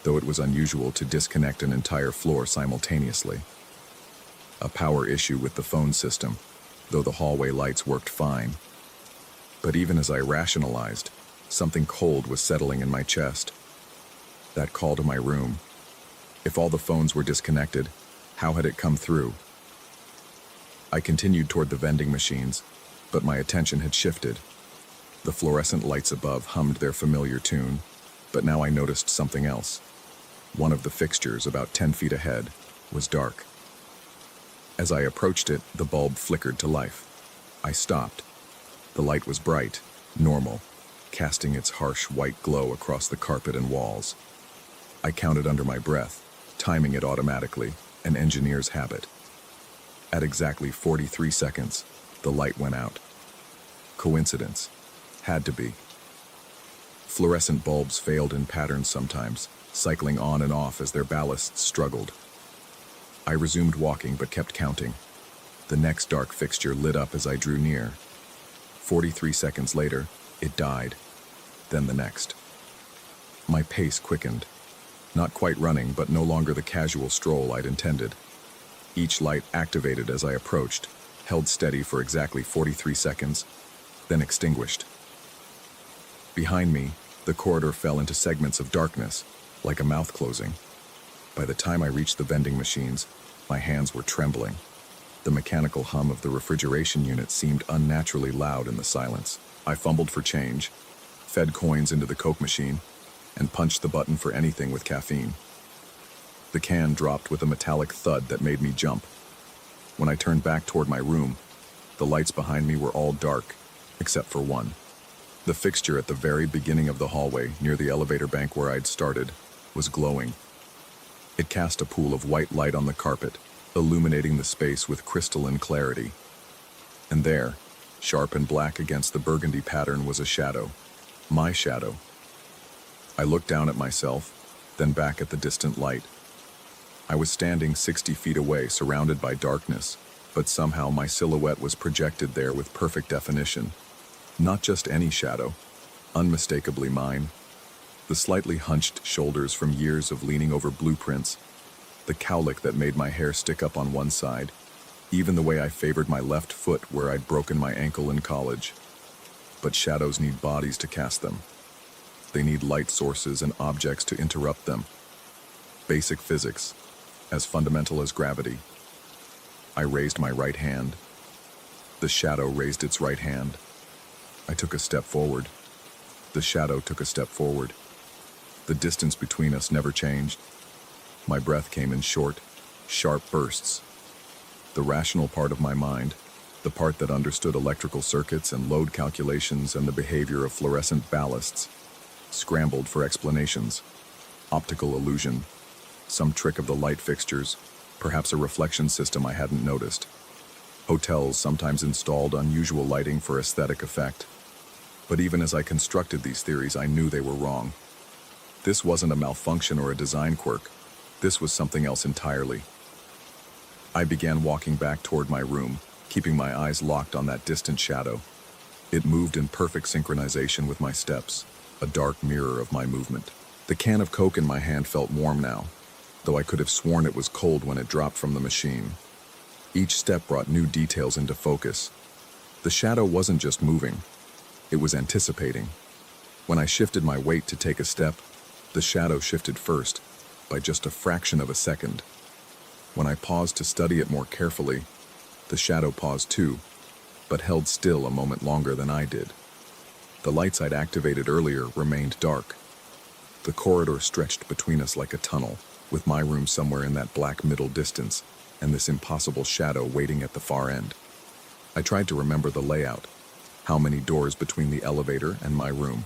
though it was unusual to disconnect an entire floor simultaneously. A power issue with the phone system, though the hallway lights worked fine. But even as I rationalized, something cold was settling in my chest. That call to my room. If all the phones were disconnected, how had it come through? I continued toward the vending machines, but my attention had shifted. The fluorescent lights above hummed their familiar tune, but now I noticed something else. One of the fixtures, about 10 feet ahead, was dark. As I approached it, the bulb flickered to life. I stopped. The light was bright, normal, casting its harsh white glow across the carpet and walls. I counted under my breath, timing it automatically, an engineer's habit. At exactly 43 seconds, the light went out. Coincidence? Had to be. Fluorescent bulbs failed in patterns sometimes, cycling on and off as their ballasts struggled. I resumed walking but kept counting. The next dark fixture lit up as I drew near. 43 seconds later, it died. Then the next. My pace quickened. Not quite running, but no longer the casual stroll I'd intended. Each light activated as I approached, held steady for exactly 43 seconds, then extinguished. Behind me, the corridor fell into segments of darkness, like a mouth closing. By the time I reached the vending machines, my hands were trembling. The mechanical hum of the refrigeration unit seemed unnaturally loud in the silence. I fumbled for change, fed coins into the Coke machine, and punched the button for anything with caffeine. The can dropped with a metallic thud that made me jump. When I turned back toward my room, the lights behind me were all dark, except for one. The fixture at the very beginning of the hallway, near the elevator bank where I'd started, was glowing. It cast a pool of white light on the carpet, illuminating the space with crystalline clarity. And there, sharp and black against the burgundy pattern, was a shadow. My shadow. I looked down at myself, then back at the distant light. I was standing 60 feet away, surrounded by darkness, but somehow my silhouette was projected there with perfect definition. Not just any shadow, unmistakably mine. The slightly hunched shoulders from years of leaning over blueprints, the cowlick that made my hair stick up on one side, even the way I favored my left foot where I'd broken my ankle in college. But shadows need bodies to cast them. They need light sources and objects to interrupt them. Basic physics, as fundamental as gravity. I raised my right hand. The shadow raised its right hand. I took a step forward. The shadow took a step forward. The distance between us never changed. My breath came in short, sharp bursts. The rational part of my mind, the part that understood electrical circuits and load calculations and the behavior of fluorescent ballasts, scrambled for explanations. Optical illusion, some trick of the light fixtures, perhaps a reflection system I hadn't noticed. Hotels sometimes installed unusual lighting for aesthetic effect. But even as I constructed these theories, I knew they were wrong. This wasn't a malfunction or a design quirk. This was something else entirely. I began walking back toward my room, keeping my eyes locked on that distant shadow. It moved in perfect synchronization with my steps, a dark mirror of my movement. The can of Coke in my hand felt warm now, though I could have sworn it was cold when it dropped from the machine. Each step brought new details into focus. The shadow wasn't just moving. It was anticipating. When I shifted my weight to take a step, the shadow shifted first, by just a fraction of a second. When I paused to study it more carefully, the shadow paused too, but held still a moment longer than I did. The lights I'd activated earlier remained dark. The corridor stretched between us like a tunnel, with my room somewhere in that black middle distance, and this impossible shadow waiting at the far end. I tried to remember the layout. How many doors between the elevator and my room?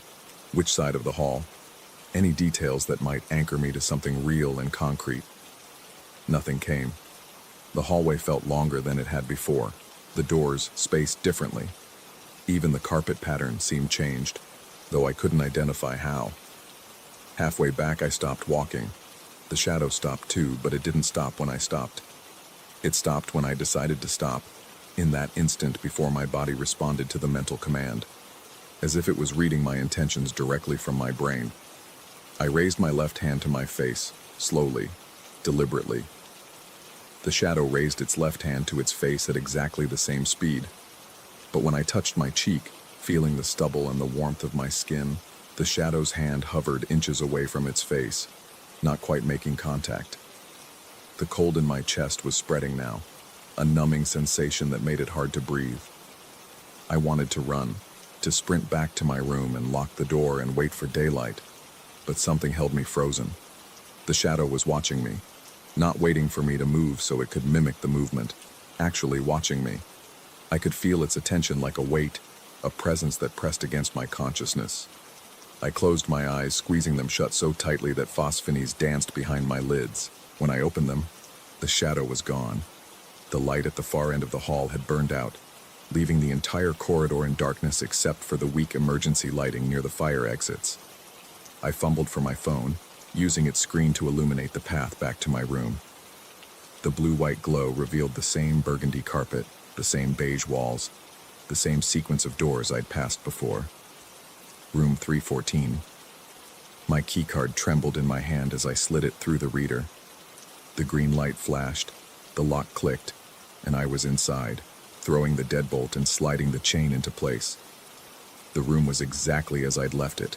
Which side of the hall? Any details that might anchor me to something real and concrete. Nothing came. The hallway felt longer than it had before, the doors spaced differently. Even the carpet pattern seemed changed, though I couldn't identify how. Halfway back, I stopped walking. The shadow stopped too, but it didn't stop when I stopped. It stopped when I decided to stop, in that instant before my body responded to the mental command, as if it was reading my intentions directly from my brain. I raised my left hand to my face, slowly, deliberately. The shadow raised its left hand to its face at exactly the same speed. But when I touched my cheek, feeling the stubble and the warmth of my skin, the shadow's hand hovered inches away from its face, not quite making contact. The cold in my chest was spreading now, a numbing sensation that made it hard to breathe. I wanted to run, to sprint back to my room and lock the door and wait for daylight, but something held me frozen. The shadow was watching me, not waiting for me to move so it could mimic the movement, actually watching me. I could feel its attention like a weight, a presence that pressed against my consciousness. I closed my eyes, squeezing them shut so tightly that phosphines danced behind my lids. When I opened them, the shadow was gone. The light at the far end of the hall had burned out, leaving the entire corridor in darkness except for the weak emergency lighting near the fire exits. I fumbled for my phone, using its screen to illuminate the path back to my room. The blue-white glow revealed the same burgundy carpet, the same beige walls, the same sequence of doors I'd passed before. Room 314. My keycard trembled in my hand as I slid it through the reader. The green light flashed, the lock clicked, and I was inside, throwing the deadbolt and sliding the chain into place. The room was exactly as I'd left it.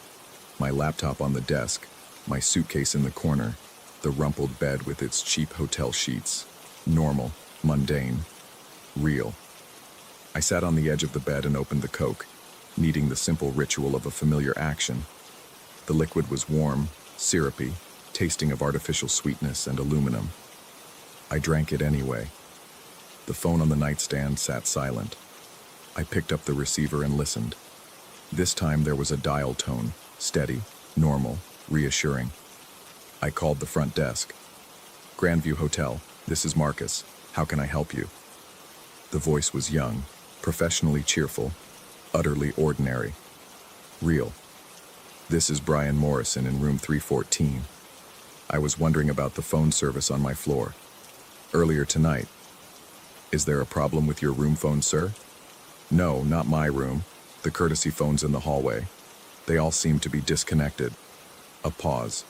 My laptop on the desk, my suitcase in the corner, the rumpled bed with its cheap hotel sheets. Normal, mundane, real. I sat on the edge of the bed and opened the Coke, needing the simple ritual of a familiar action. The liquid was warm, syrupy, tasting of artificial sweetness and aluminum. I drank it anyway. The phone on the nightstand sat silent. I picked up the receiver and listened. This time there was a dial tone, steady, normal, reassuring. I called the front desk. Grandview Hotel, this is Marcus. How can I help you? The voice was young, professionally cheerful, utterly ordinary. Real. This is Brian Morrison in room 314. I was wondering about the phone service on my floor. Earlier tonight. Is there a problem with your room phone, sir? No, not my room. The courtesy phones in the hallway. They all seem to be disconnected. A pause.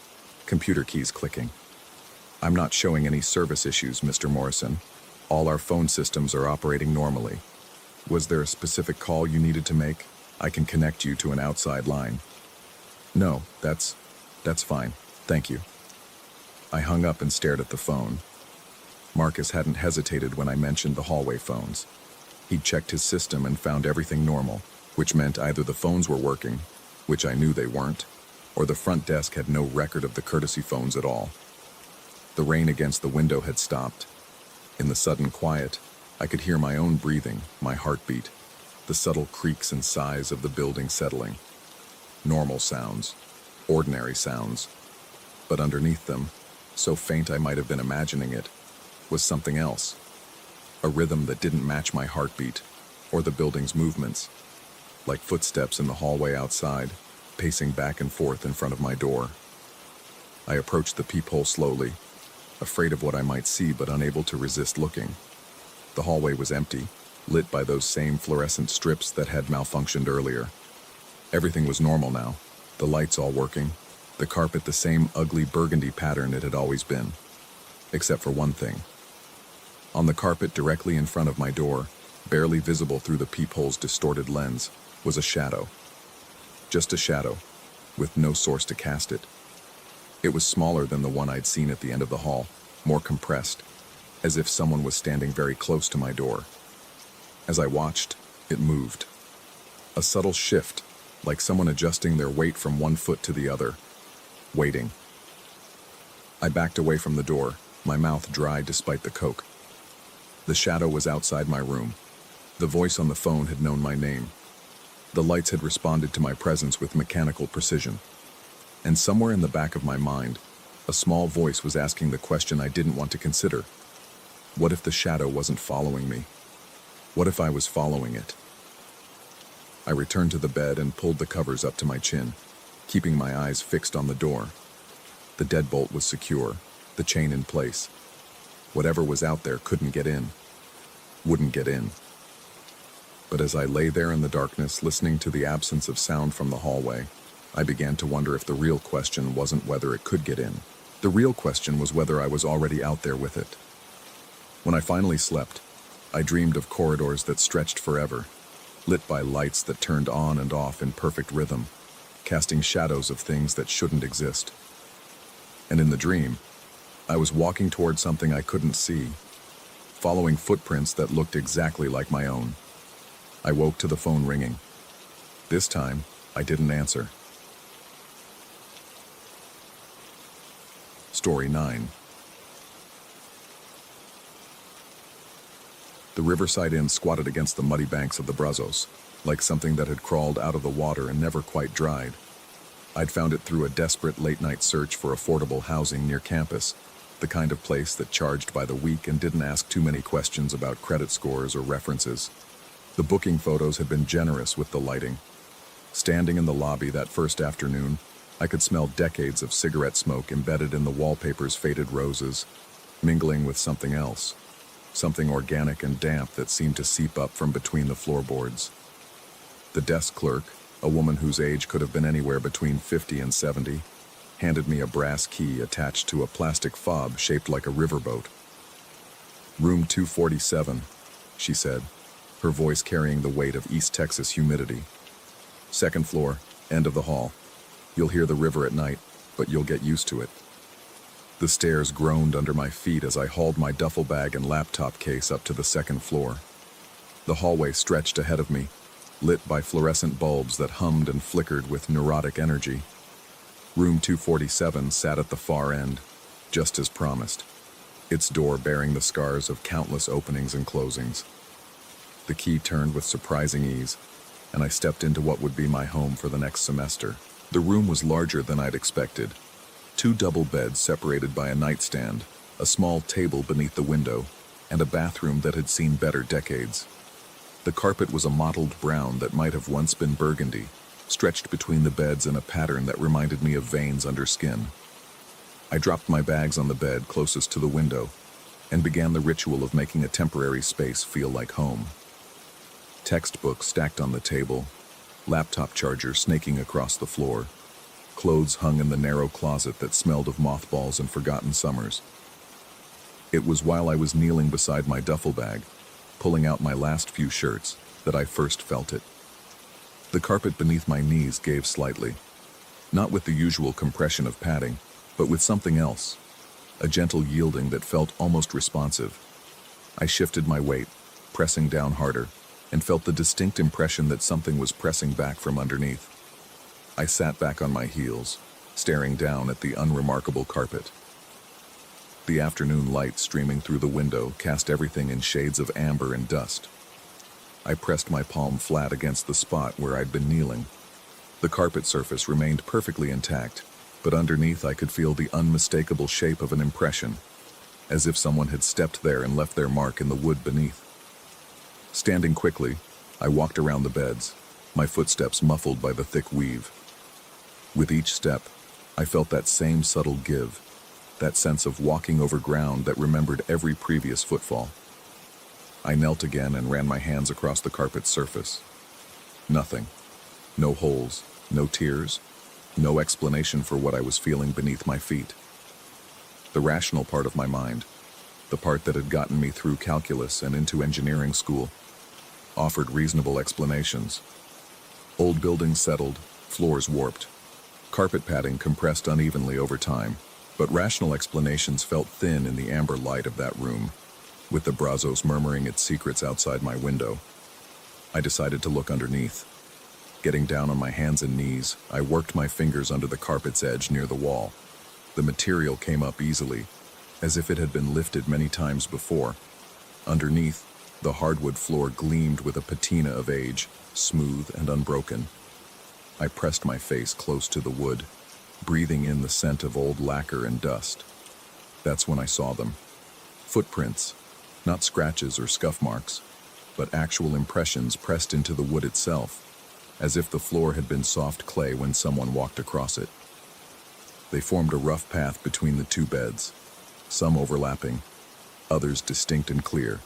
Computer keys clicking. I'm not showing any service issues, Mr. Morrison. All our phone systems are operating normally. Was there a specific call you needed to make? I can connect you to an outside line. No, that's fine. Thank you. I hung up and stared at the phone. Marcus hadn't hesitated when I mentioned the hallway phones. He'd checked his system and found everything normal, which meant either the phones were working, which I knew they weren't, or the front desk had no record of the courtesy phones at all. The rain against the window had stopped. In the sudden quiet, I could hear my own breathing, my heartbeat, the subtle creaks and sighs of the building settling. Normal sounds, ordinary sounds, but underneath them, so faint I might have been imagining it, was something else. A rhythm that didn't match my heartbeat, or the building's movements, like footsteps in the hallway outside, pacing back and forth in front of my door. I approached the peephole slowly, afraid of what I might see but unable to resist looking. The hallway was empty, lit by those same fluorescent strips that had malfunctioned earlier. Everything was normal now, the lights all working, the carpet the same ugly burgundy pattern it had always been. Except for one thing. On the carpet directly in front of my door, barely visible through the peephole's distorted lens, was a shadow. Just a shadow, with no source to cast it. It was smaller than the one I'd seen at the end of the hall, more compressed, as if someone was standing very close to my door. As I watched, it moved. A subtle shift, like someone adjusting their weight from one foot to the other, waiting. I backed away from the door, my mouth dry despite the coke. The shadow was outside my room. The voice on the phone had known my name. The lights had responded to my presence with mechanical precision. And somewhere in the back of my mind, a small voice was asking the question I didn't want to consider. What if the shadow wasn't following me? What if I was following it? I returned to the bed and pulled the covers up to my chin, keeping my eyes fixed on the door. The deadbolt was secure, the chain in place. Whatever was out there couldn't get in. Wouldn't get in. But as I lay there in the darkness, listening to the absence of sound from the hallway, I began to wonder if the real question wasn't whether it could get in. The real question was whether I was already out there with it. When I finally slept, I dreamed of corridors that stretched forever, lit by lights that turned on and off in perfect rhythm, casting shadows of things that shouldn't exist. And in the dream, I was walking toward something I couldn't see, following footprints that looked exactly like my own. I woke to the phone ringing. This time, I didn't answer. Story 9. The riverside inn squatted against the muddy banks of the Brazos, like something that had crawled out of the water and never quite dried. I'd found it through a desperate late-night search for affordable housing near campus, the kind of place that charged by the week and didn't ask too many questions about credit scores or references. The booking photos had been generous with the lighting. Standing in the lobby that first afternoon, I could smell decades of cigarette smoke embedded in the wallpaper's faded roses, mingling with something else, something organic and damp that seemed to seep up from between the floorboards. The desk clerk, a woman whose age could have been anywhere between 50 and 70, handed me a brass key attached to a plastic fob shaped like a riverboat. "Room 247, she said, her voice carrying the weight of East Texas humidity. "Second floor, end of the hall. You'll hear the river at night, but you'll get used to it." The stairs groaned under my feet as I hauled my duffel bag and laptop case up to the second floor. The hallway stretched ahead of me, lit by fluorescent bulbs that hummed and flickered with neurotic energy. Room 247 sat at the far end, just as promised, its door bearing the scars of countless openings and closings. The key turned with surprising ease, and I stepped into what would be my home for the next semester. The room was larger than I'd expected. 2 double beds separated by a nightstand, a small table beneath the window, and a bathroom that had seen better decades. The carpet was a mottled brown that might have once been burgundy, stretched between the beds in a pattern that reminded me of veins under skin. I dropped my bags on the bed closest to the window and began the ritual of making a temporary space feel like home. Textbook stacked on the table, laptop charger snaking across the floor, clothes hung in the narrow closet that smelled of mothballs and forgotten summers. It was while I was kneeling beside my duffel bag, pulling out my last few shirts, that I first felt it. The carpet beneath my knees gave slightly, not with the usual compression of padding, but with something else, a gentle yielding that felt almost responsive. I shifted my weight, pressing down harder, and felt the distinct impression that something was pressing back from underneath. I sat back on my heels, staring down at the unremarkable carpet. The afternoon light streaming through the window cast everything in shades of amber and dust. I pressed my palm flat against the spot where I'd been kneeling. The carpet surface remained perfectly intact, but underneath I could feel the unmistakable shape of an impression, as if someone had stepped there and left their mark in the wood beneath. Standing quickly, I walked around the beds, my footsteps muffled by the thick weave. With each step, I felt that same subtle give, that sense of walking over ground that remembered every previous footfall. I knelt again and ran my hands across the carpet's surface. Nothing. No holes, no tears, no explanation for what I was feeling beneath my feet. The rational part of my mind, the part that had gotten me through calculus and into engineering school, offered reasonable explanations. Old buildings settled, floors warped, carpet padding compressed unevenly over time, but rational explanations felt thin in the amber light of that room, with the Brazos murmuring its secrets outside my window. I decided to look underneath. Getting down on my hands and knees, I worked my fingers under the carpet's edge near the wall. The material came up easily, as if it had been lifted many times before. Underneath, the hardwood floor gleamed with a patina of age, smooth and unbroken. I pressed my face close to the wood, breathing in the scent of old lacquer and dust. That's when I saw them. Footprints, not scratches or scuff marks, but actual impressions pressed into the wood itself, as if the floor had been soft clay when someone walked across it. They formed a rough path between the two beds, some overlapping, others distinct and clear.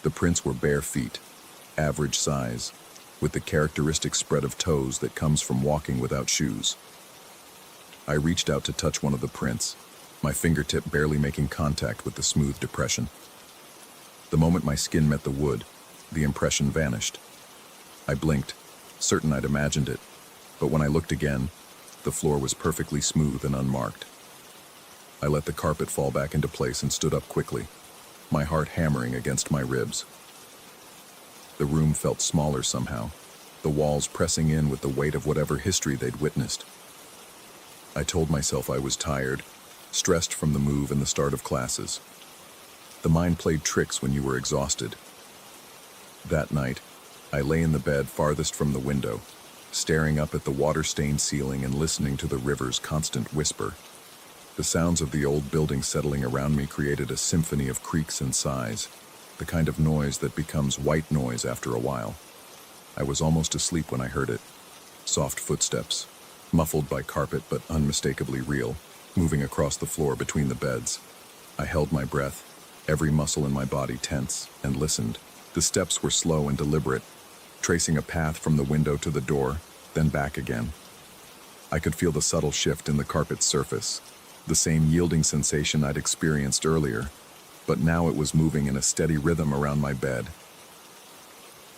The prints were bare feet, average size, with the characteristic spread of toes that comes from walking without shoes. I reached out to touch one of the prints, my fingertip barely making contact with the smooth depression. The moment my skin met the wood, the impression vanished. I blinked, certain I'd imagined it, but when I looked again, the floor was perfectly smooth and unmarked. I let the carpet fall back into place and stood up quickly, my heart hammering against my ribs. The room felt smaller somehow, the walls pressing in with the weight of whatever history they'd witnessed. I told myself I was tired, stressed from the move and the start of classes. The mind played tricks when you were exhausted. That night, I lay in the bed farthest from the window, staring up at the water-stained ceiling and listening to the river's constant whisper. The sounds of the old building settling around me created a symphony of creaks and sighs, the kind of noise that becomes white noise after a while. I was almost asleep when I heard it. Soft footsteps, muffled by carpet but unmistakably real, moving across the floor between the beds. I held my breath, every muscle in my body tense, and listened. The steps were slow and deliberate, tracing a path from the window to the door, then back again. I could feel the subtle shift in the carpet's surface, the same yielding sensation I'd experienced earlier, but now it was moving in a steady rhythm around my bed.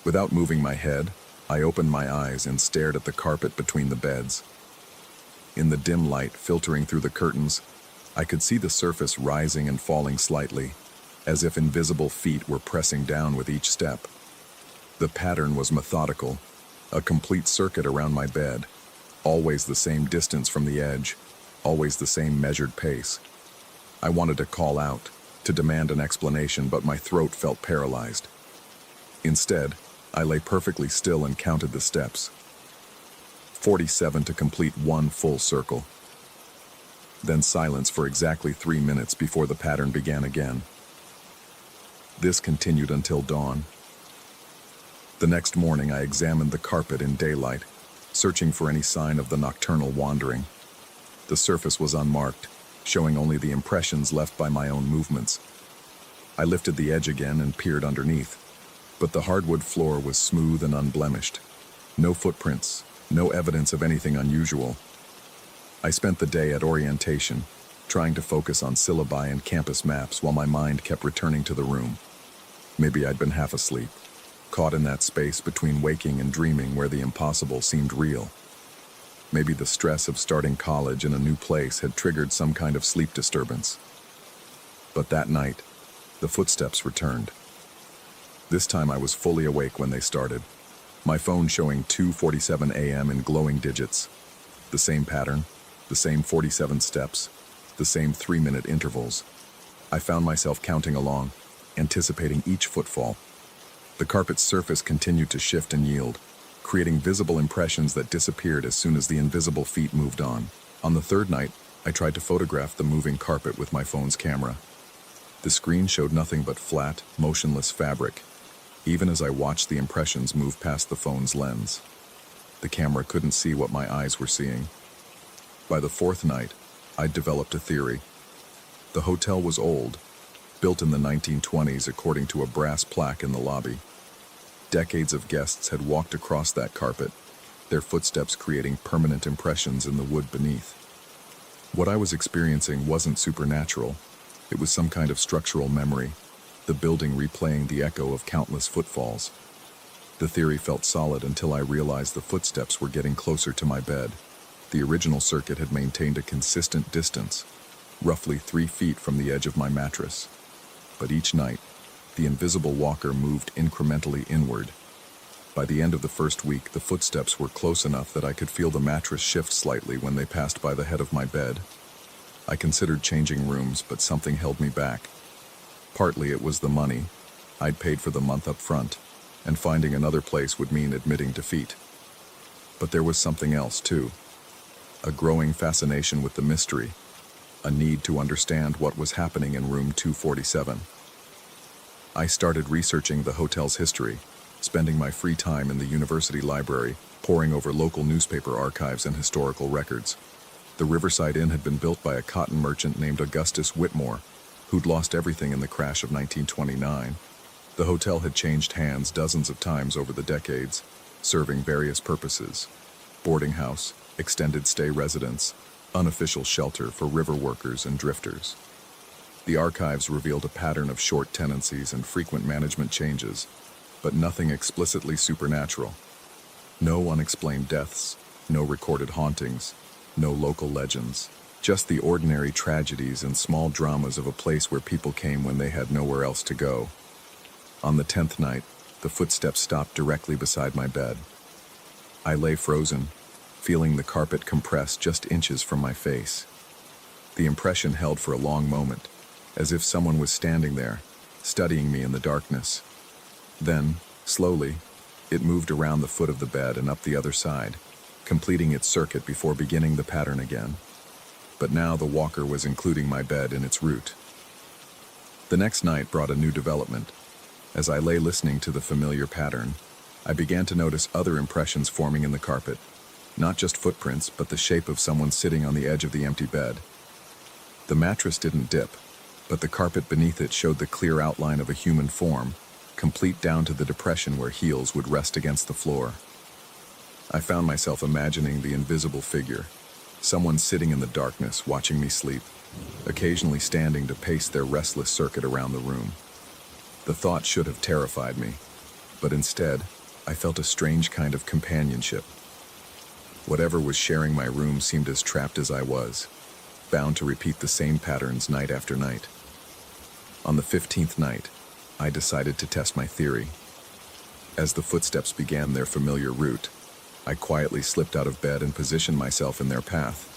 Without moving my head, I opened my eyes and stared at the carpet between the beds. In the dim light filtering through the curtains, I could see the surface rising and falling slightly, as if invisible feet were pressing down with each step. The pattern was methodical, a complete circuit around my bed, always the same distance from the edge, always the same measured pace. I wanted to call out, to demand an explanation, but my throat felt paralyzed. Instead, I lay perfectly still and counted the steps. 47 to complete one full circle. Then silence for exactly 3 minutes before the pattern began again. This continued until dawn. The next morning I examined the carpet in daylight, searching for any sign of the nocturnal wandering. The surface was unmarked, showing only the impressions left by my own movements. I lifted the edge again and peered underneath, but the hardwood floor was smooth and unblemished. No footprints, no evidence of anything unusual. I spent the day at orientation, trying to focus on syllabi and campus maps while my mind kept returning to the room. Maybe I'd been half asleep, caught in that space between waking and dreaming where the impossible seemed real. Maybe the stress of starting college in a new place had triggered some kind of sleep disturbance. But that night, the footsteps returned. This time I was fully awake when they started, my phone showing 2:47 a.m. in glowing digits. The same pattern, the same 47 steps, the same 3-minute intervals. I found myself counting along, anticipating each footfall. The carpet's surface continued to shift and yield, creating visible impressions that disappeared as soon as the invisible feet moved on. On the third night, I tried to photograph the moving carpet with my phone's camera. The screen showed nothing but flat, motionless fabric, even as I watched the impressions move past the phone's lens. The camera couldn't see what my eyes were seeing. By the fourth night, I'd developed a theory. The hotel was old, built in the 1920s according to a brass plaque in the lobby. Decades of guests had walked across that carpet, their footsteps creating permanent impressions in the wood beneath. What I was experiencing wasn't supernatural. It was some kind of structural memory, the building replaying the echo of countless footfalls. The theory felt solid until I realized the footsteps were getting closer to my bed. The original circuit had maintained a consistent distance, roughly 3 feet from the edge of my mattress. But each night, the invisible walker moved incrementally inward. By the end of the first week, the footsteps were close enough that I could feel the mattress shift slightly when they passed by the head of my bed. I considered changing rooms, but something held me back. Partly it was the money. I'd paid for the month up front, and finding another place would mean admitting defeat. But there was something else, too. A growing fascination with the mystery, a need to understand what was happening in room 247. I started researching the hotel's history, spending my free time in the university library, poring over local newspaper archives and historical records. The Riverside Inn had been built by a cotton merchant named Augustus Whitmore, who'd lost everything in the crash of 1929. The hotel had changed hands dozens of times over the decades, serving various purposes: boarding house, extended stay residence, unofficial shelter for river workers and drifters. The archives revealed a pattern of short tenancies and frequent management changes, but nothing explicitly supernatural. No unexplained deaths, no recorded hauntings, no local legends, just the ordinary tragedies and small dramas of a place where people came when they had nowhere else to go. On the 10th night, the footsteps stopped directly beside my bed. I lay frozen, feeling the carpet compress just inches from my face. The impression held for a long moment, as if someone was standing there, studying me in the darkness. Then, slowly, it moved around the foot of the bed and up the other side, completing its circuit before beginning the pattern again. But now the walker was including my bed in its route. The next night brought a new development. As I lay listening to the familiar pattern, I began to notice other impressions forming in the carpet, not just footprints, but the shape of someone sitting on the edge of the empty bed. The mattress didn't dip, but the carpet beneath it showed the clear outline of a human form, complete down to the depression where heels would rest against the floor. I found myself imagining the invisible figure, someone sitting in the darkness watching me sleep, occasionally standing to pace their restless circuit around the room. The thought should have terrified me, but instead, I felt a strange kind of companionship. Whatever was sharing my room seemed as trapped as I was, bound to repeat the same patterns night after night. On the 15th night, I decided to test my theory. As the footsteps began their familiar route, I quietly slipped out of bed and positioned myself in their path.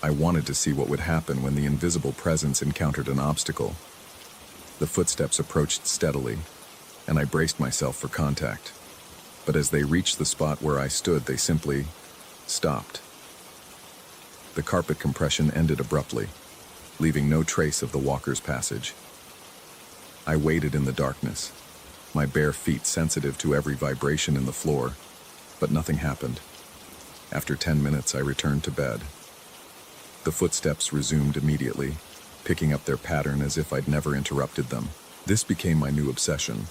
I wanted to see what would happen when the invisible presence encountered an obstacle. The footsteps approached steadily, and I braced myself for contact. But as they reached the spot where I stood, they simply stopped. The carpet compression ended abruptly, leaving no trace of the walker's passage. I waited in the darkness, my bare feet sensitive to every vibration in the floor, but nothing happened. After 10 minutes, I returned to bed. The footsteps resumed immediately, picking up their pattern as if I'd never interrupted them. This became my new obsession.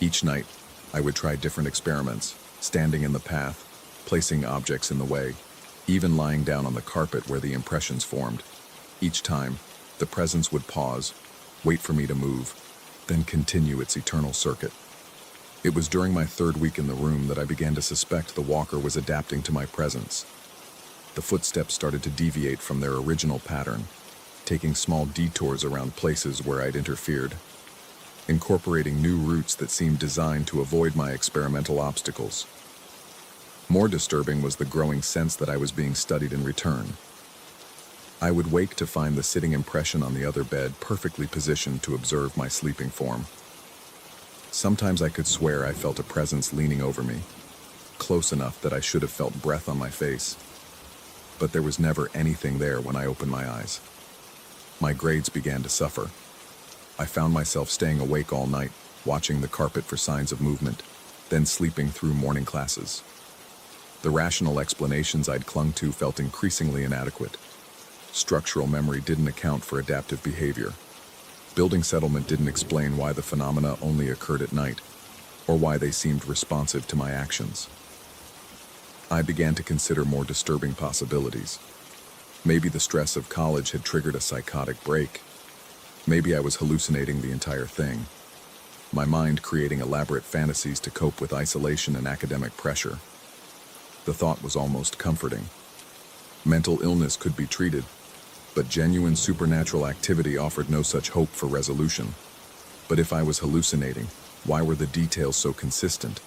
Each night, I would try different experiments, standing in the path, placing objects in the way, even lying down on the carpet where the impressions formed. Each time, the presence would pause, wait for me to move, then continue its eternal circuit. It was during my 3rd week in the room that I began to suspect the walker was adapting to my presence. The footsteps started to deviate from their original pattern, taking small detours around places where I'd interfered, incorporating new routes that seemed designed to avoid my experimental obstacles. More disturbing was the growing sense that I was being studied in return. I would wake to find the sitting impression on the other bed perfectly positioned to observe my sleeping form. Sometimes I could swear I felt a presence leaning over me, close enough that I should have felt breath on my face. But there was never anything there when I opened my eyes. My grades began to suffer. I found myself staying awake all night, watching the carpet for signs of movement, then sleeping through morning classes. The rational explanations I'd clung to felt increasingly inadequate. Structural memory didn't account for adaptive behavior. Building settlement didn't explain why the phenomena only occurred at night, or why they seemed responsive to my actions. I began to consider more disturbing possibilities. Maybe the stress of college had triggered a psychotic break. Maybe I was hallucinating the entire thing. my mind creating elaborate fantasies to cope with isolation and academic pressure. The thought was almost comforting. Mental illness could be treated, but genuine supernatural activity offered no such hope for resolution. But if I was hallucinating, why were the details so consistent?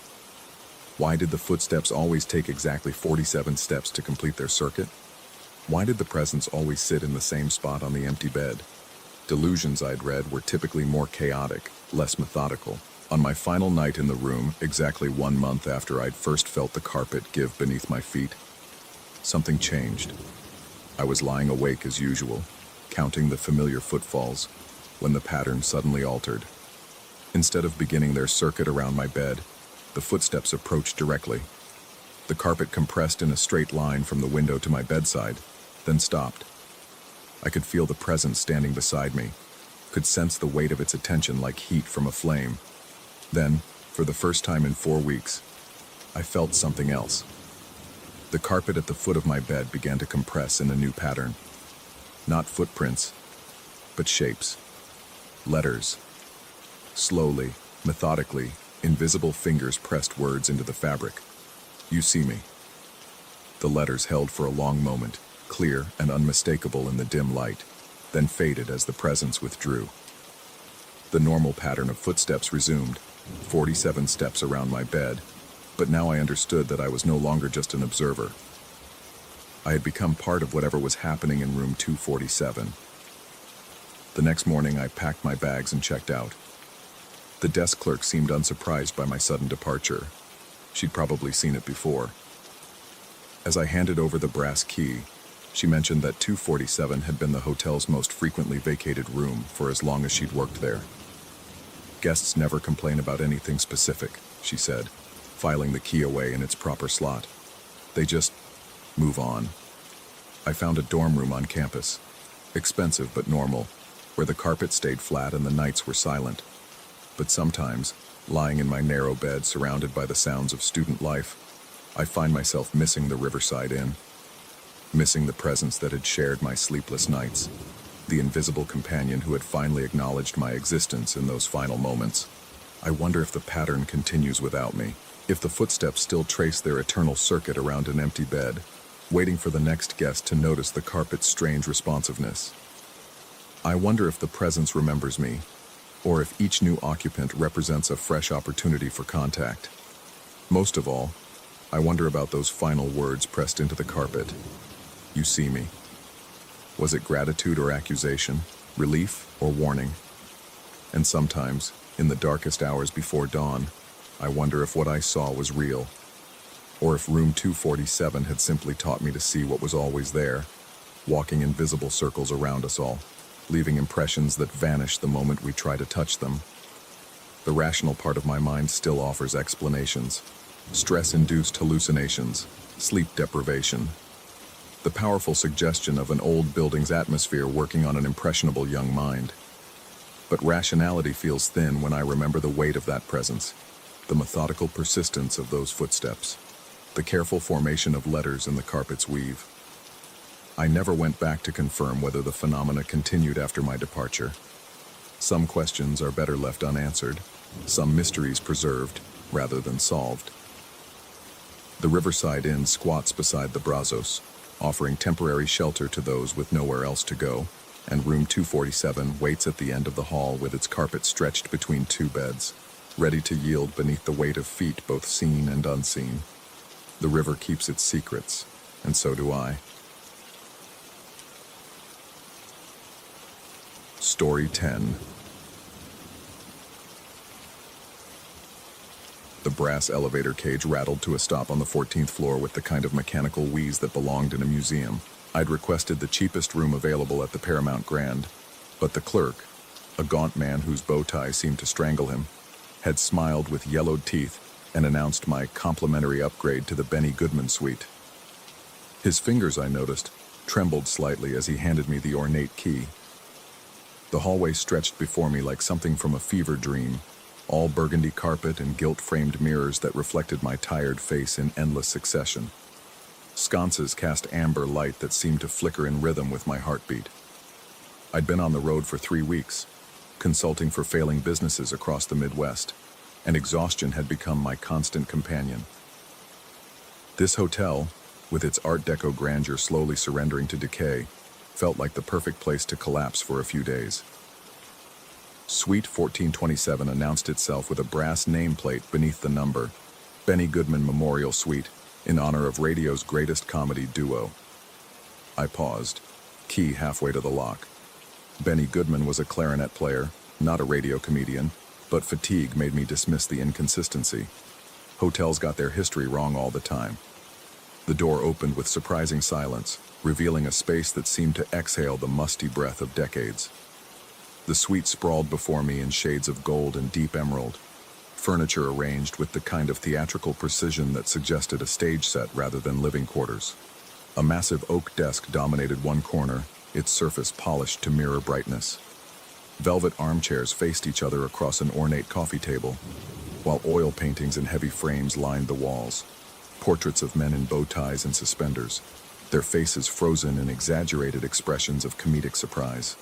Why did the footsteps always take exactly 47 steps to complete their circuit? Why did the presence always sit in the same spot on the empty bed? Delusions I'd read were typically more chaotic, less methodical. On my final night in the room, exactly 1 month after I'd first felt the carpet give beneath my feet, something changed. I was lying awake as usual, counting the familiar footfalls, when the pattern suddenly altered. Instead of beginning their circuit around my bed, the footsteps approached directly. The carpet compressed in a straight line from the window to my bedside, then stopped. I could feel the presence standing beside me, could sense the weight of its attention like heat from a flame. Then, for the first time in 4 weeks, I felt something else. The carpet at the foot of my bed began to compress in a new pattern. Not footprints, but shapes. Letters. Slowly, methodically, invisible fingers pressed words into the fabric. You see me. The letters held for a long moment, clear and unmistakable in the dim light, then faded as the presence withdrew. The normal pattern of footsteps resumed, 47 steps around my bed, but now I understood that I was no longer just an observer. I had become part of whatever was happening in room 247. The next morning, I packed my bags and checked out. The desk clerk seemed unsurprised by my sudden departure. She'd probably seen it before. As I handed over the brass key, she mentioned that 247 had been the hotel's most frequently vacated room for as long as she'd worked there. Guests never complain about anything specific, she said, filing the key away in its proper slot. They just move on. I found a dorm room on campus, expensive but normal, where the carpet stayed flat and the nights were silent. But sometimes, lying in my narrow bed surrounded by the sounds of student life, I find myself missing the Riverside Inn, missing the presence that had shared my sleepless nights, the invisible companion who had finally acknowledged my existence in those final moments. I wonder if the pattern continues without me, if the footsteps still trace their eternal circuit around an empty bed, waiting for the next guest to notice the carpet's strange responsiveness. I wonder if the presence remembers me, or if each new occupant represents a fresh opportunity for contact. Most of all, I wonder about those final words pressed into the carpet. You see me. Was it gratitude or accusation, relief or warning? And sometimes, in the darkest hours before dawn, I wonder if what I saw was real, or if room 247 had simply taught me to see what was always there, walking in visible circles around us all, leaving impressions that vanish the moment we try to touch them. The rational part of my mind still offers explanations. Stress-induced hallucinations, sleep deprivation, the powerful suggestion of an old building's atmosphere working on an impressionable young mind. But rationality feels thin when I remember the weight of that presence, the methodical persistence of those footsteps, the careful formation of letters in the carpet's weave. I never went back to confirm whether the phenomena continued after my departure. Some questions are better left unanswered, some mysteries preserved rather than solved. The Riverside Inn squats beside the Brazos, offering temporary shelter to those with nowhere else to go, and room 247 waits at the end of the hall with its carpet stretched between 2 beds, ready to yield beneath the weight of feet both seen and unseen. The river keeps its secrets, and so do I. Story 10. The brass elevator cage rattled to a stop on the 14th floor with the kind of mechanical wheeze that belonged in a museum. I'd requested the cheapest room available at the Paramount Grand, but the clerk, a gaunt man whose bow tie seemed to strangle him, had smiled with yellowed teeth and announced my complimentary upgrade to the Benny Goodman suite. His fingers, I noticed, trembled slightly as he handed me the ornate key. The hallway stretched before me like something from a fever dream, all burgundy carpet and gilt-framed mirrors that reflected my tired face in endless succession. Sconces cast amber light that seemed to flicker in rhythm with my heartbeat. I'd been on the road for 3 weeks, consulting for failing businesses across the Midwest, and exhaustion had become my constant companion. This hotel, with its Art Deco grandeur slowly surrendering to decay, felt like the perfect place to collapse for a few days. Suite 1427 announced itself with a brass nameplate beneath the number, Benny Goodman Memorial Suite, in honor of radio's greatest comedy duo. I paused, key halfway to the lock. Benny Goodman was a clarinet player, not a radio comedian, but fatigue made me dismiss the inconsistency. Hotels got their history wrong all the time. The door opened with surprising silence, revealing a space that seemed to exhale the musty breath of decades. The suite sprawled before me in shades of gold and deep emerald, furniture arranged with the kind of theatrical precision that suggested a stage set rather than living quarters. A massive oak desk dominated one corner, its surface polished to mirror brightness. Velvet armchairs faced each other across an ornate coffee table, while oil paintings in heavy frames lined the walls. Portraits of men in bow ties and suspenders, their faces frozen in exaggerated expressions of comedic surprise.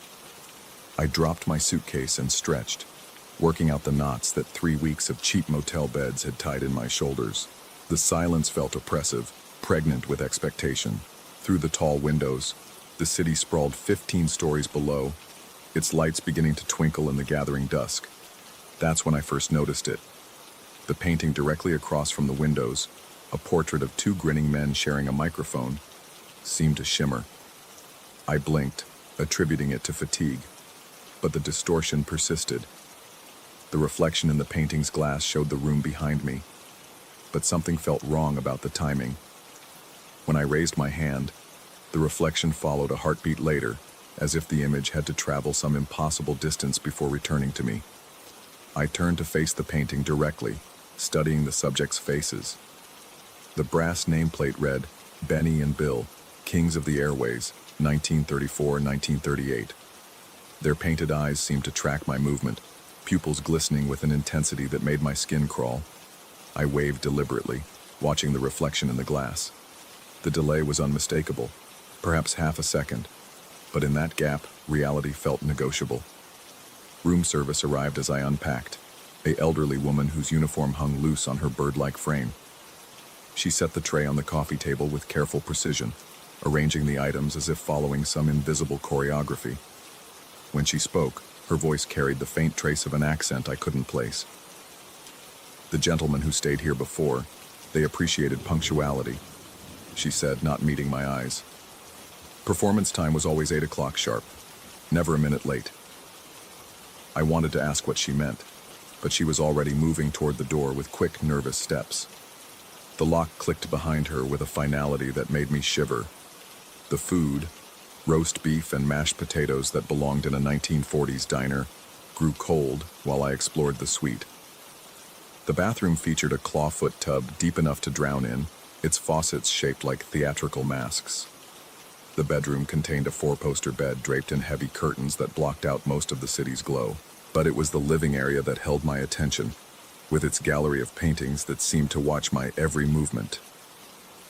I dropped my suitcase and stretched, working out the knots that 3 weeks of cheap motel beds had tied in my shoulders. The silence felt oppressive, pregnant with expectation. Through the tall windows, the city sprawled 15 stories below, its lights beginning to twinkle in the gathering dusk. That's when I first noticed it. The painting directly across from the windows, a portrait of 2 grinning men sharing a microphone, seemed to shimmer. I blinked, attributing it to fatigue, but the distortion persisted. The reflection in the painting's glass showed the room behind me, but something felt wrong about the timing. When I raised my hand, the reflection followed a heartbeat later, as if the image had to travel some impossible distance before returning to me. I turned to face the painting directly, studying the subjects' faces. The brass nameplate read, Benny and Bill, Kings of the Airways, 1934-1938. Their painted eyes seemed to track my movement, pupils glistening with an intensity that made my skin crawl. I waved deliberately, watching the reflection in the glass. The delay was unmistakable, perhaps half a second, but in that gap, reality felt negotiable. Room service arrived as I unpacked, an elderly woman whose uniform hung loose on her bird-like frame. She set the tray on the coffee table with careful precision, arranging the items as if following some invisible choreography. When she spoke, her voice carried the faint trace of an accent I couldn't place. The gentlemen who stayed here before, they appreciated punctuality, she said, not meeting my eyes. Performance time was always 8 o'clock sharp, never a minute late. I wanted to ask what she meant, but she was already moving toward the door with quick, nervous steps. The lock clicked behind her with a finality that made me shiver. The food, roast beef and mashed potatoes that belonged in a 1940s diner, grew cold while I explored the suite. The bathroom featured a clawfoot tub deep enough to drown in, its faucets shaped like theatrical masks. The bedroom contained a 4-poster bed draped in heavy curtains that blocked out most of the city's glow. But it was the living area that held my attention, with its gallery of paintings that seemed to watch my every movement.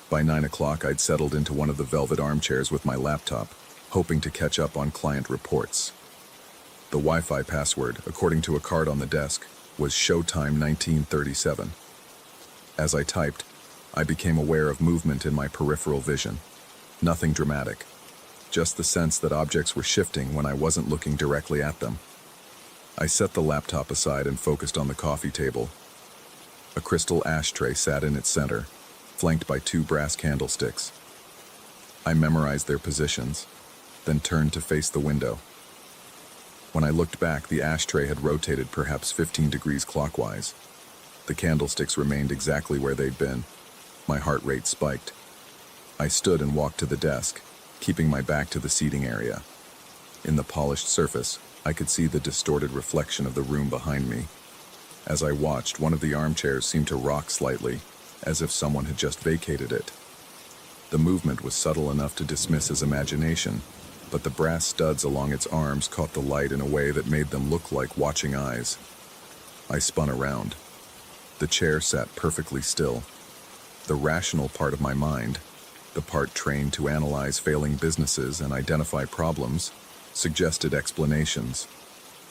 By 9 o'clock, I'd settled into one of the velvet armchairs with my laptop, hoping to catch up on client reports. The Wi-Fi password, according to a card on the desk, was Showtime 1937. As I typed, I became aware of movement in my peripheral vision. Nothing dramatic, just the sense that objects were shifting when I wasn't looking directly at them. I set the laptop aside and focused on the coffee table. A crystal ashtray sat in its center, flanked by 2 brass candlesticks. I memorized their positions, then turned to face the window. When I looked back, the ashtray had rotated perhaps 15 degrees clockwise. The candlesticks remained exactly where they'd been. My heart rate spiked. I stood and walked to the desk, keeping my back to the seating area. In the polished surface, I could see the distorted reflection of the room behind me. As I watched, one of the armchairs seemed to rock slightly, as if someone had just vacated it. The movement was subtle enough to dismiss as imagination, but the brass studs along its arms caught the light in a way that made them look like watching eyes. I spun around. The chair sat perfectly still. The rational part of my mind, the part trained to analyze failing businesses and identify problems, suggested explanations,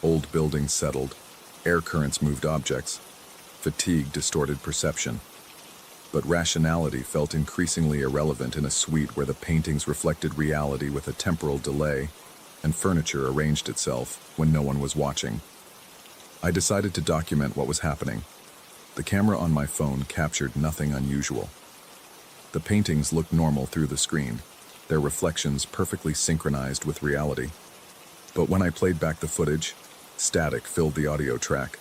Old buildings settled, air currents moved objects, fatigue distorted perception. But rationality felt increasingly irrelevant in a suite where the paintings reflected reality with a temporal delay, and furniture arranged itself when no one was watching. I decided to document what was happening. The camera on my phone captured nothing unusual. The paintings looked normal through the screen, their reflections perfectly synchronized with reality. But when I played back the footage, static filled the audio track.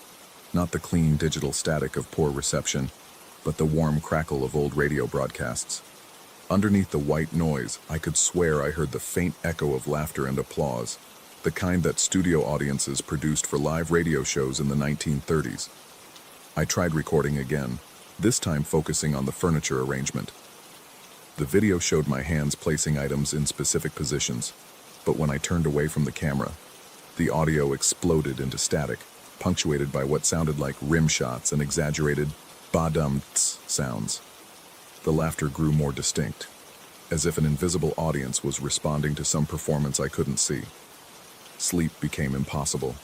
Not the clean digital static of poor reception, but the warm crackle of old radio broadcasts. Underneath the white noise, I could swear I heard the faint echo of laughter and applause, the kind that studio audiences produced for live radio shows in the 1930s. I tried recording again, this time focusing on the furniture arrangement. The video showed my hands placing items in specific positions, but when I turned away from the camera, the audio exploded into static, punctuated by what sounded like rim shots and exaggerated ba-dum-ts sounds. The laughter grew more distinct, as if an invisible audience was responding to some performance I couldn't see. Sleep became impossible.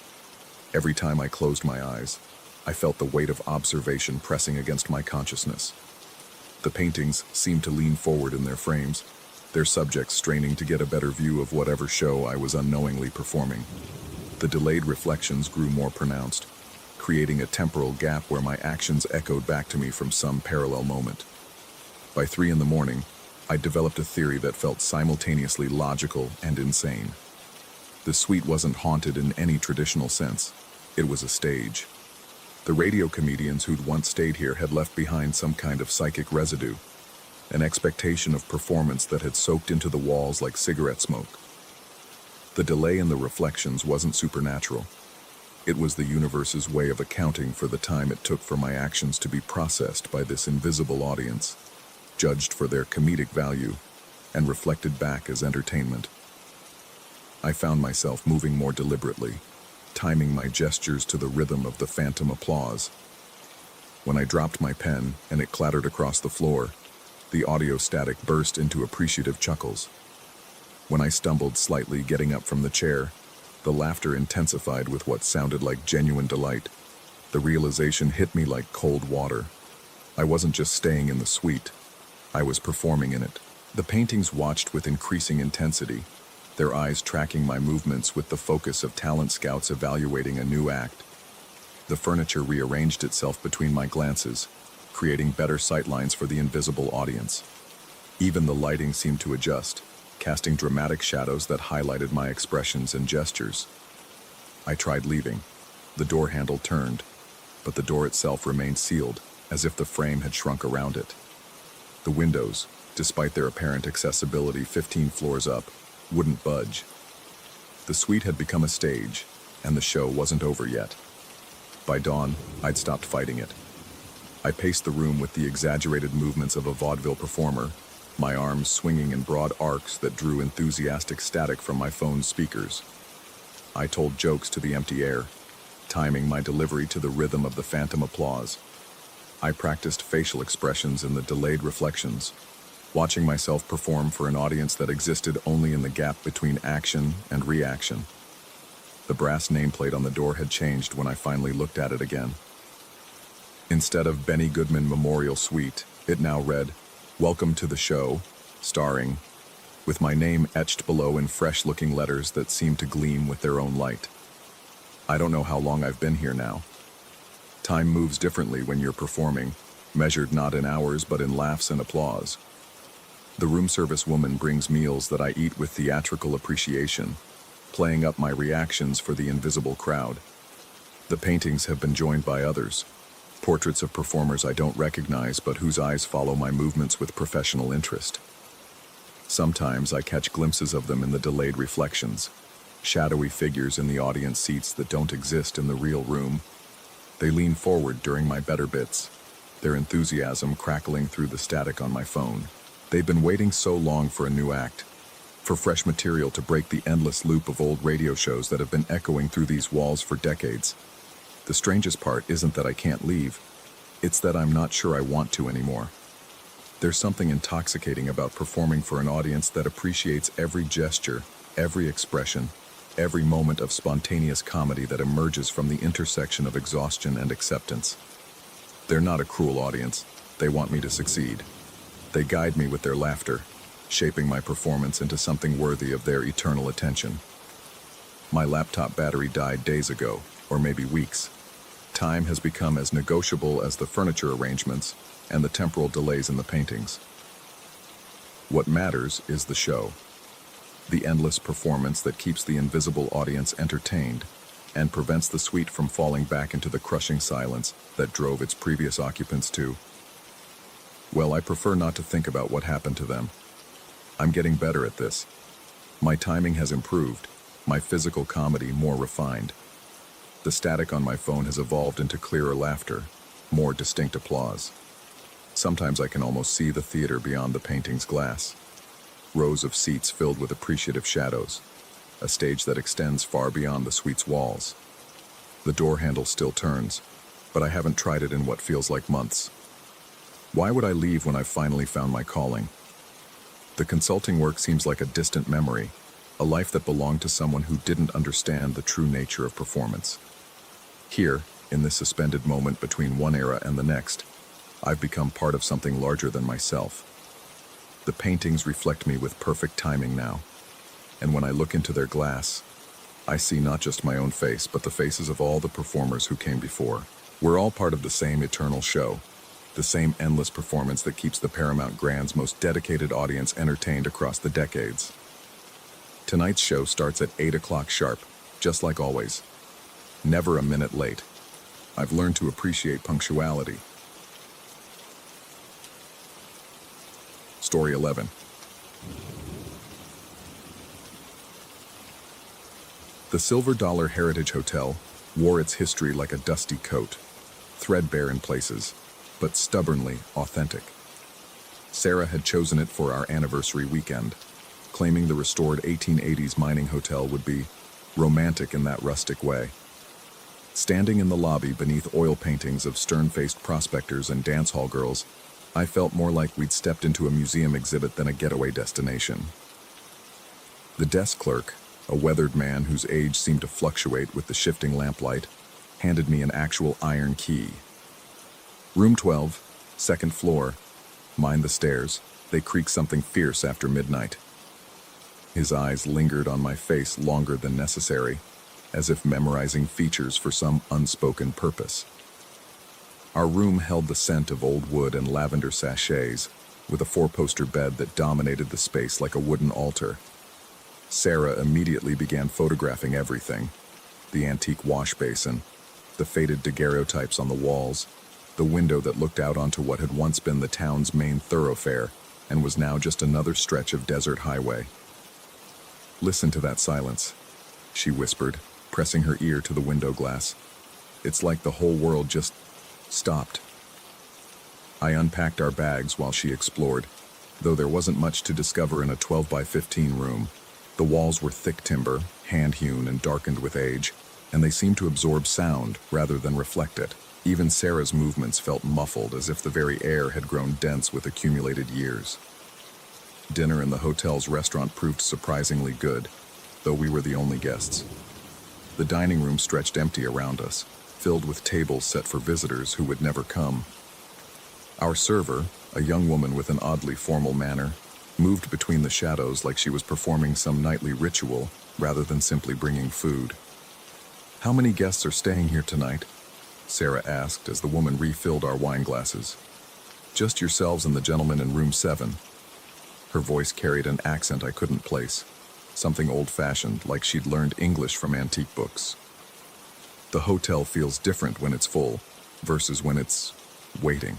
Every time I closed my eyes, I felt the weight of observation pressing against my consciousness. The paintings seemed to lean forward in their frames, their subjects straining to get a better view of whatever show I was unknowingly performing. The delayed reflections grew more pronounced, creating a temporal gap where my actions echoed back to me from some parallel moment. By 3 a.m, I developed a theory that felt simultaneously logical and insane. The suite wasn't haunted in any traditional sense. It was a stage. The radio comedians who'd once stayed here had left behind some kind of psychic residue, an expectation of performance that had soaked into the walls like cigarette smoke. The delay in the reflections wasn't supernatural. It was the universe's way of accounting for the time it took for my actions to be processed by this invisible audience, judged for their comedic value, and reflected back as entertainment. I found myself moving more deliberately, timing my gestures to the rhythm of the phantom applause. When I dropped my pen and it clattered across the floor, the audio static burst into appreciative chuckles. When I stumbled slightly getting up from the chair, the laughter intensified with what sounded like genuine delight. The realization hit me like cold water. I wasn't just staying in the suite, I was performing in it. The paintings watched with increasing intensity, their eyes tracking my movements with the focus of talent scouts evaluating a new act. The furniture rearranged itself between my glances, creating better sightlines for the invisible audience. Even the lighting seemed to adjust, casting dramatic shadows that highlighted my expressions and gestures. I tried leaving. The door handle turned, but the door itself remained sealed, as if the frame had shrunk around it. The windows, despite their apparent accessibility 15 floors up, wouldn't budge. The suite had become a stage, and the show wasn't over yet. By dawn, I'd stopped fighting it. I paced the room with the exaggerated movements of a vaudeville performer, my arms swinging in broad arcs that drew enthusiastic static from my phone's speakers. I told jokes to the empty air, timing my delivery to the rhythm of the phantom applause. I practiced facial expressions in the delayed reflections, watching myself perform for an audience that existed only in the gap between action and reaction. The brass nameplate on the door had changed when I finally looked at it again. Instead of Benny Goodman Memorial Suite, it now read, "Welcome to the show, starring," with my name etched below in fresh-looking letters that seemed to gleam with their own light. I don't know how long I've been here now. Time moves differently when you're performing, measured not in hours but in laughs and applause. The room service woman brings meals that I eat with theatrical appreciation, playing up my reactions for the invisible crowd. The paintings have been joined by others, portraits of performers I don't recognize but whose eyes follow my movements with professional interest. Sometimes I catch glimpses of them in the delayed reflections, shadowy figures in the audience seats that don't exist in the real room. They lean forward during my better bits, their enthusiasm crackling through the static on my phone. They've been waiting so long for a new act, for fresh material to break the endless loop of old radio shows that have been echoing through these walls for decades. The strangest part isn't that I can't leave, it's that I'm not sure I want to anymore. There's something intoxicating about performing for an audience that appreciates every gesture, every expression, every moment of spontaneous comedy that emerges from the intersection of exhaustion and acceptance. They're not a cruel audience. They want me to succeed. They guide me with their laughter, shaping my performance into something worthy of their eternal attention. My laptop battery died days ago, or maybe weeks. Time has become as negotiable as the furniture arrangements and the temporal delays in the paintings. What matters is the show, the endless performance that keeps the invisible audience entertained and prevents the suite from falling back into the crushing silence that drove its previous occupants to. Well, I prefer not to think about what happened to them. I'm getting better at this. My timing has improved, my physical comedy more refined. The static on my phone has evolved into clearer laughter, more distinct applause. Sometimes I can almost see the theater beyond the painting's glass. Rows of seats filled with appreciative shadows, a stage that extends far beyond the suite's walls. The door handle still turns, but I haven't tried it in what feels like months. Why would I leave when I've finally found my calling? The consulting work seems like a distant memory, a life that belonged to someone who didn't understand the true nature of performance. Here, in this suspended moment between one era and the next, I've become part of something larger than myself. The paintings reflect me with perfect timing now, and when I look into their glass, I see not just my own face, but the faces of all the performers who came before. We're all part of the same eternal show, the same endless performance that keeps the Paramount Grand's most dedicated audience entertained across the decades. Tonight's show starts at 8 o'clock sharp, just like always. Never a minute late. I've learned to appreciate punctuality. Story 11. The Silver Dollar Heritage Hotel wore its history like a dusty coat, threadbare in places, but stubbornly authentic. Sarah had chosen it for our anniversary weekend, claiming the restored 1880s mining hotel would be romantic in that rustic way. Standing in the lobby beneath oil paintings of stern-faced prospectors and dance hall girls, I felt more like we'd stepped into a museum exhibit than a getaway destination. The desk clerk, a weathered man whose age seemed to fluctuate with the shifting lamplight, handed me an actual iron key. Room 12, second floor. Mind the stairs. They creak something fierce after midnight. His eyes lingered on my face longer than necessary, as if memorizing features for some unspoken purpose. Our room held the scent of old wood and lavender sachets, with a four-poster bed that dominated the space like a wooden altar. Sarah immediately began photographing everything: the antique wash basin, the faded daguerreotypes on the walls, the window that looked out onto what had once been the town's main thoroughfare and was now just another stretch of desert highway. "Listen to that silence," she whispered, pressing her ear to the window glass. "It's like the whole world just stopped." I unpacked our bags while she explored, though there wasn't much to discover in a 12 by 15 room. The walls were thick timber, hand-hewn and darkened with age, and they seemed to absorb sound rather than reflect it. Even Sarah's movements felt muffled, as if the very air had grown dense with accumulated years. Dinner in the hotel's restaurant proved surprisingly good, though we were the only guests. The dining room stretched empty around us, filled with tables set for visitors who would never come. Our server, a young woman with an oddly formal manner, moved between the shadows like she was performing some nightly ritual rather than simply bringing food. "How many guests are staying here tonight?" Sarah asked as the woman refilled our wine glasses. "Just yourselves and the gentleman in room 7. Her voice carried an accent I couldn't place, something old-fashioned, like she'd learned English from antique books. The hotel feels different when it's full versus when it's waiting.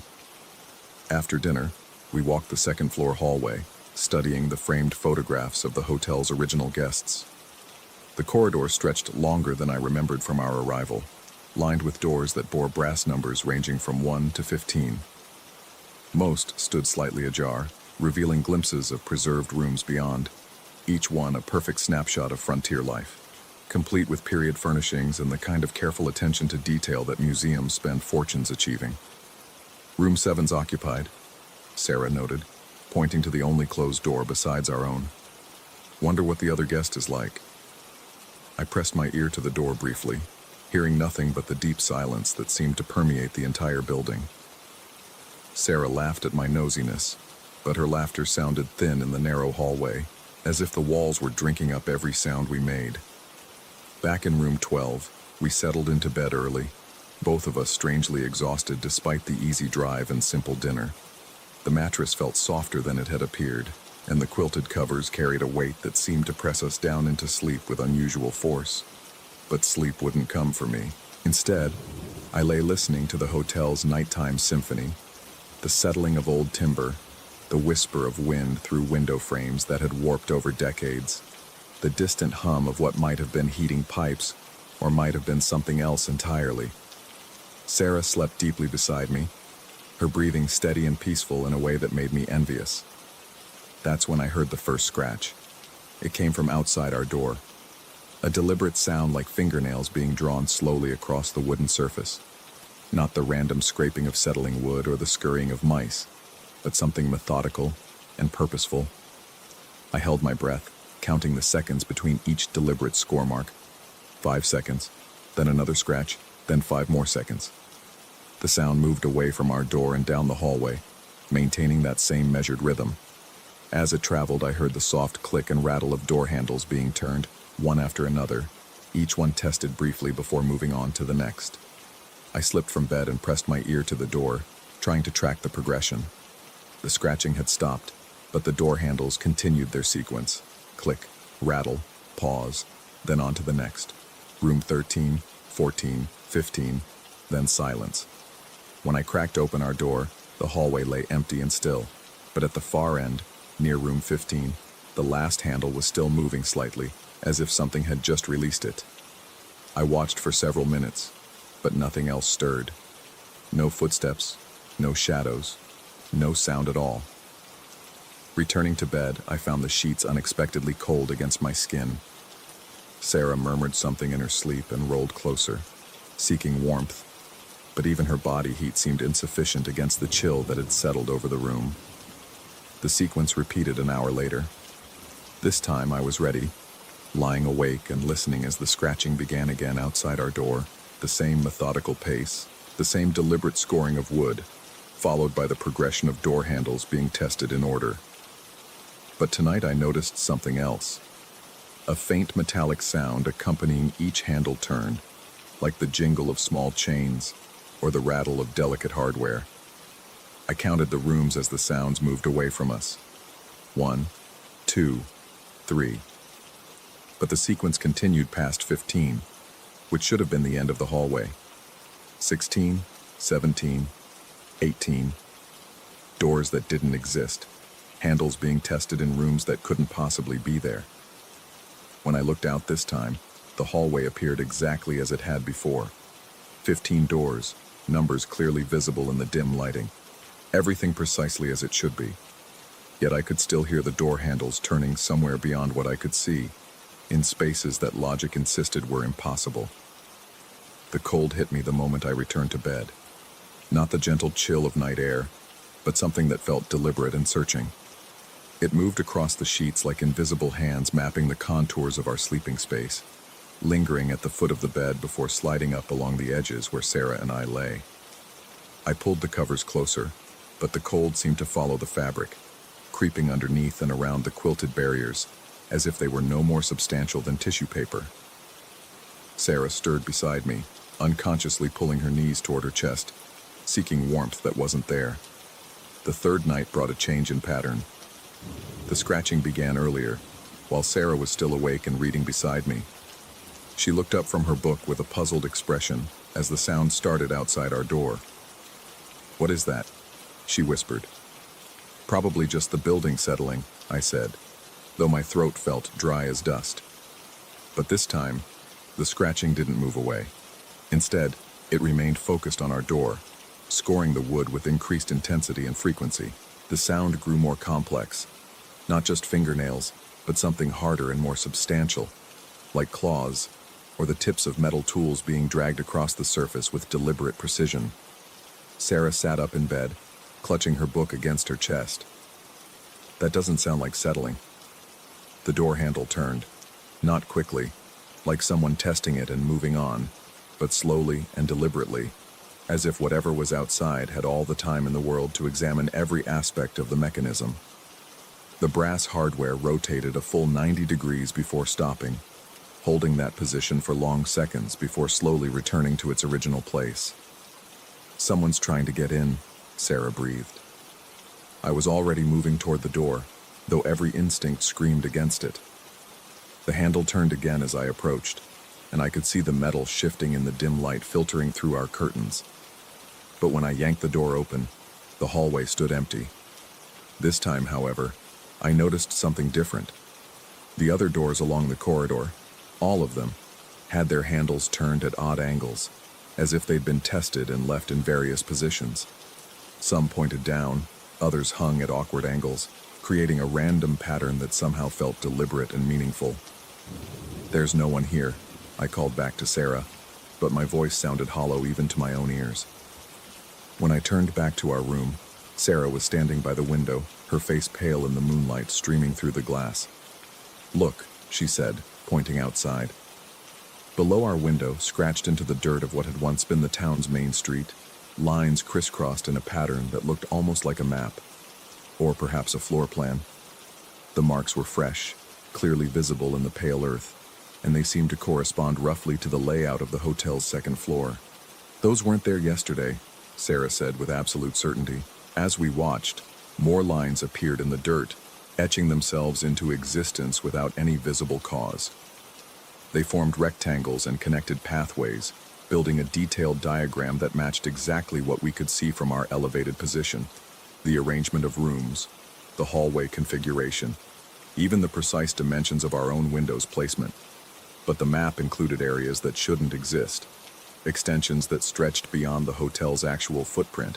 After dinner, we walked the second-floor hallway, studying the framed photographs of the hotel's original guests. The corridor stretched longer than I remembered from our arrival, lined with doors that bore brass numbers ranging from 1 to 15. Most stood slightly ajar, revealing glimpses of preserved rooms beyond, each one a perfect snapshot of frontier life, complete with period furnishings and the kind of careful attention to detail that museums spend fortunes achieving. "Room 7's occupied," Sarah noted, pointing to the only closed door besides our own. "Wonder what the other guest is like." I pressed my ear to the door briefly, hearing nothing but the deep silence that seemed to permeate the entire building. Sarah laughed at my nosiness, but her laughter sounded thin in the narrow hallway, as if the walls were drinking up every sound we made. Back in room 12, we settled into bed early, both of us strangely exhausted despite the easy drive and simple dinner. The mattress felt softer than it had appeared, and the quilted covers carried a weight that seemed to press us down into sleep with unusual force. But sleep wouldn't come for me. Instead, I lay listening to the hotel's nighttime symphony, the settling of old timber, the whisper of wind through window frames that had warped over decades, the distant hum of what might have been heating pipes or might have been something else entirely. Sarah slept deeply beside me, her breathing steady and peaceful in a way that made me envious. That's when I heard the first scratch. It came from outside our door, a deliberate sound like fingernails being drawn slowly across the wooden surface. Not the random scraping of settling wood or the scurrying of mice, but something methodical and purposeful. I held my breath, counting the seconds between each deliberate score mark. 5 seconds, then another scratch, then 5 more seconds. The sound moved away from our door and down the hallway, maintaining that same measured rhythm. As it traveled, I heard the soft click and rattle of door handles being turned, one after another, each one tested briefly before moving on to the next. I slipped from bed and pressed my ear to the door, trying to track the progression. The scratching had stopped, but the door handles continued their sequence. Click, rattle, pause, then on to the next. Room 13, 14, 15, then silence. When I cracked open our door, the hallway lay empty and still, but at the far end, near room 15, the last handle was still moving slightly, as if something had just released it. I watched for several minutes, but nothing else stirred. No footsteps, no shadows, no sound at all. Returning to bed, I found the sheets unexpectedly cold against my skin. Sarah murmured something in her sleep and rolled closer, seeking warmth, but even her body heat seemed insufficient against the chill that had settled over the room. The sequence repeated an hour later. This time I was ready, lying awake and listening as the scratching began again outside our door, the same methodical pace, the same deliberate scoring of wood, followed by the progression of door handles being tested in order. But tonight I noticed something else. A faint metallic sound accompanying each handle turn, like the jingle of small chains or the rattle of delicate hardware. I counted the rooms as the sounds moved away from us. 1, 2, 3. But the sequence continued past 15, which should have been the end of the hallway. 16, 17, 18. Doors that didn't exist, handles being tested in rooms that couldn't possibly be there. When I looked out this time, the hallway appeared exactly as it had before. 15 doors, numbers clearly visible in the dim lighting. Everything precisely as it should be. Yet I could still hear the door handles turning somewhere beyond what I could see, in spaces that logic insisted were impossible. The cold hit me the moment I returned to bed. Not the gentle chill of night air, but something that felt deliberate and searching. It moved across the sheets like invisible hands mapping the contours of our sleeping space, lingering at the foot of the bed before sliding up along the edges where Sarah and I lay. I pulled the covers closer, but the cold seemed to follow the fabric, creeping underneath and around the quilted barriers, as if they were no more substantial than tissue paper. Sarah stirred beside me, unconsciously pulling her knees toward her chest, seeking warmth that wasn't there. The third night brought a change in pattern. The scratching began earlier, while Sarah was still awake and reading beside me. She looked up from her book with a puzzled expression as the sound started outside our door. "What is that?" she whispered. "Probably just the building settling," I said, though my throat felt dry as dust. But this time, the scratching didn't move away. Instead, it remained focused on our door, scoring the wood with increased intensity and frequency. The sound grew more complex, not just fingernails, but something harder and more substantial, like claws, or the tips of metal tools being dragged across the surface with deliberate precision. Sarah sat up in bed, clutching her book against her chest. "That doesn't sound like settling." The door handle turned, not quickly, like someone testing it and moving on, but slowly and deliberately, as if whatever was outside had all the time in the world to examine every aspect of the mechanism. The brass hardware rotated a full 90 degrees before stopping, holding that position for long seconds before slowly returning to its original place. "Someone's trying to get in," Sarah breathed. I was already moving toward the door, though every instinct screamed against it. The handle turned again as I approached, and I could see the metal shifting in the dim light filtering through our curtains. But when I yanked the door open, the hallway stood empty. This time, however, I noticed something different. The other doors along the corridor, all of them, had their handles turned at odd angles, as if they'd been tested and left in various positions. Some pointed down, others hung at awkward angles, creating a random pattern that somehow felt deliberate and meaningful. "There's no one here," I called back to Sarah, but my voice sounded hollow even to my own ears. When I turned back to our room, Sarah was standing by the window, her face pale in the moonlight streaming through the glass. "Look," she said, pointing outside. Below our window, scratched into the dirt of what had once been the town's main street, lines crisscrossed in a pattern that looked almost like a map, or perhaps a floor plan. The marks were fresh, clearly visible in the pale earth, and they seemed to correspond roughly to the layout of the hotel's second floor. "Those weren't there yesterday," Sarah said with absolute certainty. As we watched, more lines appeared in the dirt, etching themselves into existence without any visible cause. They formed rectangles and connected pathways, building a detailed diagram that matched exactly what we could see from our elevated position: the arrangement of rooms, the hallway configuration, even the precise dimensions of our own windows' placement. But the map included areas that shouldn't exist, extensions that stretched beyond the hotel's actual footprint,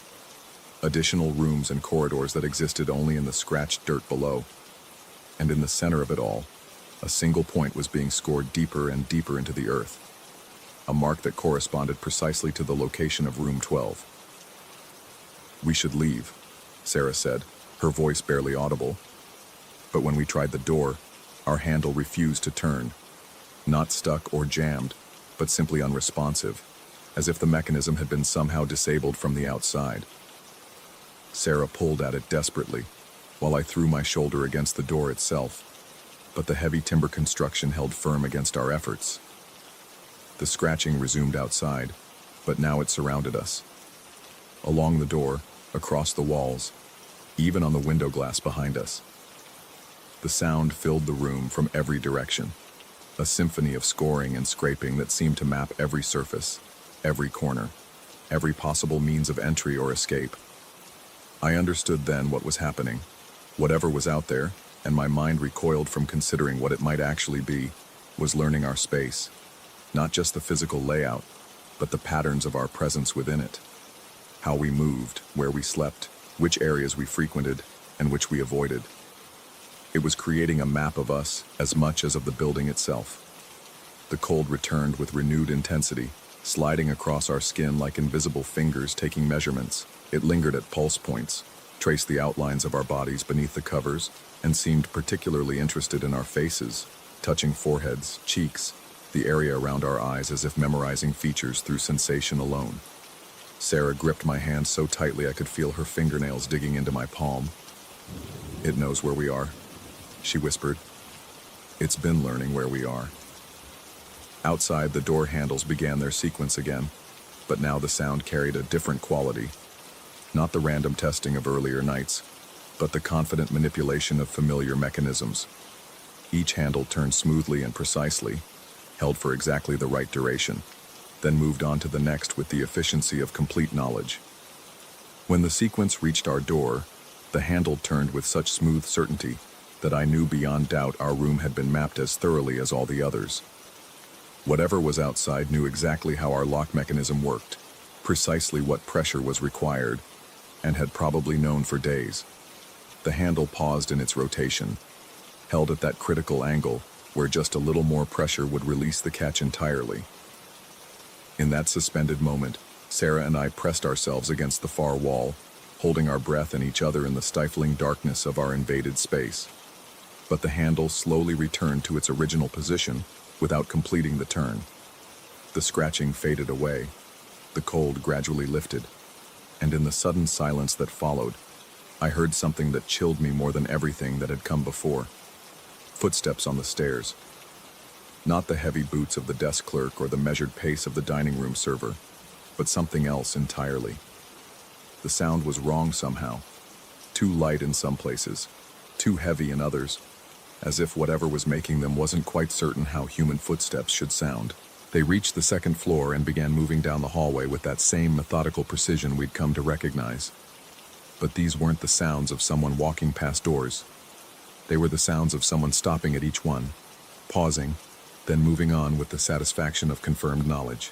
additional rooms and corridors that existed only in the scratched dirt below. And in the center of it all, a single point was being scored deeper and deeper into the earth, a mark that corresponded precisely to the location of room 12. "We should leave," Sarah said, her voice barely audible. But when we tried the door, our handle refused to turn, not stuck or jammed, but simply unresponsive, as if the mechanism had been somehow disabled from the outside. Sarah pulled at it desperately, while I threw my shoulder against the door itself, but the heavy timber construction held firm against our efforts. The scratching resumed outside, but now it surrounded us. Along the door, across the walls, even on the window glass behind us. The sound filled the room from every direction, a symphony of scoring and scraping that seemed to map every surface, every corner, every possible means of entry or escape. I understood then what was happening. Whatever was out there, and my mind recoiled from considering what it might actually be, was learning our space, not just the physical layout, but the patterns of our presence within it. How we moved, where we slept, which areas we frequented, and which we avoided. It was creating a map of us as much as of the building itself. The cold returned with renewed intensity, sliding across our skin like invisible fingers taking measurements. It lingered at pulse points, traced the outlines of our bodies beneath the covers, and seemed particularly interested in our faces, touching foreheads, cheeks, the area around our eyes as if memorizing features through sensation alone. Sarah gripped my hand so tightly I could feel her fingernails digging into my palm. "It knows where we are," she whispered. "It's been learning where we are." Outside, the door handles began their sequence again, but now the sound carried a different quality. Not the random testing of earlier nights, but the confident manipulation of familiar mechanisms. Each handle turned smoothly and precisely, held for exactly the right duration, then moved on to the next with the efficiency of complete knowledge. When the sequence reached our door, the handle turned with such smooth certainty that I knew beyond doubt our room had been mapped as thoroughly as all the others. Whatever was outside knew exactly how our lock mechanism worked, precisely what pressure was required, and had probably known for days. The handle paused in its rotation, held at that critical angle where just a little more pressure would release the catch entirely. In that suspended moment, Sarah and I pressed ourselves against the far wall, holding our breath and each other in the stifling darkness of our invaded space. But the handle slowly returned to its original position, without completing the turn. The scratching faded away, the cold gradually lifted, and in the sudden silence that followed, I heard something that chilled me more than everything that had come before. Footsteps on the stairs. Not the heavy boots of the desk clerk or the measured pace of the dining room server, but something else entirely. The sound was wrong somehow. Too light in some places, too heavy in others, as if whatever was making them wasn't quite certain how human footsteps should sound. They reached the second floor and began moving down the hallway with that same methodical precision we'd come to recognize. But these weren't the sounds of someone walking past doors. They were the sounds of someone stopping at each one, pausing, then moving on with the satisfaction of confirmed knowledge.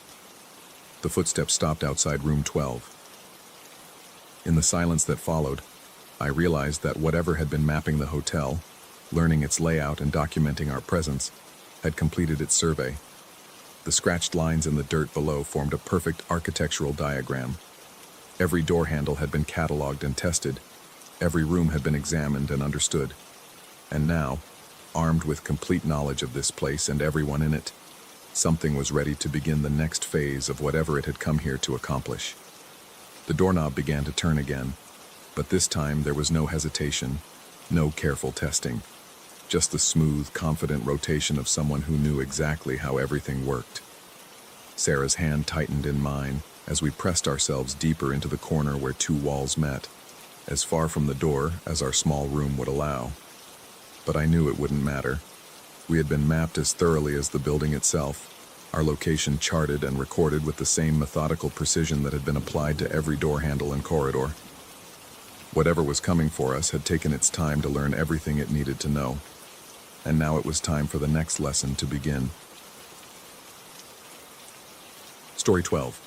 The footsteps stopped outside room 12. In the silence that followed, I realized that whatever had been mapping the hotel, learning its layout and documenting our presence, had completed its survey. The scratched lines in the dirt below formed a perfect architectural diagram. Every door handle had been cataloged and tested. Every room had been examined and understood. And now, armed with complete knowledge of this place and everyone in it, something was ready to begin the next phase of whatever it had come here to accomplish. The doorknob began to turn again, but this time there was no hesitation, no careful testing. Just the smooth, confident rotation of someone who knew exactly how everything worked. Sarah's hand tightened in mine as we pressed ourselves deeper into the corner where two walls met, as far from the door as our small room would allow. But I knew it wouldn't matter. We had been mapped as thoroughly as the building itself, our location charted and recorded with the same methodical precision that had been applied to every door handle and corridor. Whatever was coming for us had taken its time to learn everything it needed to know. And now it was time for the next lesson to begin. Story 12.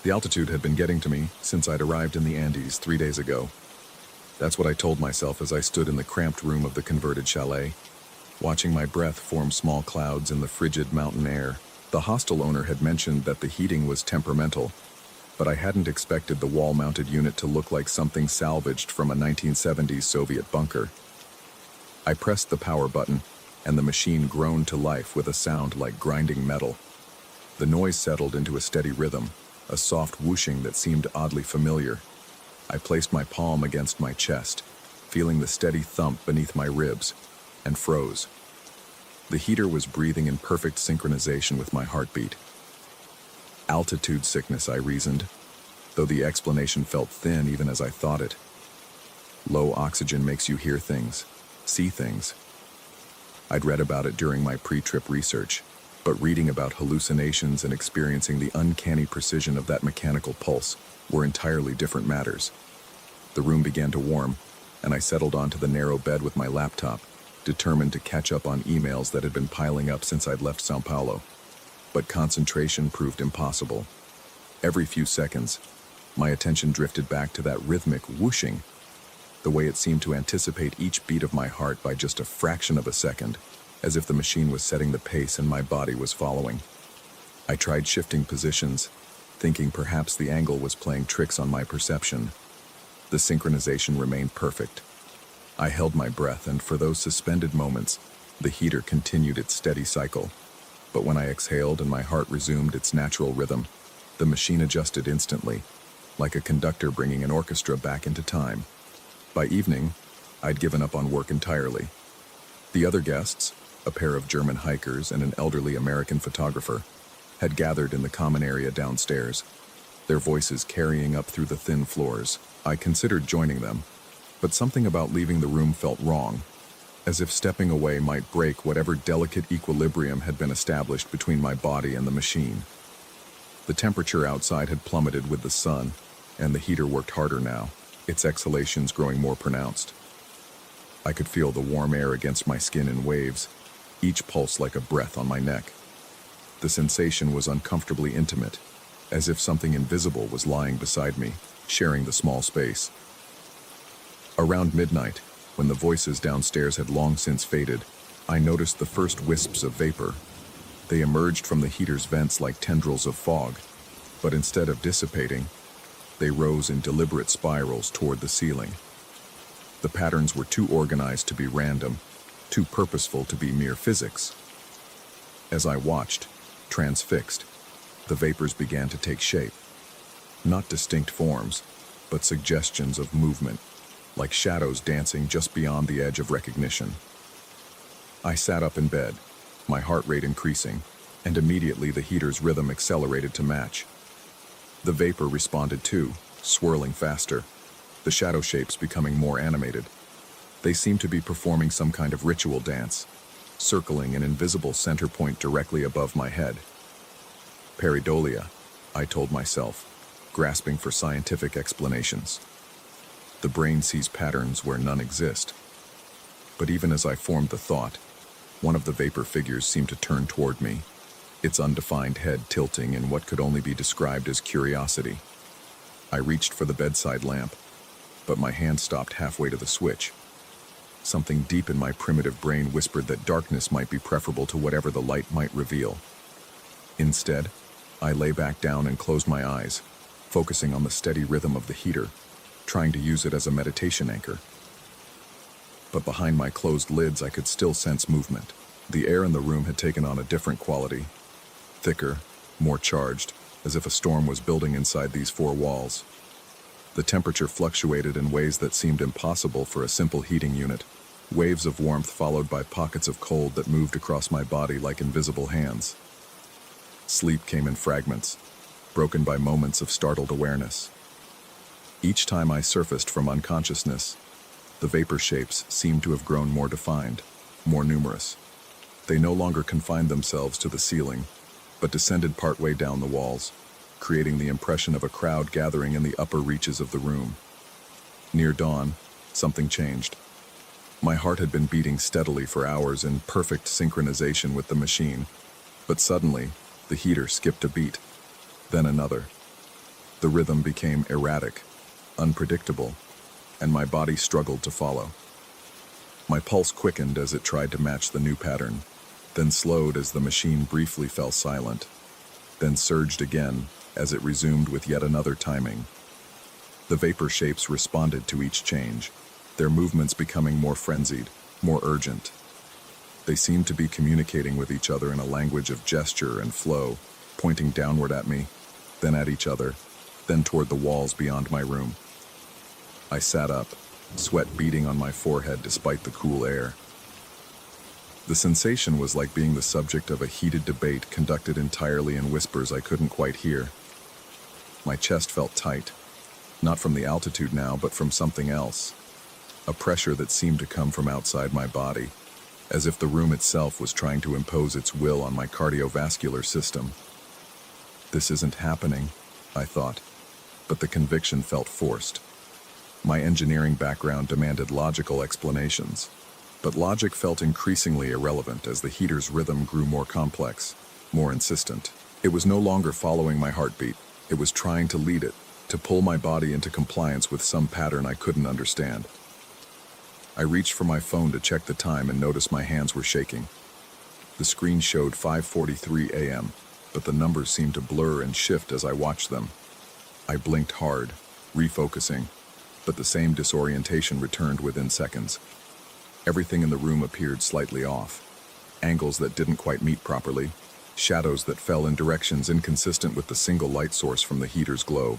The altitude had been getting to me since I'd arrived in the Andes 3 days ago. That's what I told myself as I stood in the cramped room of the converted chalet, watching my breath form small clouds in the frigid mountain air. The hostel owner had mentioned that the heating was temperamental, but I hadn't expected the wall-mounted unit to look like something salvaged from a 1970s Soviet bunker. I pressed the power button, and the machine groaned to life with a sound like grinding metal. The noise settled into a steady rhythm, a soft whooshing that seemed oddly familiar. I placed my palm against my chest, feeling the steady thump beneath my ribs, and froze. The heater was breathing in perfect synchronization with my heartbeat. Altitude sickness, I reasoned, though the explanation felt thin even as I thought it. Low oxygen makes you hear things, see things. I'd read about it during my pre-trip research, but reading about hallucinations and experiencing the uncanny precision of that mechanical pulse were entirely different matters. The room began to warm, and I settled onto the narrow bed with my laptop, determined to catch up on emails that had been piling up since I'd left Sao Paulo. But concentration proved impossible. Every few seconds, my attention drifted back to that rhythmic whooshing, the way it seemed to anticipate each beat of my heart by just a fraction of a second, as if the machine was setting the pace and my body was following. I tried shifting positions, thinking perhaps the angle was playing tricks on my perception. The synchronization remained perfect. I held my breath, and for those suspended moments, the heater continued its steady cycle. But when I exhaled and my heart resumed its natural rhythm, the machine adjusted instantly, like a conductor bringing an orchestra back into time. By evening, I'd given up on work entirely. The other guests, a pair of German hikers and an elderly American photographer, had gathered in the common area downstairs, their voices carrying up through the thin floors. I considered joining them, but something about leaving the room felt wrong, as if stepping away might break whatever delicate equilibrium had been established between my body and the machine. The temperature outside had plummeted with the sun, and the heater worked harder now, its exhalations growing more pronounced. I could feel the warm air against my skin in waves, each pulse like a breath on my neck. The sensation was uncomfortably intimate, as if something invisible was lying beside me, sharing the small space. Around midnight, when the voices downstairs had long since faded, I noticed the first wisps of vapor. They emerged from the heater's vents like tendrils of fog, but instead of dissipating, they rose in deliberate spirals toward the ceiling. The patterns were too organized to be random, too purposeful to be mere physics. As I watched, transfixed, the vapors began to take shape. Not distinct forms, but suggestions of movement, like shadows dancing just beyond the edge of recognition. I sat up in bed, my heart rate increasing, and immediately the heater's rhythm accelerated to match. The vapor responded too, swirling faster, the shadow shapes becoming more animated. They seemed to be performing some kind of ritual dance, circling an invisible center point directly above my head. Pareidolia, I told myself, grasping for scientific explanations. The brain sees patterns where none exist. But even as I formed the thought, one of the vapor figures seemed to turn toward me, its undefined head tilting in what could only be described as curiosity. I reached for the bedside lamp, but my hand stopped halfway to the switch. Something deep in my primitive brain whispered that darkness might be preferable to whatever the light might reveal. Instead, I lay back down and closed my eyes, focusing on the steady rhythm of the heater, trying to use it as a meditation anchor. But behind my closed lids, I could still sense movement. The air in the room had taken on a different quality, thicker, more charged, as if a storm was building inside these four walls. The temperature fluctuated in ways that seemed impossible for a simple heating unit, waves of warmth followed by pockets of cold that moved across my body like invisible hands. Sleep came in fragments, broken by moments of startled awareness. Each time I surfaced from unconsciousness, the vapor shapes seemed to have grown more defined, more numerous. They no longer confined themselves to the ceiling, but descended partway down the walls, creating the impression of a crowd gathering in the upper reaches of the room. Near dawn, something changed. My heart had been beating steadily for hours in perfect synchronization with the machine, but suddenly, the heater skipped a beat, then another. The rhythm became erratic, unpredictable, and my body struggled to follow. My pulse quickened as it tried to match the new pattern, then slowed as the machine briefly fell silent, then surged again as it resumed with yet another timing. The vapor shapes responded to each change, their movements becoming more frenzied, more urgent. They seemed to be communicating with each other in a language of gesture and flow, pointing downward at me, then at each other, then toward the walls beyond my room. I sat up, sweat beading on my forehead despite the cool air. The sensation was like being the subject of a heated debate conducted entirely in whispers I couldn't quite hear. My chest felt tight, not from the altitude now, but from something else. A pressure that seemed to come from outside my body, as if the room itself was trying to impose its will on my cardiovascular system. This isn't happening, I thought, but the conviction felt forced. My engineering background demanded logical explanations, but logic felt increasingly irrelevant as the heater's rhythm grew more complex, more insistent. It was no longer following my heartbeat. It was trying to lead it, to pull my body into compliance with some pattern I couldn't understand. I reached for my phone to check the time and noticed my hands were shaking. The screen showed 5:43 a.m., but the numbers seemed to blur and shift as I watched them. I blinked hard, refocusing, but the same disorientation returned within seconds. Everything in the room appeared slightly off. Angles that didn't quite meet properly, shadows that fell in directions inconsistent with the single light source from the heater's glow.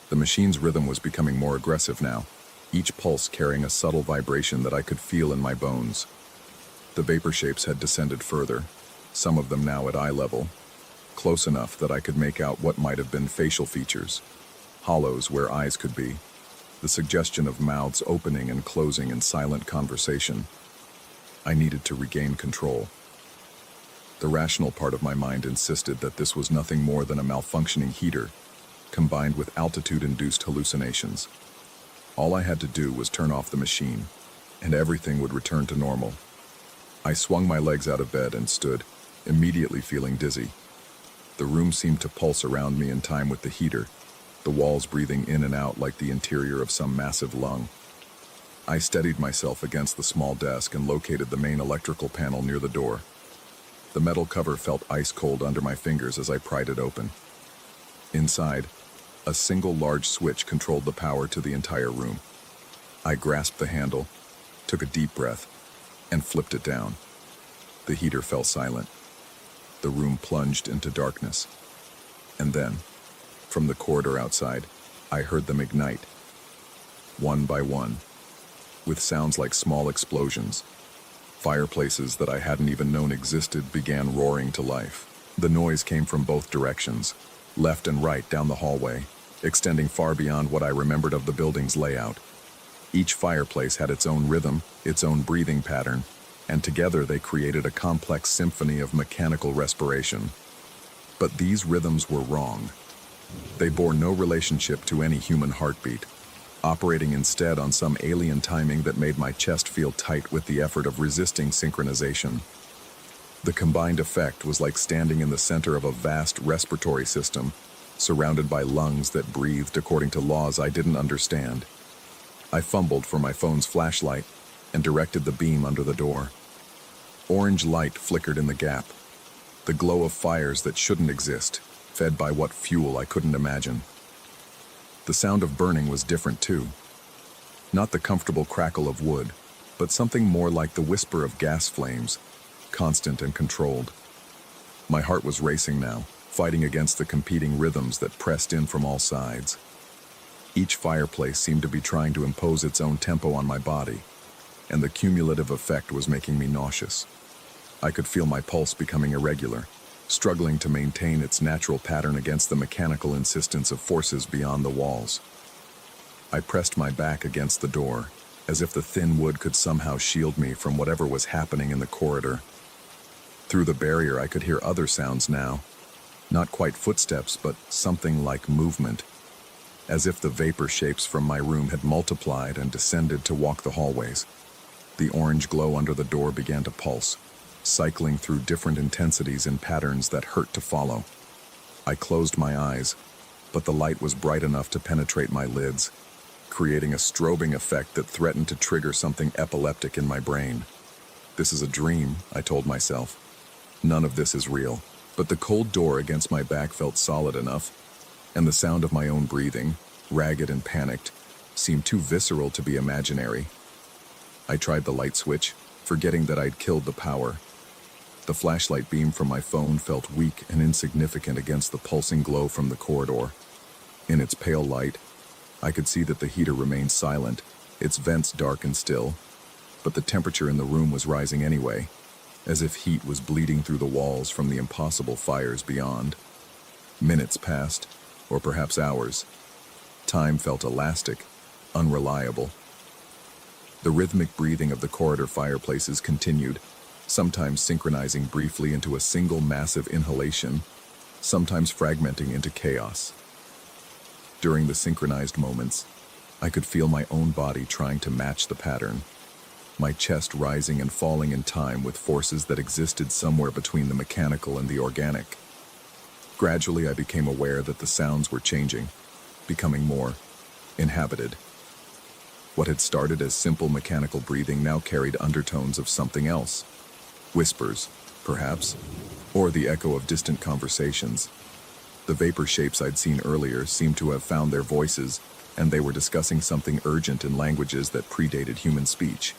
The machine's rhythm was becoming more aggressive now, each pulse carrying a subtle vibration that I could feel in my bones. The vapor shapes had descended further, some of them now at eye level, close enough that I could make out what might have been facial features, hollows where eyes could be, the suggestion of mouths opening and closing in silent conversation. I needed to regain control. The rational part of my mind insisted that this was nothing more than a malfunctioning heater, combined with altitude-induced hallucinations. All I had to do was turn off the machine, and everything would return to normal. I swung my legs out of bed and stood, immediately feeling dizzy. The room seemed to pulse around me in time with the heater, the walls breathing in and out like the interior of some massive lung. I steadied myself against the small desk and located the main electrical panel near the door. The metal cover felt ice cold under my fingers as I pried it open. Inside, a single large switch controlled the power to the entire room. I grasped the handle, took a deep breath, and flipped it down. The heater fell silent. The room plunged into darkness. And then, from the corridor outside, I heard them ignite, one by one, with sounds like small explosions. Fireplaces that I hadn't even known existed began roaring to life. The noise came from both directions, left and right down the hallway, extending far beyond what I remembered of the building's layout. Each fireplace had its own rhythm, its own breathing pattern, and together they created a complex symphony of mechanical respiration. But these rhythms were wrong. They bore no relationship to any human heartbeat, operating instead on some alien timing that made my chest feel tight with the effort of resisting synchronization. The combined effect was like standing in the center of a vast respiratory system, surrounded by lungs that breathed according to laws I didn't understand. I fumbled for my phone's flashlight and directed the beam under the door. Orange light flickered in the gap, the glow of fires that shouldn't exist, fed by what fuel I couldn't imagine. The sound of burning was different too. Not the comfortable crackle of wood, but something more like the whisper of gas flames, constant and controlled. My heart was racing now, fighting against the competing rhythms that pressed in from all sides. Each fireplace seemed to be trying to impose its own tempo on my body, and the cumulative effect was making me nauseous. I could feel my pulse becoming irregular, struggling to maintain its natural pattern against the mechanical insistence of forces beyond the walls. I pressed my back against the door, as if the thin wood could somehow shield me from whatever was happening in the corridor. Through the barrier I could hear other sounds now, not quite footsteps, but something like movement, as if the vapor shapes from my room had multiplied and descended to walk the hallways. The orange glow under the door began to pulse, cycling through different intensities in patterns that hurt to follow. I closed my eyes, but the light was bright enough to penetrate my lids, creating a strobing effect that threatened to trigger something epileptic in my brain. This is a dream, I told myself. None of this is real. But the cold door against my back felt solid enough, and the sound of my own breathing, ragged and panicked, seemed too visceral to be imaginary. I tried the light switch, forgetting that I'd killed the power. The flashlight beam from my phone felt weak and insignificant against the pulsing glow from the corridor. In its pale light, I could see that the heater remained silent, its vents dark and still, but the temperature in the room was rising anyway, as if heat was bleeding through the walls from the impossible fires beyond. Minutes passed, or perhaps hours. Time felt elastic, unreliable. The rhythmic breathing of the corridor fireplaces continued, sometimes synchronizing briefly into a single massive inhalation, sometimes fragmenting into chaos. During the synchronized moments, I could feel my own body trying to match the pattern, my chest rising and falling in time with forces that existed somewhere between the mechanical and the organic. Gradually, I became aware that the sounds were changing, becoming more inhabited. What had started as simple mechanical breathing now carried undertones of something else. Whispers, perhaps, or the echo of distant conversations. The vapor shapes I'd seen earlier seemed to have found their voices, and they were discussing something urgent in languages that predated human speech.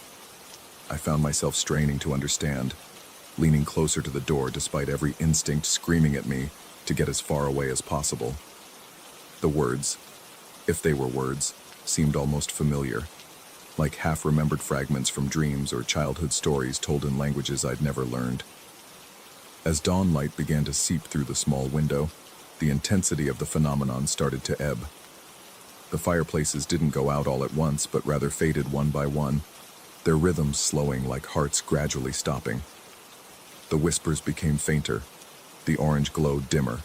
I found myself straining to understand, leaning closer to the door despite every instinct screaming at me to get as far away as possible. The words, if they were words, seemed almost familiar, like half-remembered fragments from dreams or childhood stories told in languages I'd never learned. As dawn light began to seep through the small window, the intensity of the phenomenon started to ebb. The fireplaces didn't go out all at once, but rather faded one by one, their rhythms slowing like hearts gradually stopping. The whispers became fainter, the orange glow dimmer,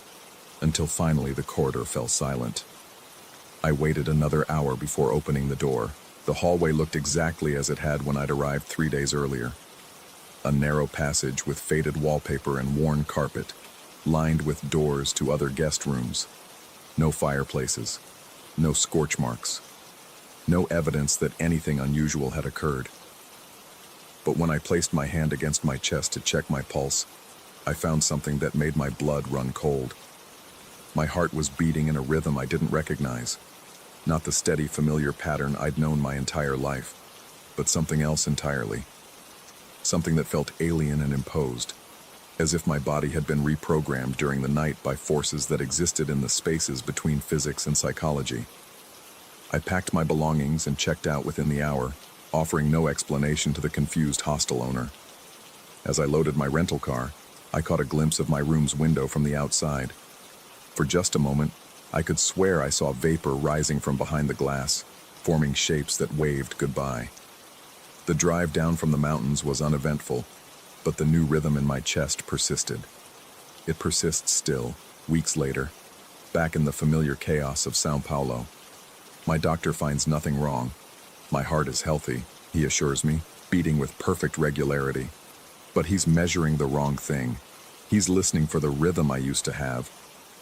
until finally the corridor fell silent. I waited another hour before opening the door. The hallway looked exactly as it had when I'd arrived 3 days earlier. A narrow passage with faded wallpaper and worn carpet, lined with doors to other guest rooms. No fireplaces, no scorch marks, no evidence that anything unusual had occurred. But when I placed my hand against my chest to check my pulse, I found something that made my blood run cold. My heart was beating in a rhythm I didn't recognize. Not the steady, familiar pattern I'd known my entire life, but something else entirely. something that felt alien and imposed, as if my body had been reprogrammed during the night by forces that existed in the spaces between physics and psychology. I packed my belongings and checked out within the hour, offering no explanation to the confused hostel owner. As I loaded my rental car, I caught a glimpse of my room's window from the outside. For just a moment, I could swear I saw vapor rising from behind the glass, forming shapes that waved goodbye. The drive down from the mountains was uneventful, but the new rhythm in my chest persisted. It persists still, weeks later, back in the familiar chaos of São Paulo. My doctor finds nothing wrong. My heart is healthy, he assures me, beating with perfect regularity. But he's measuring the wrong thing. He's listening for the rhythm I used to have,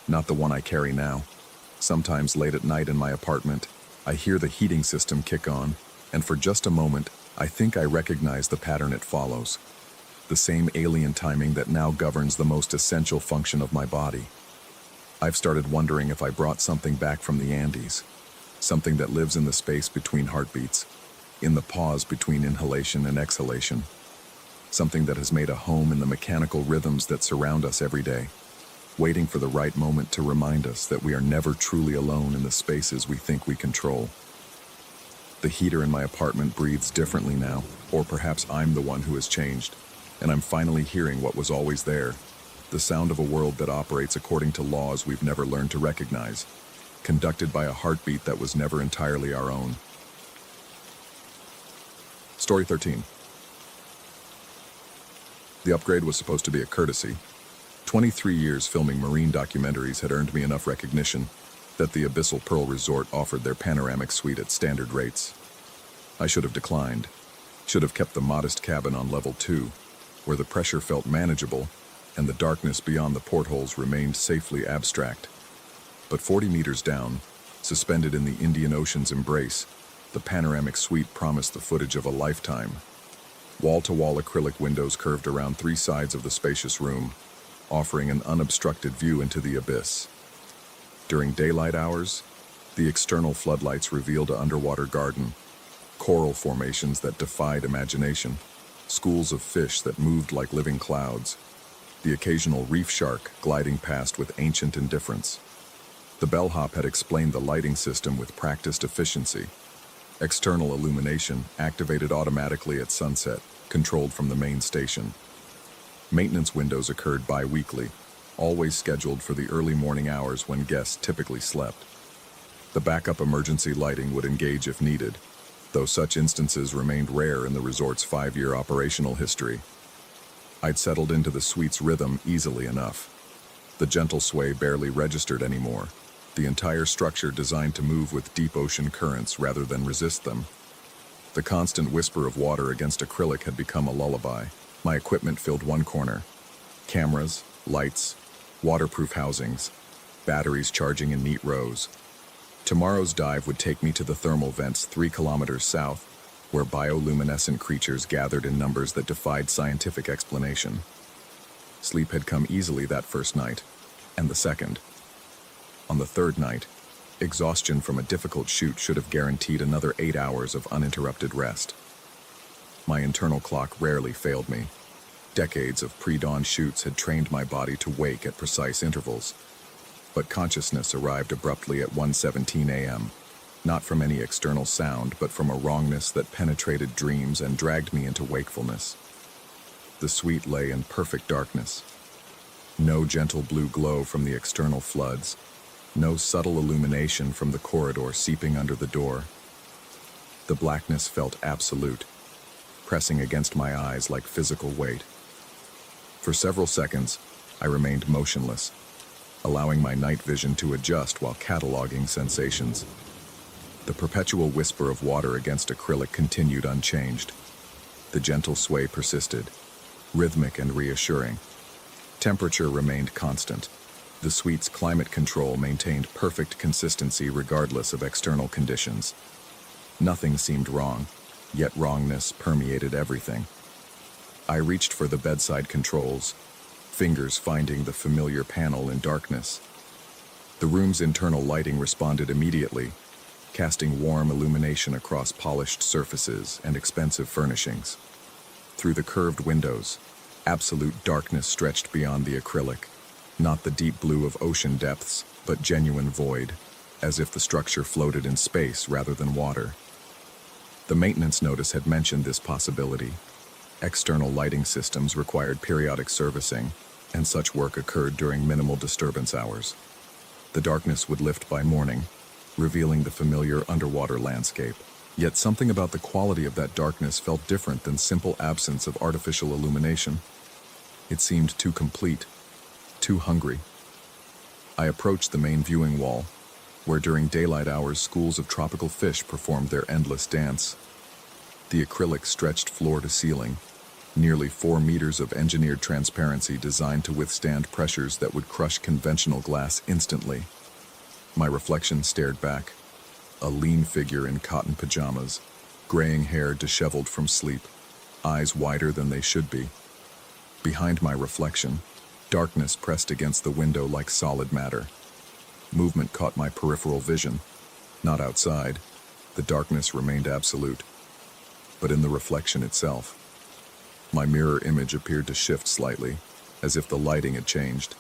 not the one I carry now. Sometimes late at night in my apartment, I hear the heating system kick on, and for just a moment, I think I recognize the pattern it follows. The same alien timing that now governs the most essential function of my body. I've started wondering if I brought something back from the Andes, something that lives in the space between heartbeats, in the pause between inhalation and exhalation, something that has made a home in the mechanical rhythms that surround us every day, waiting for the right moment to remind us that we are never truly alone in the spaces we think we control. The heater in my apartment breathes differently now, or perhaps I'm the one who has changed, and I'm finally hearing what was always there, the sound of a world that operates according to laws we've never learned to recognize, conducted by a heartbeat that was never entirely our own. Story 13. The upgrade was supposed to be a courtesy. 23 years filming marine documentaries had earned me enough recognition that the Abyssal Pearl Resort offered their panoramic suite at standard rates. I should have declined, should have kept the modest cabin on level 2, where the pressure felt manageable and the darkness beyond the portholes remained safely abstract. But 40 meters down, suspended in the Indian Ocean's embrace, the panoramic suite promised the footage of a lifetime. Wall-to-wall acrylic windows curved around 3 sides of the spacious room, offering an unobstructed view into the abyss. During daylight hours, the external floodlights revealed an underwater garden, coral formations that defied imagination, schools of fish that moved like living clouds, the occasional reef shark gliding past with ancient indifference. The bellhop had explained the lighting system with practiced efficiency. External illumination activated automatically at sunset, controlled from the main station. Maintenance windows occurred bi-weekly, always scheduled for the early morning hours when guests typically slept. The backup emergency lighting would engage if needed, though such instances remained rare in the resort's 5-year operational history. I'd settled into the suite's rhythm easily enough. The gentle sway barely registered anymore, the entire structure designed to move with deep ocean currents rather than resist them. The constant whisper of water against acrylic had become a lullaby. My equipment filled one corner. Cameras, lights, waterproof housings, batteries charging in neat rows. Tomorrow's dive would take me to the thermal vents 3 kilometers south, where bioluminescent creatures gathered in numbers that defied scientific explanation. Sleep had come easily that first night, and the second. On the third night, exhaustion from a difficult shoot should have guaranteed another 8 hours of uninterrupted rest. My internal clock rarely failed me. Decades of pre-dawn shoots had trained my body to wake at precise intervals. But consciousness arrived abruptly at 1:17 a.m., not from any external sound, but from a wrongness that penetrated dreams and dragged me into wakefulness. The suite lay in perfect darkness. No gentle blue glow from the external floods, no subtle illumination from the corridor seeping under the door. The blackness felt absolute, pressing against my eyes like physical weight. For several seconds, I remained motionless, allowing my night vision to adjust while cataloging sensations. The perpetual whisper of water against acrylic continued unchanged. The gentle sway persisted, rhythmic and reassuring. Temperature remained constant. The suite's climate control maintained perfect consistency regardless of external conditions. Nothing seemed wrong, yet wrongness permeated everything. I reached for the bedside controls, fingers finding the familiar panel in darkness. The room's internal lighting responded immediately, casting warm illumination across polished surfaces and expensive furnishings. Through the curved windows, absolute darkness stretched beyond the acrylic. Not the deep blue of ocean depths, but genuine void, as if the structure floated in space rather than water. The maintenance notice had mentioned this possibility. External lighting systems required periodic servicing, and such work occurred during minimal disturbance hours. The darkness would lift by morning, revealing the familiar underwater landscape. Yet something about the quality of that darkness felt different than simple absence of artificial illumination. It seemed too complete, too hungry. I approached the main viewing wall, where during daylight hours schools of tropical fish performed their endless dance. The acrylic stretched floor to ceiling, nearly 4 meters of engineered transparency designed to withstand pressures that would crush conventional glass instantly. My reflection stared back, a lean figure in cotton pajamas, graying hair disheveled from sleep, eyes wider than they should be. Behind my reflection, darkness pressed against the window like solid matter. Movement caught my peripheral vision. Not outside, the darkness remained absolute, but in the reflection itself. My mirror image appeared to shift slightly, as if the lighting had changed,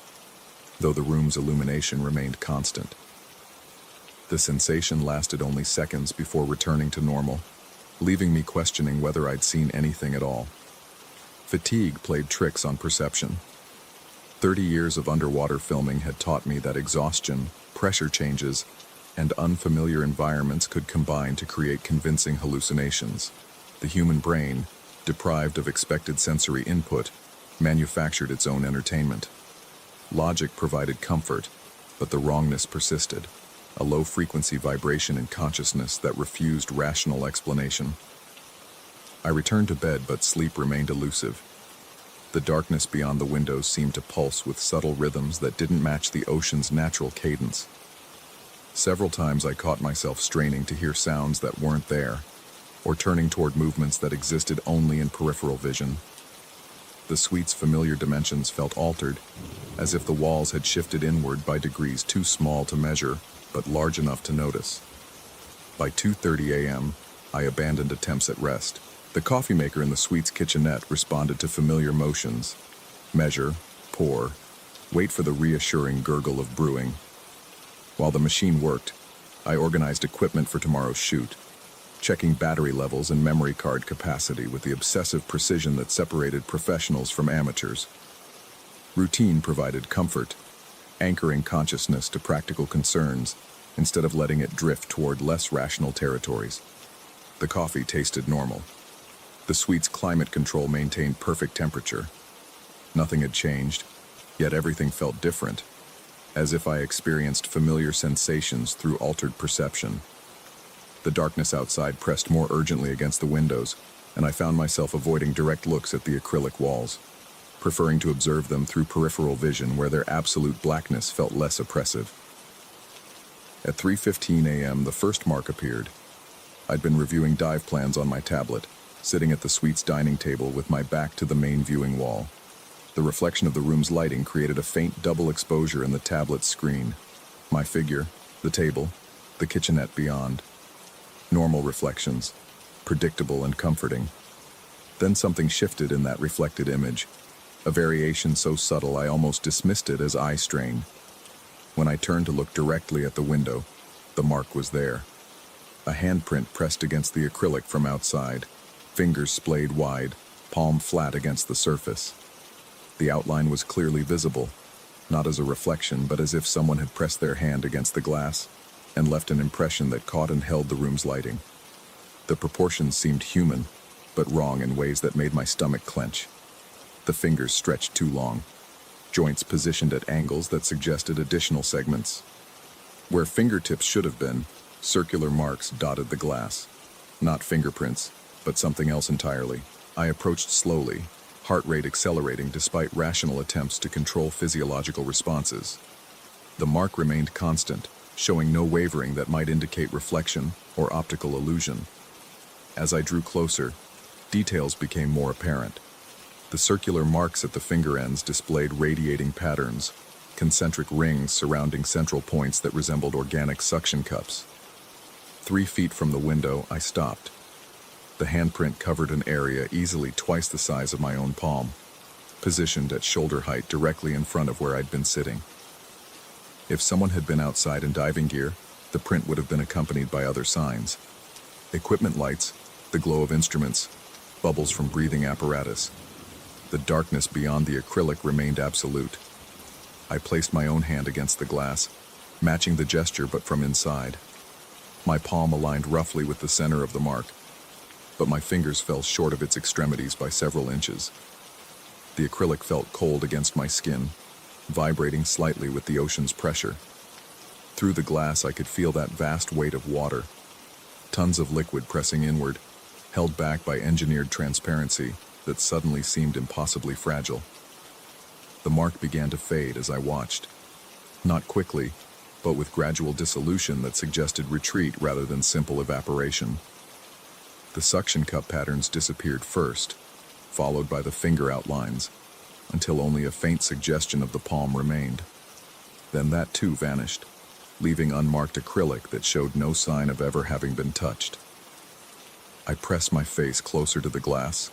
though the room's illumination remained constant. The sensation lasted only seconds before returning to normal, leaving me questioning whether I'd seen anything at all. Fatigue played tricks on perception. 30 years of underwater filming had taught me that exhaustion, pressure changes, and unfamiliar environments could combine to create convincing hallucinations. The human brain, deprived of expected sensory input, manufactured its own entertainment. Logic provided comfort, but the wrongness persisted, a low-frequency vibration in consciousness that refused rational explanation. I returned to bed, but sleep remained elusive. The darkness beyond the windows seemed to pulse with subtle rhythms that didn't match the ocean's natural cadence. Several times I caught myself straining to hear sounds that weren't there, or turning toward movements that existed only in peripheral vision. The suite's familiar dimensions felt altered, as if the walls had shifted inward by degrees too small to measure, but large enough to notice. By 2:30 a.m., I abandoned attempts at rest. The coffee maker in the suite's kitchenette responded to familiar motions. Measure, pour, wait for the reassuring gurgle of brewing. While the machine worked, I organized equipment for tomorrow's shoot, checking battery levels and memory card capacity with the obsessive precision that separated professionals from amateurs. Routine provided comfort, anchoring consciousness to practical concerns instead of letting it drift toward less rational territories. The coffee tasted normal. The suite's climate control maintained perfect temperature. Nothing had changed, yet everything felt different, as if I experienced familiar sensations through altered perception. The darkness outside pressed more urgently against the windows, and I found myself avoiding direct looks at the acrylic walls, preferring to observe them through peripheral vision where their absolute blackness felt less oppressive. At 3:15 a.m., the first mark appeared. I'd been reviewing dive plans on my tablet, sitting at the suite's dining table with my back to the main viewing wall. The reflection of the room's lighting created a faint double exposure in the tablet's screen. My figure, the table, the kitchenette beyond. Normal reflections, predictable and comforting. Then something shifted in that reflected image, a variation so subtle I almost dismissed it as eye strain. When I turned to look directly at the window, the mark was there. A handprint pressed against the acrylic from outside, fingers splayed wide, palm flat against the surface. The outline was clearly visible, not as a reflection, but as if someone had pressed their hand against the glass and left an impression that caught and held the room's lighting. The proportions seemed human, but wrong in ways that made my stomach clench. The fingers stretched too long, joints positioned at angles that suggested additional segments. Where fingertips should have been, circular marks dotted the glass. Not fingerprints, but something else entirely. I approached slowly, heart rate accelerating despite rational attempts to control physiological responses. The mark remained constant, showing no wavering that might indicate reflection or optical illusion. As I drew closer, details became more apparent. The circular marks at the finger ends displayed radiating patterns, concentric rings surrounding central points that resembled organic suction cups. 3 feet from the window, I stopped. The handprint covered an area easily twice the size of my own palm, positioned at shoulder height directly in front of where I'd been sitting. If someone had been outside in diving gear, the print would have been accompanied by other signs. Equipment lights, the glow of instruments, bubbles from breathing apparatus. The darkness beyond the acrylic remained absolute. I placed my own hand against the glass, matching the gesture but from inside. My palm aligned roughly with the center of the mark, but my fingers fell short of its extremities by several inches. The acrylic felt cold against my skin, vibrating slightly with the ocean's pressure. Through the glass I could feel that vast weight of water, tons of liquid pressing inward, held back by engineered transparency that suddenly seemed impossibly fragile. The mark began to fade as I watched, not quickly, but with gradual dissolution that suggested retreat rather than simple evaporation. The suction cup patterns disappeared first, followed by the finger outlines, until only a faint suggestion of the palm remained. Then that too vanished, leaving unmarked acrylic that showed no sign of ever having been touched. I pressed my face closer to the glass,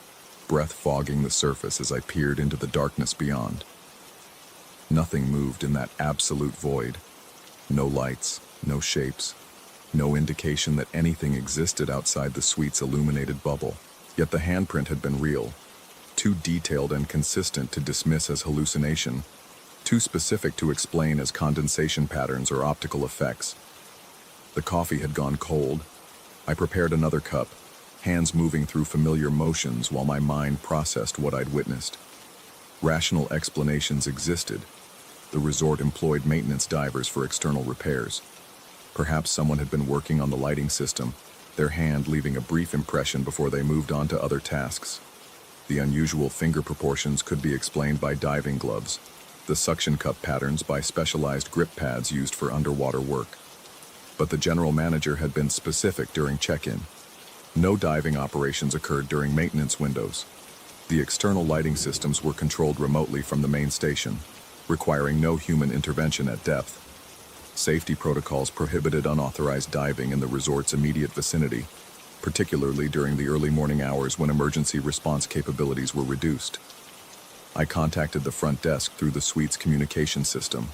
breath fogging the surface as I peered into the darkness beyond. Nothing moved in that absolute void. No lights, no shapes, no indication that anything existed outside the suite's illuminated bubble. Yet the handprint had been real, too detailed and consistent to dismiss as hallucination, too specific to explain as condensation patterns or optical effects. The coffee had gone cold. I prepared another cup, hands moving through familiar motions while my mind processed what I'd witnessed. Rational explanations existed. The resort employed maintenance divers for external repairs. Perhaps someone had been working on the lighting system, their hand leaving a brief impression before they moved on to other tasks. The unusual finger proportions could be explained by diving gloves, the suction cup patterns by specialized grip pads used for underwater work. But the general manager had been specific during check-in. No diving operations occurred during maintenance windows. The external lighting systems were controlled remotely from the main station, requiring no human intervention at depth. Safety protocols prohibited unauthorized diving in the resort's immediate vicinity, particularly during the early morning hours when emergency response capabilities were reduced. I contacted the front desk through the suite's communication system.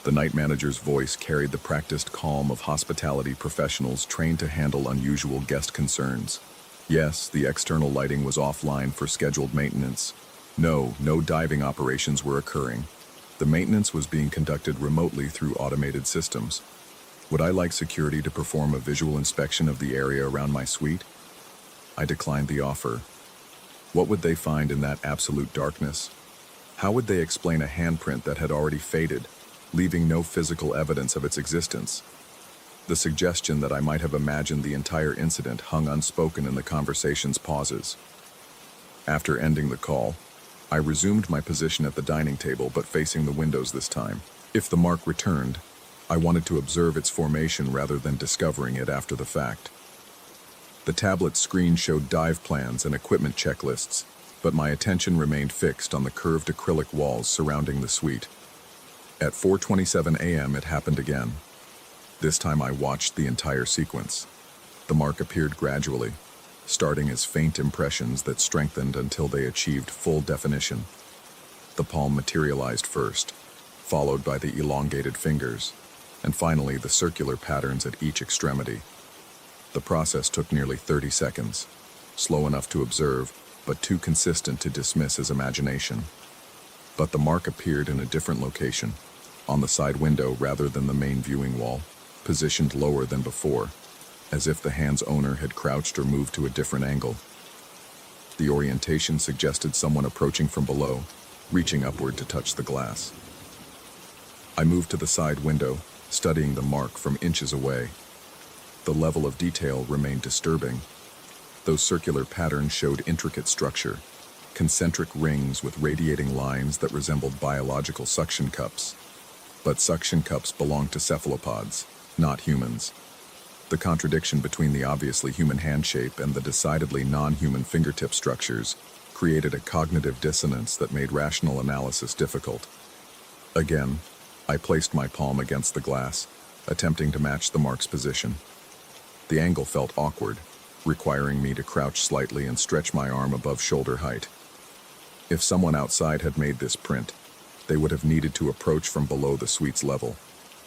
The night manager's voice carried the practiced calm of hospitality professionals trained to handle unusual guest concerns. Yes, the external lighting was offline for scheduled maintenance. No diving operations were occurring. The maintenance was being conducted remotely through automated systems. Would I like security to perform a visual inspection of the area around my suite? I declined the offer. What would they find in that absolute darkness? How would they explain a handprint that had already faded, leaving no physical evidence of its existence? The suggestion that I might have imagined the entire incident hung unspoken in the conversation's pauses. After ending the call, I resumed my position at the dining table, but facing the windows this time. If the mark returned, I wanted to observe its formation rather than discovering it after the fact. The tablet screen showed dive plans and equipment checklists, but my attention remained fixed on the curved acrylic walls surrounding the suite. At 4:27 a.m. it happened again. This time I watched the entire sequence. The mark appeared gradually, starting as faint impressions that strengthened until they achieved full definition. The palm materialized first, followed by the elongated fingers, and finally the circular patterns at each extremity. The process took nearly 30 seconds, slow enough to observe, but too consistent to dismiss as imagination. But the mark appeared in a different location, on the side window rather than the main viewing wall, positioned lower than before, as if the hand's owner had crouched or moved to a different angle. The orientation suggested someone approaching from below, reaching upward to touch the glass. I moved to the side window, studying the mark from inches away. The level of detail remained disturbing. Those circular patterns showed intricate structure, concentric rings with radiating lines that resembled biological suction cups. But suction cups belonged to cephalopods, not humans. The contradiction between the obviously human hand shape and the decidedly non-human fingertip structures created a cognitive dissonance that made rational analysis difficult. Again, I placed my palm against the glass, attempting to match the mark's position. The angle felt awkward, requiring me to crouch slightly and stretch my arm above shoulder height. If someone outside had made this print, they would have needed to approach from below the suite's level,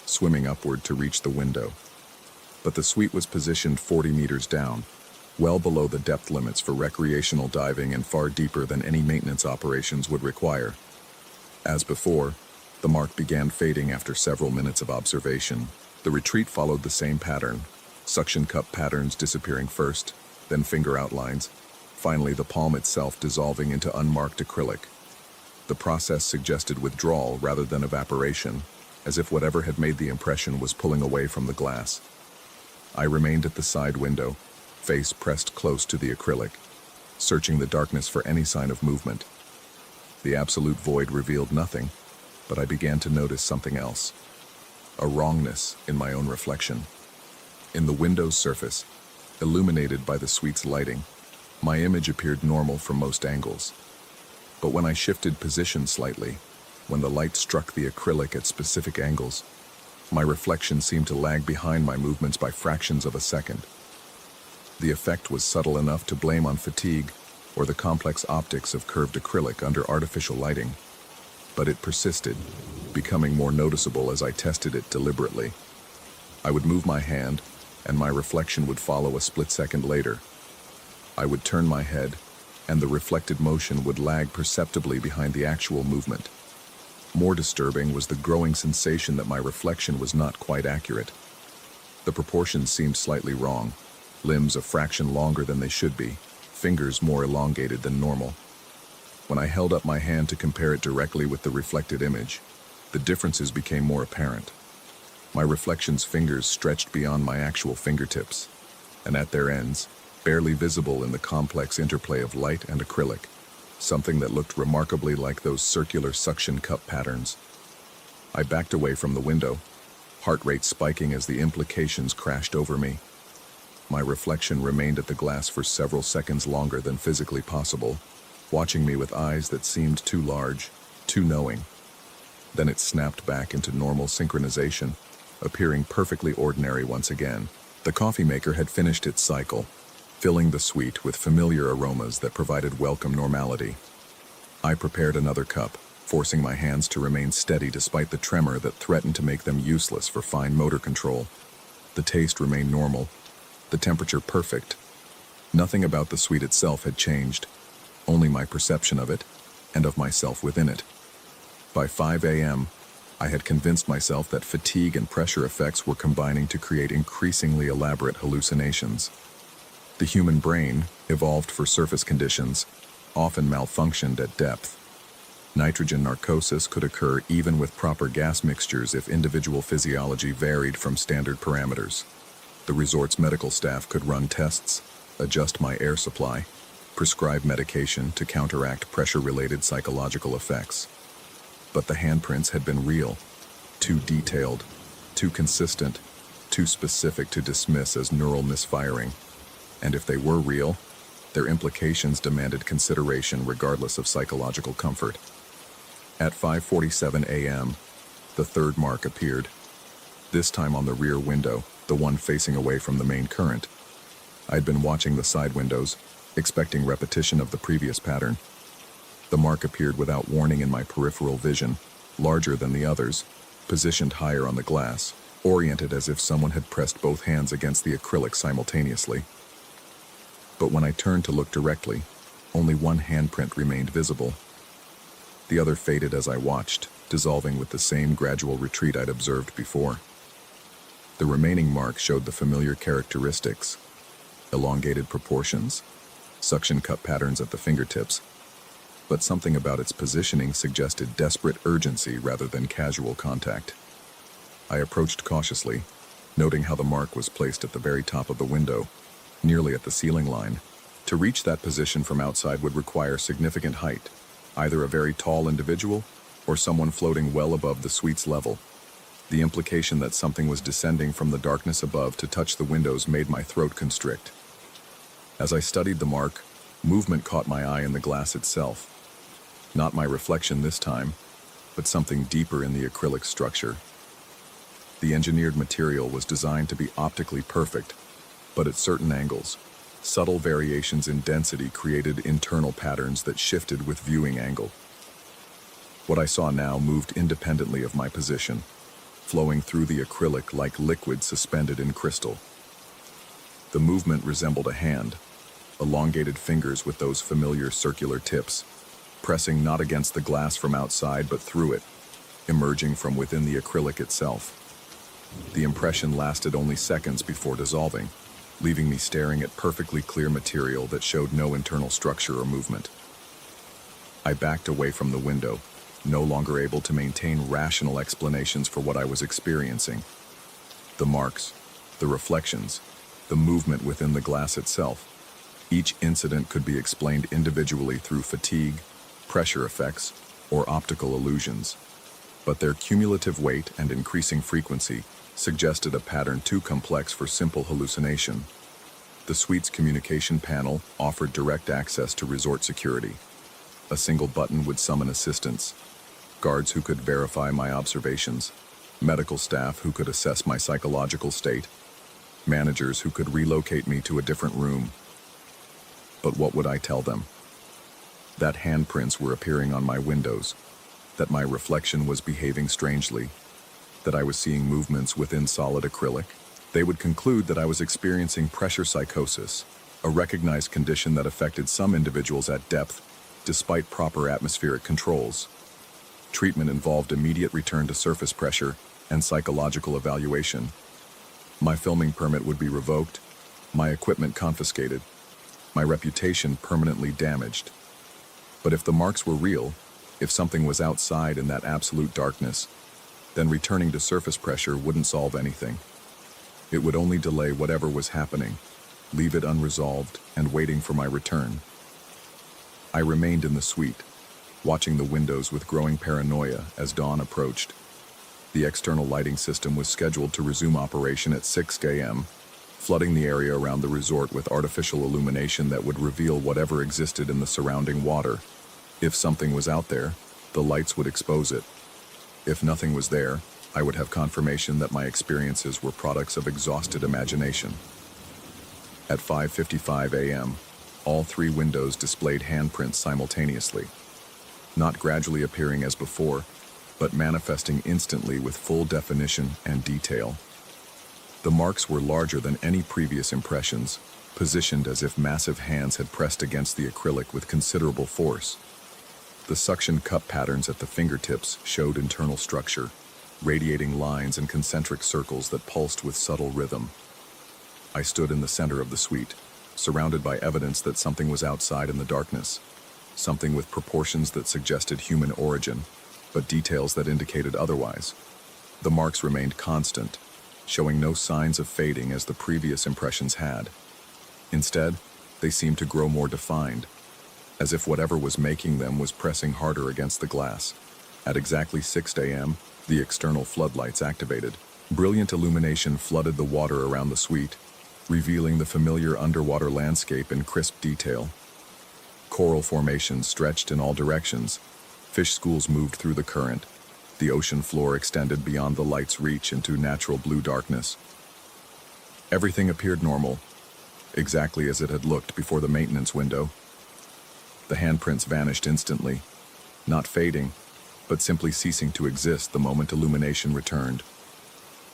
swimming upward to reach the window. But the suite was positioned 40 meters down, well below the depth limits for recreational diving and far deeper than any maintenance operations would require. As before, the mark began fading after several minutes of observation. The retreat followed the same pattern, suction cup patterns disappearing first, then finger outlines, finally the palm itself dissolving into unmarked acrylic. The process suggested withdrawal rather than evaporation, as if whatever had made the impression was pulling away from the glass. I remained at the side window, face pressed close to the acrylic, searching the darkness for any sign of movement. The absolute void revealed nothing, but I began to notice something else. A wrongness in my own reflection. In the window's surface, illuminated by the suite's lighting, my image appeared normal from most angles. But when I shifted position slightly, when the light struck the acrylic at specific angles, my reflection seemed to lag behind my movements by fractions of a second. The effect was subtle enough to blame on fatigue or the complex optics of curved acrylic under artificial lighting, but it persisted, becoming more noticeable as I tested it deliberately. I would move my hand, and my reflection would follow a split second later. I would turn my head, and the reflected motion would lag perceptibly behind the actual movement. More disturbing was the growing sensation that my reflection was not quite accurate. The proportions seemed slightly wrong, limbs a fraction longer than they should be, fingers more elongated than normal. When I held up my hand to compare it directly with the reflected image, the differences became more apparent. My reflection's fingers stretched beyond my actual fingertips, and at their ends, barely visible in the complex interplay of light and acrylic, something that looked remarkably like those circular suction cup patterns. I backed away from the window, heart rate spiking as the implications crashed over me. My reflection remained at the glass for several seconds longer than physically possible, watching me with eyes that seemed too large, too knowing. Then it snapped back into normal synchronization, appearing perfectly ordinary once again. The coffee maker had finished its cycle, filling the suite with familiar aromas that provided welcome normality. I prepared another cup, forcing my hands to remain steady despite the tremor that threatened to make them useless for fine motor control. The taste remained normal, the temperature perfect. Nothing about the suite itself had changed, only my perception of it, and of myself within it. By 5 a.m., I had convinced myself that fatigue and pressure effects were combining to create increasingly elaborate hallucinations. The human brain, evolved for surface conditions, often malfunctioned at depth. Nitrogen narcosis could occur even with proper gas mixtures if individual physiology varied from standard parameters. The resort's medical staff could run tests, adjust my air supply, prescribe medication to counteract pressure-related psychological effects. But the handprints had been real, too detailed, too consistent, too specific to dismiss as neural misfiring. And if they were real, their implications demanded consideration regardless of psychological comfort. At 5:47 a.m., the third mark appeared, this time on the rear window, the one facing away from the main current. I'd been watching the side windows, expecting repetition of the previous pattern. The mark appeared without warning in my peripheral vision, larger than the others, positioned higher on the glass, oriented as if someone had pressed both hands against the acrylic simultaneously. But when I turned to look directly, only one handprint remained visible. The other faded as I watched, dissolving with the same gradual retreat I'd observed before. The remaining mark showed the familiar characteristics: elongated proportions, suction cup patterns at the fingertips, but something about its positioning suggested desperate urgency rather than casual contact. I approached cautiously, noting how the mark was placed at the very top of the window, nearly at the ceiling line. To reach that position from outside would require significant height, either a very tall individual or someone floating well above the suite's level. The implication that something was descending from the darkness above to touch the windows made my throat constrict. As I studied the mark, movement caught my eye in the glass itself. Not my reflection this time, but something deeper in the acrylic structure. The engineered material was designed to be optically perfect, but at certain angles, Subtle variations in density created internal patterns that shifted with viewing angle. What I saw now moved independently of my position, flowing through the acrylic like liquid suspended in crystal. The movement resembled a hand, elongated fingers with those familiar circular tips, pressing not against the glass from outside but through it, emerging from within the acrylic itself. The impression lasted only seconds before dissolving, leaving me staring at perfectly clear material that showed no internal structure or movement. I backed away from the window, no longer able to maintain rational explanations for what I was experiencing. The marks, the reflections, the movement within the glass itself. Each incident could be explained individually through fatigue, pressure effects, or optical illusions. But their cumulative weight and increasing frequency suggested a pattern too complex for simple hallucination. The suite's communication panel offered direct access to resort security. A single button would summon assistance, guards who could verify my observations, medical staff who could assess my psychological state, managers who could relocate me to a different room. But what would I tell them? That handprints were appearing on my windows, that my reflection was behaving strangely, that I was seeing movements within solid acrylic. They would conclude that I was experiencing pressure psychosis, a recognized condition that affected some individuals at depth, despite proper atmospheric controls. Treatment involved immediate return to surface pressure and psychological evaluation. My filming permit would be revoked, my equipment confiscated, my reputation permanently damaged. But if the marks were real, if something was outside in that absolute darkness, then returning to surface pressure wouldn't solve anything. It would only delay whatever was happening, leave it unresolved and waiting for my return. I remained in the suite, watching the windows with growing paranoia as dawn approached. The external lighting system was scheduled to resume operation at 6 a.m., flooding the area around the resort with artificial illumination that would reveal whatever existed in the surrounding water. If something was out there, the lights would expose it. If nothing was there, I would have confirmation that my experiences were products of exhausted imagination. At 5:55 a.m., all three windows displayed handprints simultaneously, not gradually appearing as before, but manifesting instantly with full definition and detail. The marks were larger than any previous impressions, positioned as if massive hands had pressed against the acrylic with considerable force. The suction cup patterns at the fingertips showed internal structure, radiating lines and concentric circles that pulsed with subtle rhythm. I stood in the center of the suite, surrounded by evidence that something was outside in the darkness, something with proportions that suggested human origin, but details that indicated otherwise. The marks remained constant, showing no signs of fading as the previous impressions had. Instead, they seemed to grow more defined, as if whatever was making them was pressing harder against the glass. At exactly 6 a.m., the external floodlights activated. Brilliant illumination flooded the water around the suite, revealing the familiar underwater landscape in crisp detail. Coral formations stretched in all directions. Fish schools moved through the current. The ocean floor extended beyond the light's reach into natural blue darkness. Everything appeared normal, exactly as it had looked before the maintenance window. The handprints vanished instantly, not fading, but simply ceasing to exist the moment illumination returned.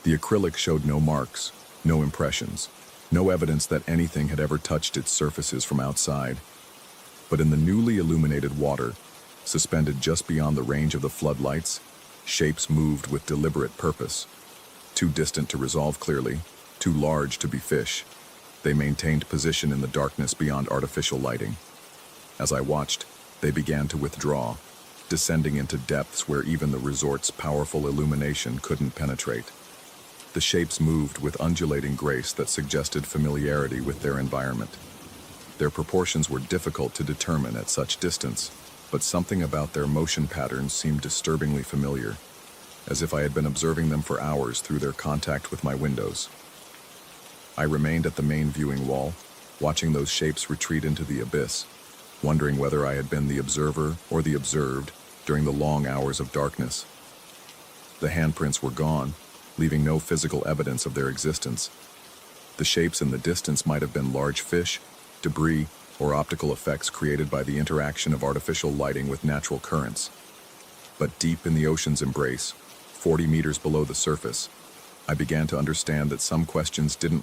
The acrylic showed no marks, no impressions, no evidence that anything had ever touched its surfaces from outside. But in the newly illuminated water, suspended just beyond the range of the floodlights, shapes moved with deliberate purpose. Too distant to resolve clearly, too large to be fish, they maintained position in the darkness beyond artificial lighting. As I watched, they began to withdraw, descending into depths where even the resort's powerful illumination couldn't penetrate. The shapes moved with undulating grace that suggested familiarity with their environment. Their proportions were difficult to determine at such distance, but something about their motion patterns seemed disturbingly familiar, as if I had been observing them for hours through their contact with my windows. I remained at the main viewing wall, watching those shapes retreat into the abyss, wondering whether I had been the observer or the observed during the long hours of darkness. The handprints were gone, leaving no physical evidence of their existence. The shapes in the distance might have been large fish debris, or optical effects created by the interaction of artificial lighting with natural currents. But deep in the ocean's embrace, 40 meters below the surface, I began to understand that some questions didn't